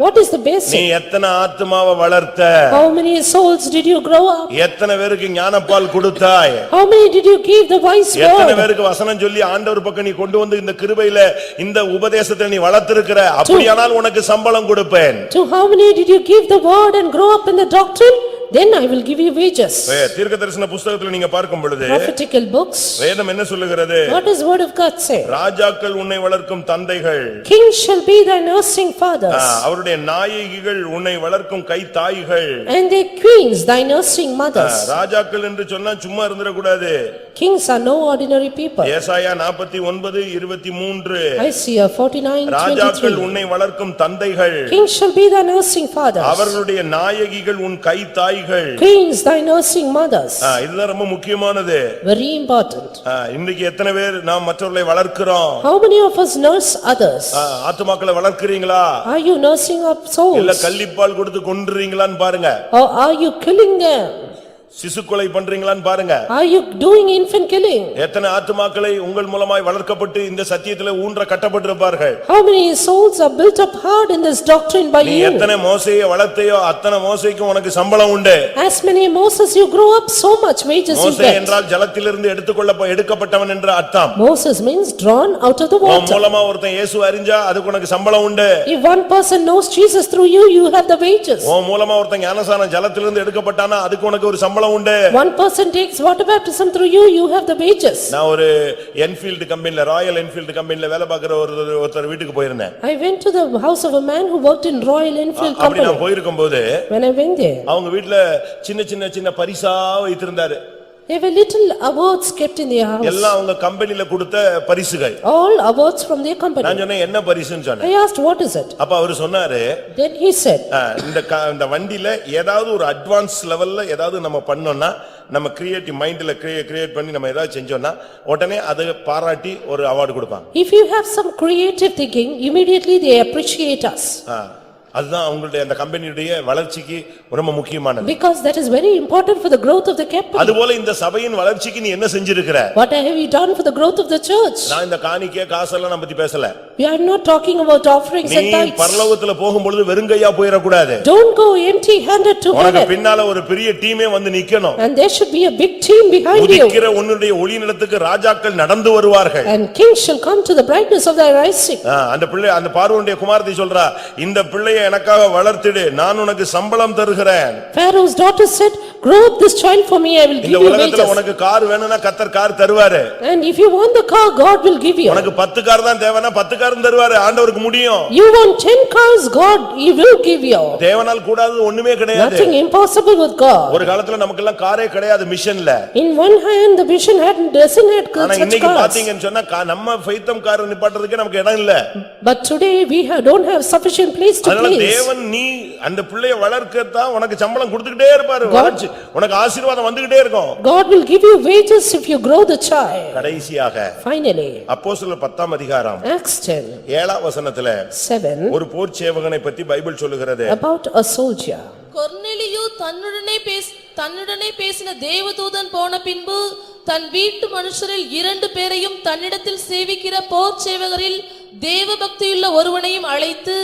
What is the basic? நீ எத்தனை ஆத்துமாவை வளர்த்த? How many souls did you grow up? எத்தனை பேருக்கு ஞானப்பால் கொடுத்தாய்? How many did you give the wise எத்தனை word? பேருக்கு வசனம் சொல்லி ஆண்டவர் பக்கம் நீ கொண்டு வந்து இந்த கிருபையில இந்த உபதேசத்தை நீ வளர்த்திருக்கிற? அப்படியானால் உனக்கு சம்பளம் கொடுப்பேன். To how many did you give the word and grow up in the doctrine? Then I will give you wages. தீர்க்கதரிசன புத்தகத்துல நீங்க பார்க்கும் பொழுது Prophetical books. வேதம் என்ன சொல்லுகிறது? What does word of God say? ராஜாக்கள் உன்னை வளர்க்கும் தந்தைகள், Kings shall be thy nursing fathers, அவருடைய நாயகிகள் உன்னை வளர்க்கும் கை தாய்கள். and their queens thy nursing mothers. ராஜாக்கள் என்று சொன்னா சும்மா இருந்திடக்கூடாது. Kings are no ordinary people. ஏசாயா 49:23. Isaiah 49:23. ராஜாக்கள் உன்னை வளர்க்கும் தந்தைகள், Kings shall be thy nursing fathers, அவர்களுடைய நாயகிகள் உன் கை தாய்கள். queens thy nursing mothers. இதுதான் ரொம்ப முக்கியமானது. Very important. இன்னைக்கு எத்தனை பேர் நாம் மற்றவர்களை வளர்க்கிறோம்? How many of us nurse others? ஆத்துமாக்களை வளர்க்கிறீங்களா? Are you nursing up இல்ல souls? கள்ளிப்பால் கொடுத்து கொன்றீங்களான்னு பாருங்க. Or are you killing them? சிசுக்கொலை பண்றீங்களான்னு பாருங்க. Are you doing infant killing? எத்தனை ஆத்துமாக்களை உங்கள் மூலமாய் வளர்க்கப்பட்டு இந்த சத்தியத்திலே ஊன்ற கட்டப்பட்டிருப்பார்கள்? How many souls are built up hard in this doctrine by நீ you? எத்தனை மோசேயை வளர்த்தையோ அத்தனை மோசேக்கும் உனக்கு சம்பளம் உண்டு. As many Moses you grow up, so much wages you மோசே get. என்றால் ஜலத்திலிருந்து எடுக்கப்பட்டவன் என்ற அர்த்தம். Moses means drawn out of the உன் water. மூலமா ஒருத்தன் இயேசு அறிஞ்சா அதுக்கு உனக்கு சம்பளம் உண்டு. If one person knows Jesus through you, you have the wages. உன் மூலமா ஒருத்தன் ஞானசானம் ஜலத்திலிருந்து எடுக்கப்பட்டானா அதுக்கு உனக்கு ஒரு சம்பளம் உண்டு. One person takes water baptism through you, you have the wages. நான் ஒரு என்ஃபீல்ட் கம்பெனில ராயல் என்ஃபீல்ட் கம்பெனில வேலை பார்க்கிற ஒருத்தர் வீட்டுக்கு போயிருந்தேன். I went to the house of a man who worked in Royal Enfield அப்படி company. நான் போயிருக்கும்போது When I went there, அவங்க வீட்ல சின்ன பரிசா வைத்திருந்தாரு. there were little awards kept in their house. எல்லாம் அவங்க கம்பெனில கொடுத்த பரிசுகள். All awards from their company. நான் சொன்னேன் என்ன பரிசுன்னு சொன்னேன். I asked, what is it? அப்ப அவர் சொன்னாரு, Then he said, இந்த வண்டியில ஏதாவது ஒரு அட்வான்ஸ் லெவல்ல ஏதாவது நம்ம பண்ணோம்னா நம்ம கிரியேட்டிவ் மைண்ட்ல கிரியேட் பண்ணி நம்ம ஏதாவது செஞ்சோம்னா உடனே அதை பாராட்டி ஒரு அவார்டு கொடுப்பாங்க. if you have some creative thinking, immediately they appreciate us. அதுதான் அவங்களுடைய அந்த கம்பெனியுடைய வளர்ச்சிக்கு ரொம்ப முக்கியமானது. Because that is very important for the growth of the company. அதுபோல இந்த சபையின் வளர்ச்சிக்கு நீ என்ன செஞ்சிருக்கிற? What have you done for the growth of the church? நான் இந்த காணிக்கை காசெல்லாம் நான் பத்தி பேசல. We are not talking about offerings and நீ tithes. பரலோகத்துல போகும்பொழுது வெறுங்கையா போயிர கூடாது. Don't go empty handed to உனக்கு heaven. பின்னால ஒரு பெரிய டீமே வந்து நிக்கணும். And there should be a big team behind you. உதிக்கிற உன்னுடைய ஒளிநிலத்துக்கு ராஜாக்கள் நடந்து வருவார்கள். And kings shall come to the brightness of thy rising. அந்த பார்வோனுடைய குமாரத்தி சொல்றா, இந்த பிள்ளையை எனக்காக வளர்த்திடு, நான் உனக்கு சம்பளம் தருகிறேன். Pharaoh's daughter said, grow up this child for me, I will give இந்த you உலகத்துல wages. உனக்கு கார் வேணும்னா கர்த்தர் கார் தருவாரு. And if you want the car, God will give you. உனக்கு 10 கார் தான் தேவைனா 10 காரும் தருவாரு. ஆண்டவருக்கு முடியும். You want 10 cars, God, He will give you. தேவனால் கூடாதது ஒண்ணுமே கிடையாது. Nothing impossible with God. ஒரு காலத்துல நமக்கெல்லாம் காரே கிடையாது மிஷன்ல. In one hand, the vision doesn't have ஆனா such இன்னைக்கு cars. பாத்தீங்கன்னு சொன்னா நம்ம ஃபெய்த்தம் கார் நிப்பாட்டுறதுக்கே நமக்கு இடம் இல்ல. But today, we don't have sufficient place to அதனால place. தேவன் நீ அந்த பிள்ளையை வளர்க்கத்தான் உனக்கு சம்பளம் கொடுத்துக்கிட்டே இருப்பாரு. வளர்ச்சி உனக்கு ஆசீர்வாதம் வந்துகிட்டே இருக்கும். God will give you wages if you grow the child. கடைசியாக Finally, அப்போஸ்தலர் 10 அதிகாரம் Acts 10, 7 வசனத்துல 7, ஒரு போர் சேவகனை பத்தி பைபிள் சொல்லுகிறது. about a soldier. கொர்நேலியு தன்னுடனே பேசின தேவதூதன் போன பின்பு தன் வீட்டு மனுஷரில் 2 பேரையும் தன்னிடத்தில் சேவிக்கிற போர் சேவகரில் தேவ பக்தியுள்ள ஒருவனையும் அழைத்து,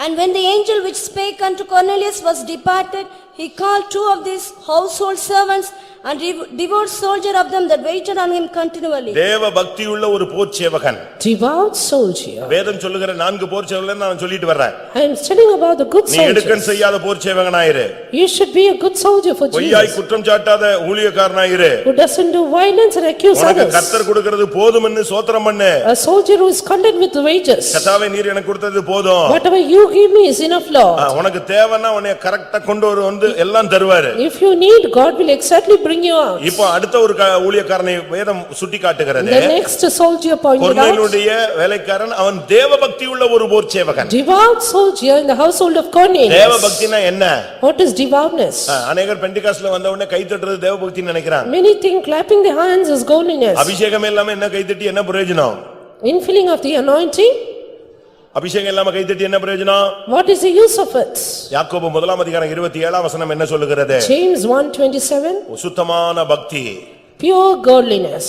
And when the angel which spake unto Cornelius was departed, he called 2 of these household servants and devout soldier of them that waited on him continually. தேவ பக்தியுள்ள ஒரு போர் சேவகன். Devout soldier. வேதம் சொல்லுகிற 4 போர் சேவகங்களை நான் சொல்லிட்டு வர்றேன். I am telling about the good நீ எடுக்கன் soldiers. செய்யாத போர் சேவகனாயிரு. You should be a good soldier for பொய்யாய் Jesus, குற்றம் சாட்டாத ஊழியக்காரனாயிரு. who doesn't do violence and accuse உனக்கு others. கர்த்தர் கொடுக்கிறது போதும்னு சோத்திரம் பண்ணு. A soldier who is content with the wages. கர்த்தாவே நீர் எனக்கு கொடுத்தது போதும். Whatever you give me is enough, Lord. உனக்கு தேவைன்னா உன்னை கரெக்ட்டா கொண்டு வந்து எல்லாம் தருவாரு. If you need, God will exactly bring you out. இப்போ அடுத்த ஒரு ஊழியக்காரனை வேதம் சுட்டி காட்டுகிறது. The next soldier pointed out, கொர்நேலியுடைய வேலைக்காரன் அவன் தேவபக்தி உள்ள ஒரு போர் சேவகன். devout soldier in the household of Cornelius. தேவபக்தினா என்ன? What is devoutness? அநேகர் பெண்டிகாஸ்ட்ல வந்த உடனே கை தட்டுறது தேவபக்தின்னு நினைக்கிறாங்க. Many think clapping their hands is godliness. அபிஷேகம் இல்லாம என்ன கை தட்டி என்ன பிரயோஜனம்? Infilling of the anointing, அபிஷேகம் இல்லாம கை தட்டி என்ன பிரயோஜனம்? what is the use of it? யாக்கோபு 1 அதிகாரம் 27 வசனம் என்ன சொல்லுகிறது? James 1:27, சுத்தமான பக்தி, pure godliness.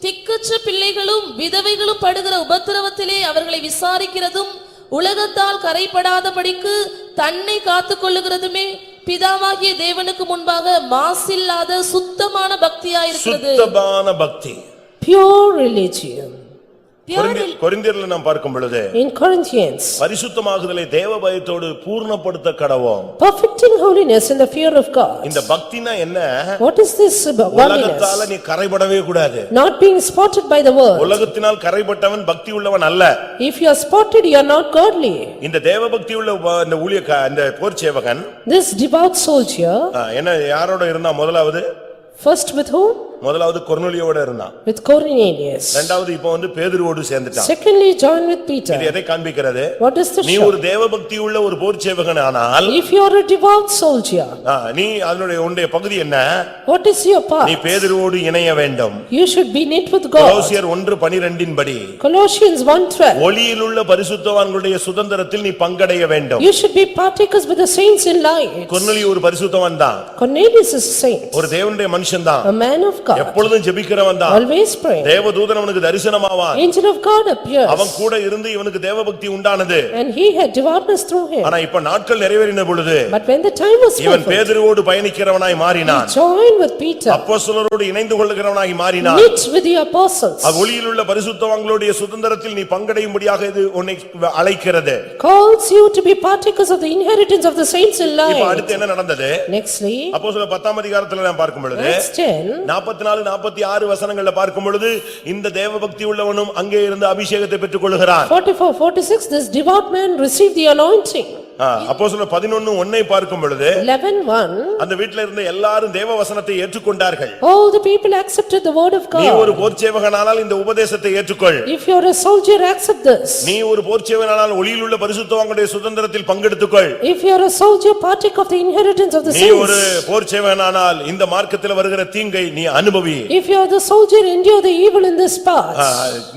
திக்கற்ற பிள்ளைகளும் விதவைகளும் படுகிற உபத்திரவத்திலே அவர்களை விசாரிக்கிறதும் உலகத்தால் கரைபடாதபடிக்கு தன்னை காத்துக்கொள்ளுகிறதுமே பிதாவாகிய தேவனுக்கு முன்பாக மாசில்லாத சுத்தமான பக்தியாயிருக்கிறது. சுத்தமான பக்தி. Pure religion. கொரிந்தியர்ல நாம் பார்க்கும் பொழுது In Corinthians, பரிசுத்தமாகுதலை தேவ பயத்தோடு பூர்ணப்படுத்த கடவோம். perfecting holiness in the fear of God. இந்த பக்தினா என்ன? What is this godliness? உலகத்தால நீ கரைபடவே கூடாது. Not being spotted by the world. உலகத்தினால் கரைபட்டவன் பக்தி உள்ளவன் அல்ல. If you are spotted, you are not godly. இந்த தேவ பக்தி உள்ள இந்த இந்த போர் சேவகன் This devout soldier, என்ன யாரோட இருந்தா? முதலாவது first with whom? முதலாவது கொர்நேலியோட இருந்தான். With Cornelius. இரண்டாவது இப்போ பேதுருவோடு சேர்ந்துட்டான். Secondly, joined with Peter. இது எதை காண்பிக்கிறது? What is the நீ show? ஒரு தேவபக்தி உள்ள ஒரு போர் சேவகன் ஆனால் If you are a devout soldier, நீ அதனுடைய உன்னுடைய பகுதி என்ன? what is your part? நீ பேதுருவோடு இணைய வேண்டும். You should be knit with God. கொலோசியர் 1:12 படி Colossians 1:12. ஒளியில் உள்ள பரிசுத்தவான்களுடைய சுதந்திரத்தில் நீ பங்கடைய வேண்டும். You should be partakers with the saints in light. கொர்நேலியு ஒரு பரிசுத்தவான் தான். Cornelius is a saint. ஒரு தேவனுடைய மனுஷன் தான். A man of God. எப்பொழுதும் ஜெபிக்கிறவன் தான். Always pray. தேவதூதன் அவனுக்கு தரிசனமாவான். Angel of God appears. அவன் கூட இருந்து இவனுக்கு தேவபக்தி உண்டானது. And he had devoutness through him. ஆனா இப்ப நாட்கள் நிறைவேறின பொழுது But when the time was இவன் fulfilled, பேதுருவோடு பயணிக்கிறவனாய் மாறினான். he joined with Peter. அப்போஸ்தலரோடு இணைந்து கொள்ளுகிறவனாய் மாறினான். Knit with the apostles. ஒளியில் உள்ள பரிசுத்தவான்களுடைய சுதந்திரத்தில் நீ பங்கடையும்படியாக இது உன்னை அழைக்கிறது. Calls you to be partakers of the inheritance of the saints in இப்ப light. அடுத்து என்ன நடந்தது? Nextly, அப்போஸ்தலர் 10ஆம் அதிகாரத்துல நாம் பார்க்கும் பொழுது Acts 10, 44-46 வசனங்கள்ல பார்க்கும் பொழுது இந்த தேவபக்தி உள்ளவனும் அங்கே இருந்து அபிஷேகத்தை பெற்றுக் கொள்கிறான். 44-46, this devout man received the anointing. அப்போஸ்தலர் 11:1 பார்க்கும் பொழுது 11:1, அந்த வீட்ல இருந்த எல்லாரும் தேவ வசனத்தை ஏற்றுக்கொண்டார்கள். all the people accepted the word of நீ ஒரு God. போர்ச்சேவகனானால் இந்த உபதேசத்தை ஏற்றுக்கொள். If you are a soldier, accept this. நீ ஒரு போர்ச்சேவகனானால் ஒளியில் உள்ள பரிசுத்தவான்களுடைய சுதந்திரத்தில் பங்கெடுத்துக்கொள். If you are a soldier, partake of the inheritance of the நீ ஒரு saints. போர்ச்சேவகனானால் இந்த மார்க்கத்தில் வருகிற தீங்கை நீ அனுபவி. If you are the soldier, endure the evil in this path.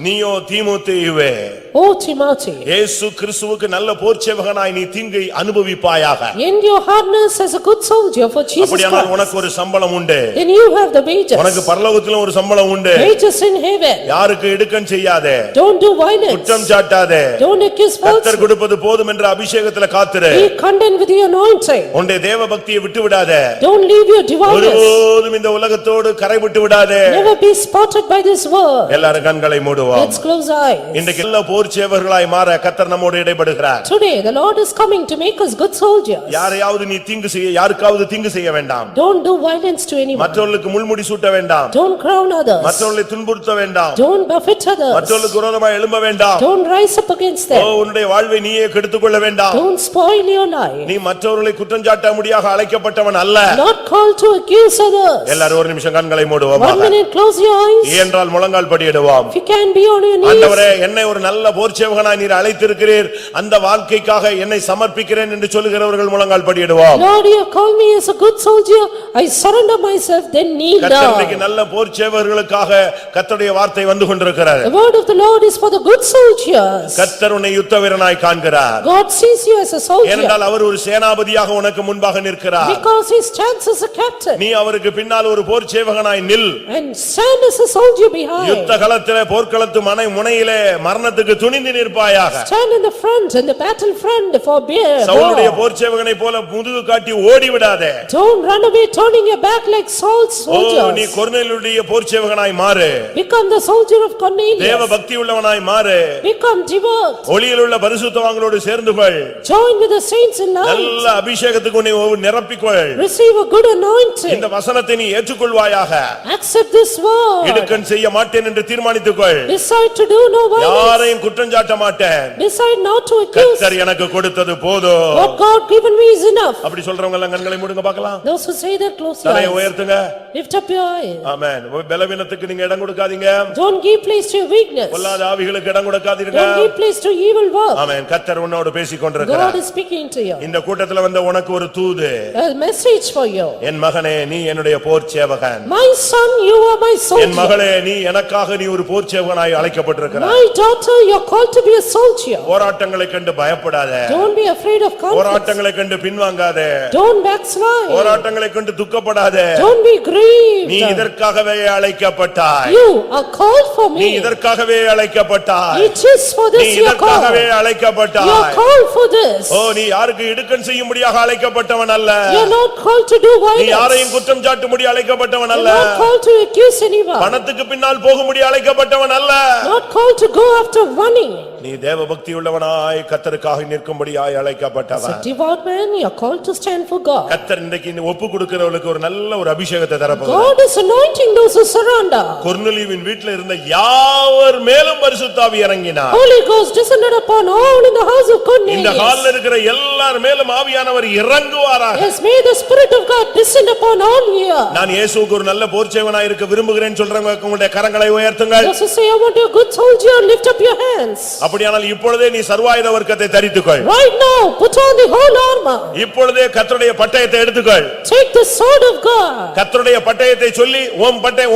நீயோ தீமோத்தேயுவே, O Timothy, இயேசு கிறிஸ்துவுக்கு நல்ல போர்ச்சேவகனாய் நீ தீங்கை அனுபவிப்பாயாக. endure hardness as a good soldier for Jesus அப்படியானால் Christ. உனக்கு ஒரு சம்பளம் உண்டு. Then you have the wages. உனக்கு பரலோகத்திலும் ஒரு சம்பளம் உண்டு. Wages in heaven. யாருக்கு இடுக்கண் செய்யாதே, Don't do violence. குற்றம் சாட்டாதே, Don't accuse கர்த்தர் falsehood. கொடுப்பது போதும் என்ற அபிஷேகத்துல காத்துரு. Be content with the anointing. உன்னுடைய தேவ பக்தியை விட்டு விடாதே. Don't leave your devoutness. ஒருபோதும் இந்த உலகத்தோடு கரை விட்டு விடாதே. Never be spotted by this world. எல்லாரும் கண்களை மூடுவோம். Let's close eyes. இன்றைக்கு எல்லா போர் சேவகர்களாய் மாற கர்த்தர் நம்மோடு இடைபடுகிறார். Today the Lord is coming to make us good soldiers. யாரையாவது நீ தீங்கு செய்ய, யாருக்காவது தீங்கு செய்ய வேண்டாம். Don't do violence to anyone. மற்றவர்களுக்கு முள்முடி சூட்ட வேண்டாம். Don't crown others. மற்றவர்களை துன்புறுத்த வேண்டாம். Don't buffet others. மற்றவர்களுக்கு விரோதமாய் எழும்ப வேண்டாம். Don't rise up against them. உன்னுடைய வாழ்வை நீயே கெடுத்துக் கொள்ள வேண்டாம். Don't spoil your life. நீ மற்றவர்களை குற்றஞ்சாட்ட முடியாக அழைக்கப்பட்டவன் அல்ல. Not called to accuse others. எல்லாரும் ஒரு நிமிஷம் கண்களை மூடுவோம். 1 minute, close your eyes. என்றால் முழங்கால் படியிடுவோம். If you can be on your knees. ஆண்டவரே, என்னை ஒரு நல்ல போர்ச்சேவகனாய் நீர் அழைத்திருக்கிறீர், அந்த வாழ்க்கைக்காக என்னை சமர்ப்பிக்கிறேன் என்று சொல்லுகிறவர்கள் முழங்கால் படியிடுவோம். Lord, you have called me as a good soldier. I surrender myself, then kneel கர்த்தர் இன்னைக்கு down. நல்ல போர்ச்சேவகர்களுக்காக கர்த்தருடைய வார்த்தை வந்து கொண்டிருக்கிறது. The word of the Lord is for the good soldiers. கர்த்தர் உன்னை யுத்த வீரனாய் காண்கிறார். God sees you as a soldier. ஏனென்றால் அவர் ஒரு சேனாபதியாக உனக்கு முன்பாக நிற்கிறார். Because he stands as a captain. நீ அவருக்கு பின்னால் ஒரு போர்ச்சேவகனாய் நில். And stand as a soldier behind. யுத்த களத்திலே போர்க்களத்து முனையிலே மரணத்துக்கு துணிந்து நிற்பாயாக. Stand in the front, in the battle front for bear. சவுலுடைய போர்ச்சேவகனை போல முதுகு காட்டி ஓடி விடாதே. Don't run away turning your back like Saul's நீ soldiers. கொர்நேலியுடைய போர்ச்சேவகனாய் மாறு. Become the soldier of தேவ Cornelius. பக்தி உள்ளவனாய் மாறு. Become devout. ஒளியில் உள்ள பரிசுத்தவான்களோடு சேர்ந்து கொள். Join with the saints in light. நல்ல அபிஷேகத்துக்கு உன்னை நிரப்பிக்கொள். Receive a good anointing. இந்த வசனத்தை நீ ஏற்றுக்கொள்வாயாக. Accept this word. இடுக்கண் செய்ய மாட்டேன் என்று தீர்மானித்துக்கொள். Decide to do no violence. யாரையும் குற்றஞ்சாட்ட மாட்டேன். Decide not to accuse. கர்த்தர் எனக்கு கொடுத்தது போதும். What God given me is enough. அப்படி சொல்றவங்க எல்லாம் கண்களை மூடுங்க பார்க்கலாம். Those who say that, close your தலையை eyes. உயர்த்துங்க. Lift up your eyes. ஆமென். பலவீனத்துக்கு நீங்க இடம் கொடுக்காதீங்க. Don't give place to your weakness. பொல்லாத ஆவிகளுக்கு இடம் கொடுக்காதீங்க. Don't give place to evil work. ஆமென். கர்த்தர் உன்னோடு பேசிக் God கொண்டிருக்கிறார். is speaking to you. இந்த கூட்டத்துல வந்த உனக்கு ஒரு தூது. A message for you. என் மகனே, நீ என்னுடைய போர்ச்சேவகன். My son, you are my N soldier. மகளே, நீ எனக்காக நீ ஒரு போர்ச்சேவகனாய் அழைக்கப்பட்டிருக்கிறாய். My daughter, you are called to be a soldier. போராட்டங்களை கண்டு பயப்படாத. Don't be afraid of conflicts. போராட்டங்களை கண்டு பின்வாங்காத. Don't backslide. போராட்டங்களை கண்டு துக்கப்படாத. Don't be grieved. நீ இதற்காகவே அழைக்கப்பட்டாய். You are called for me. நீ இதற்காகவே அழைக்கப்பட்டாய். It is for நீ this you are called. இதற்காகவே அழைக்கப்பட்டாய். You are called for this. ஓ நீ யாருக்கு இடுக்கண் செய்யும்படியாக அழைக்கப்பட்டவன் அல்ல. You are not called to do violence. நீ யாரையும் குற்றம் சாட்டும்படி அழைக்கப்பட்டவன் அல்ல. You are not called to accuse anyone. பணத்துக்கு பின்னால் போகும்படி அழைக்கப்பட்டவன் அல்ல. Not called to go after money. நீ தேவபக்தி உள்ளவனாய் கர்த்தருக்காக நிற்கும்படியாய் அழைக்கப்பட்டவன். As a devout man, you are called to stand for God. கர்த்தர் இன்னைக்கு நீ ஒப்பு கொடுக்கிறவங்களுக்கு ஒரு நல்ல ஒரு அபிஷேகத்தை தரப்போகிறார். God is anointing those who surrender. கொர்நேலியுவின் வீட்டில் இருந்த யாவர் மேலும் பரிசுத்த ஆவி இறங்கினார். Holy Ghost descended upon all in the house of இந்த Cornelius. ஹால்ல இருக்கிற எல்லார் மேலும் ஆவியானவர் இறங்குவாராக. Yes, may the Spirit of God descend upon all here. நான் இயேசுவுக்கு ஒரு நல்ல போர்ச்சேவனாய் இருக்க விரும்புகிறேன் சொல்றவங்க உங்களுடைய கரங்களை உயர்த்துங்கள். Those who say, I want to be a good soldier, lift up your hands. அப்படியானால் இப்பொழுதே நீ சர்வாயுத வர்க்கத்தை தரித்துக்கொள். Right now, put on the whole armor. இப்பொழுதே கர்த்தருடைய பட்டயத்தை எடுத்துக்கொள். Take the sword of God. கர்த்தருடைய பட்டயத்தை சொல்லி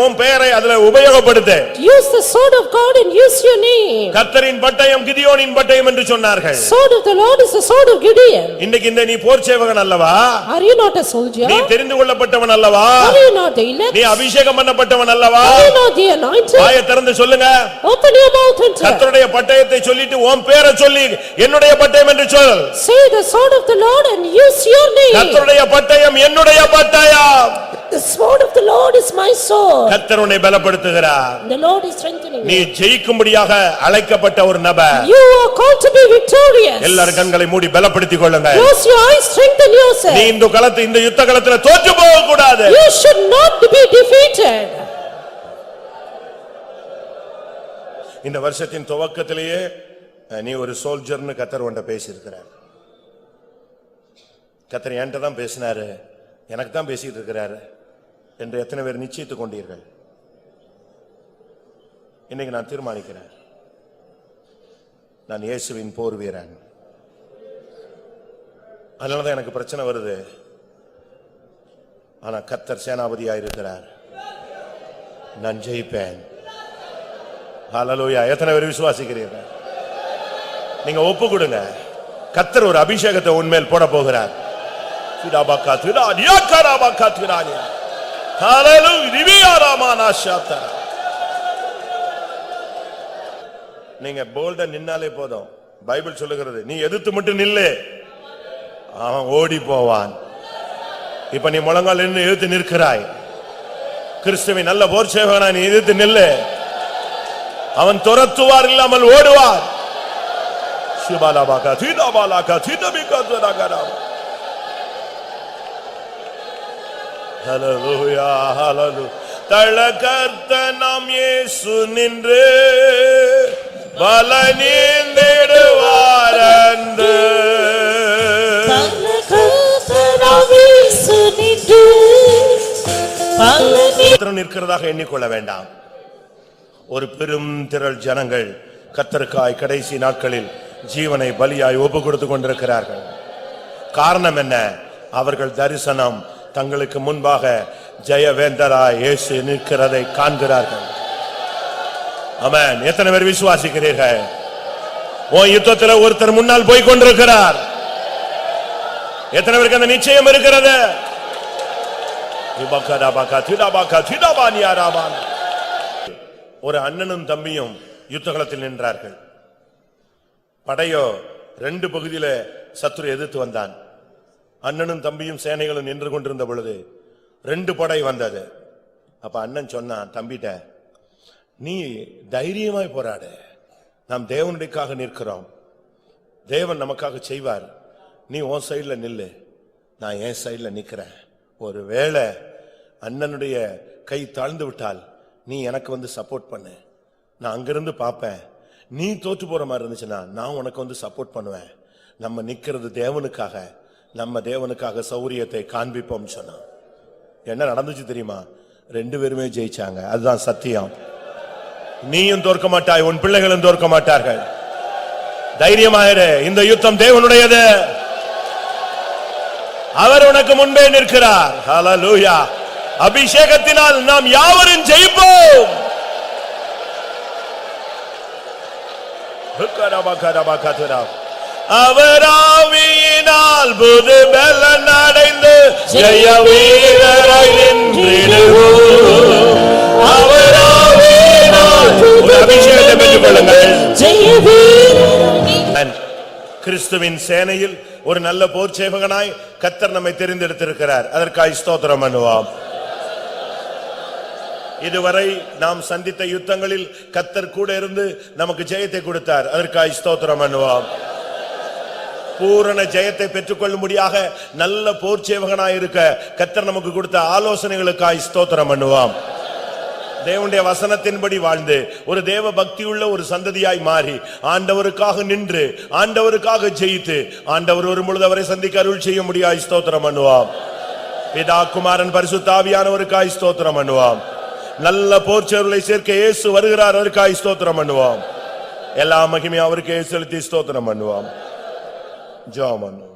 உன் பெயரை அதுல உபயோகப்படுத்து. Use the sword of God and use your name. கர்த்தரின் பட்டயம் கிதியோனின் பட்டயம் என்று சொன்னார்கள். Sword of the Lord is the sword of Gideon. இன்னைக்கு இந்த நீ போர்ச்சேவகன் அல்லவா? Are you not a soldier? நீ தெரிந்து கொள்ளப்பட்டவன் அல்லவா? Are you not the elect? நீ அபிஷேகம் பண்ணப்பட்டவன் அல்லவா? Are you not the anointed? வாயை திறந்து சொல்லுங்க. Open your mouth and tell. கர்த்தருடைய பட்டயத்தை சொல்லிட்டு உன் பெயரை சொல்லி என்னுடைய பட்டயம் என்று சொல். Say the sword of the Lord and use your name. கர்த்தருடைய பட்டயம் என்னுடைய பட்டயம். The sword of the Lord is my sword. கர்த்தர் உன்னை பலப்படுத்துகிறார். The Lord is strengthening நீ you. ஜெயிக்கும்படியாக அழைக்கப்பட்ட ஒரு நபர். You are called to be victorious. எல்லாரும் கண்களை மூடி பலப்படுத்திக் கொள்ளுங்க. Close your eyes, strengthen நீ yourself. இந்த யுத்த களத்துல தோற்று போக கூடாது. You should not be defeated. இந்த வருஷத்தின் துவக்கத்திலேயே நீ ஒரு சோல்ஜர்னு கர்த்தர் உன்கிட்ட பேசியிருக்கிறார். கர்த்தர் என்கிட்ட தான் பேசினாரு, எனக்கு தான் பேசிட்டு இருக்கிறாரு என்று எத்தனை பேர் நிச்சயித்துக் கொண்டீர்கள்? இன்னைக்கு நான் தீர்மானிக்கிறேன், நான் இயேசுவின் போர் வீரன். அதனாலதான் எனக்கு பிரச்சனை வருது. ஆனா கர்த்தர் சேனாபதியாயிருக்கிறார், நான் ஜெயிப்பேன். ஹல்லேலூயா. எத்தனை பேர் விசுவாசிக்கிறீர்கள்? நீங்க ஒப்பு கொடுங்க. கர்த்தர் ஒரு அபிஷேகத்தை உன்மேல் போட போகிறார். திடாபக்கா திடானியா கராபக்கா திடானியா. ஹல்லேலூயா. திவ்யா ராமானாஷாதா. நீங்க போல்டா நின்னாலே போதும். பைபிள் சொல்லுகிறது, நீ எதிர்த்து மட்டும் நில்லு, அவன் ஓடி போவான். இப்ப நீ முழங்கால் நின்று எதிர்த்து நிற்கிறாய். கிறிஸ்துவின் நல்ல போர் சேவகனா நீ எதிர்த்து நில்லு, அவன் துரத்துவார், இல்லாமல் ஓடுவார். சிபாலாபாகா தீதாபாலாகா தீதபிகா துராகரா. ஹல்லேலூயா ஹல்லேலூயா. தலகர்த்த நாம் இயேசு நின்று பலனீந்திடுவார் என்று. நிற்கிறதாக எண்ணிக்கொள்ள வேண்டாம். ஒரு பெரும் திரள் ஜனங்கள் கர்த்தருக்காய் கடைசி நாட்களில் ஜீவனை பலியாய் ஒப்பு கொடுத்து கொண்டிருக்கிறார்கள். காரணம் என்ன? அவர்கள் தரிசனம் தங்களுக்கு முன்பாக ஜெயவேந்தராய் இயேசு நிற்கிறதை காண்கிறார்கள். ஆமென். எத்தனை பேர் விசுவாசிக்கிறீர்கள்? உன் யுத்தத்தில் ஒருத்தர் முன்னால் போய் கொண்டிருக்கிறார். எத்தனை பேருக்கு அந்த நிச்சயம் இருக்கிறது? ஒரு அண்ணனும் தம்பியும் யுத்தகலத்தில் நின்றார்கள். படையோ ரெண்டு பகுதியில சத்துரு எதிர்த்து வந்தான். அண்ணனும் தம்பியும் சேனைகளும் நின்று கொண்டிருந்த பொழுது ரெண்டு படை வந்தது. அப்ப அண்ணன் சொன்னான் தம்பிட்ட, நீ தைரியமாய் போராடு, நாம் தேவனுடையக்காக நிற்கிறோம், தேவன் நமக்காக செய்வார், நீ உன் சைடுல நில்லு, நான் என் சைடுல நிக்கிறேன். ஒருவேளை அண்ணனுடைய கை தாழ்ந்து விட்டால் நீ எனக்கு வந்து சப்போர்ட் பண்ணு, நான் அங்கிருந்து பாப்பேன். நீ தோற்று போற மாதிரி இருந்துச்சுன்னா நான் உனக்கு வந்து சப்போர்ட் பண்ணுவேன். நம்ம நிக்கிறது தேவனுக்காக, நம்ம தேவனுக்காக சௌரியத்தை காண்பிப்போம் சொன்னான். என்ன நடந்துச்சு தெரியுமா? ரெண்டு பேருமே ஜெயிச்சாங்க. அதுதான் சத்தியம். நீயும் தோற்க மாட்டாய், உன் பிள்ளைகளும் தோற்க மாட்டார்கள். தைரியமாயிரு, இந்த யுத்தம் தேவனுடையது, அவர் உனக்கு முன்பே நிற்கிறார். ஹல்லேலூயா. அபிஷேகத்தினால் நாம் யாவரும் ஜெயிப்போம். அவராவியினால் புது பலன் அடைந்து ஜெய வீரராய் நின்றிடுவோம். அவராவியினால் ஒரு அபிஷேகத்தை பெற்றுக் கொள்ளுங்கள். ஜெய வீரராய் கிறிஸ்துவின் சேனையில் ஒரு நல்ல போர் சேவகனாய் கர்த்தர் நம்மை தெரிந்தெடுத்திருக்கிறார். அதற்காக ஸ்தோத்திரம் பண்ணுவோம். இதுவரை நாம் சந்தித்த யுத்தங்களில் கர்த்தர் கூட இருந்து நமக்கு ஜெயத்தை கொடுத்தார். அதற்காக ஸ்தோத்திரம் பண்ணுவோம். பூரண ஜெயத்தை பெற்றுக்கொள்ளும்படியாக நல்ல போர் சேவகனாய் இருக்க கர்த்தர் நமக்கு கொடுத்த ஆலோசனைகளுக்காக ஸ்தோத்திரம் பண்ணுவோம். தேவனுடைய வசனத்தின்படி வாழ்ந்து ஒரு தேவ பக்தியுள்ள ஒரு சந்ததியாய் மாறி ஆண்டவருக்காக நின்று ஆண்டவருக்காக ஜெயித்து ஆண்டவர் ஒரு பொழுது அவரை சந்திக்க அருள் செய்ய முடியாய் ஸ்தோத்திரம் பண்ணுவோம். பிதா குமாரன் பரிசுத்த ஆவியானவருக்காய் ஸ்தோத்திரம் பண்ணுவோம். நல்ல போர்ச்சேவர்களை சேர்க்க இயேசு வருகிறார். அவருக்காய் ஸ்தோத்திரம் பண்ணுவோம். எல்லா மகிமையும் அவருக்கு செலுத்தி ஸ்தோத்திரம் பண்ணுவோம். ஜெபம் பண்ணுவோம்.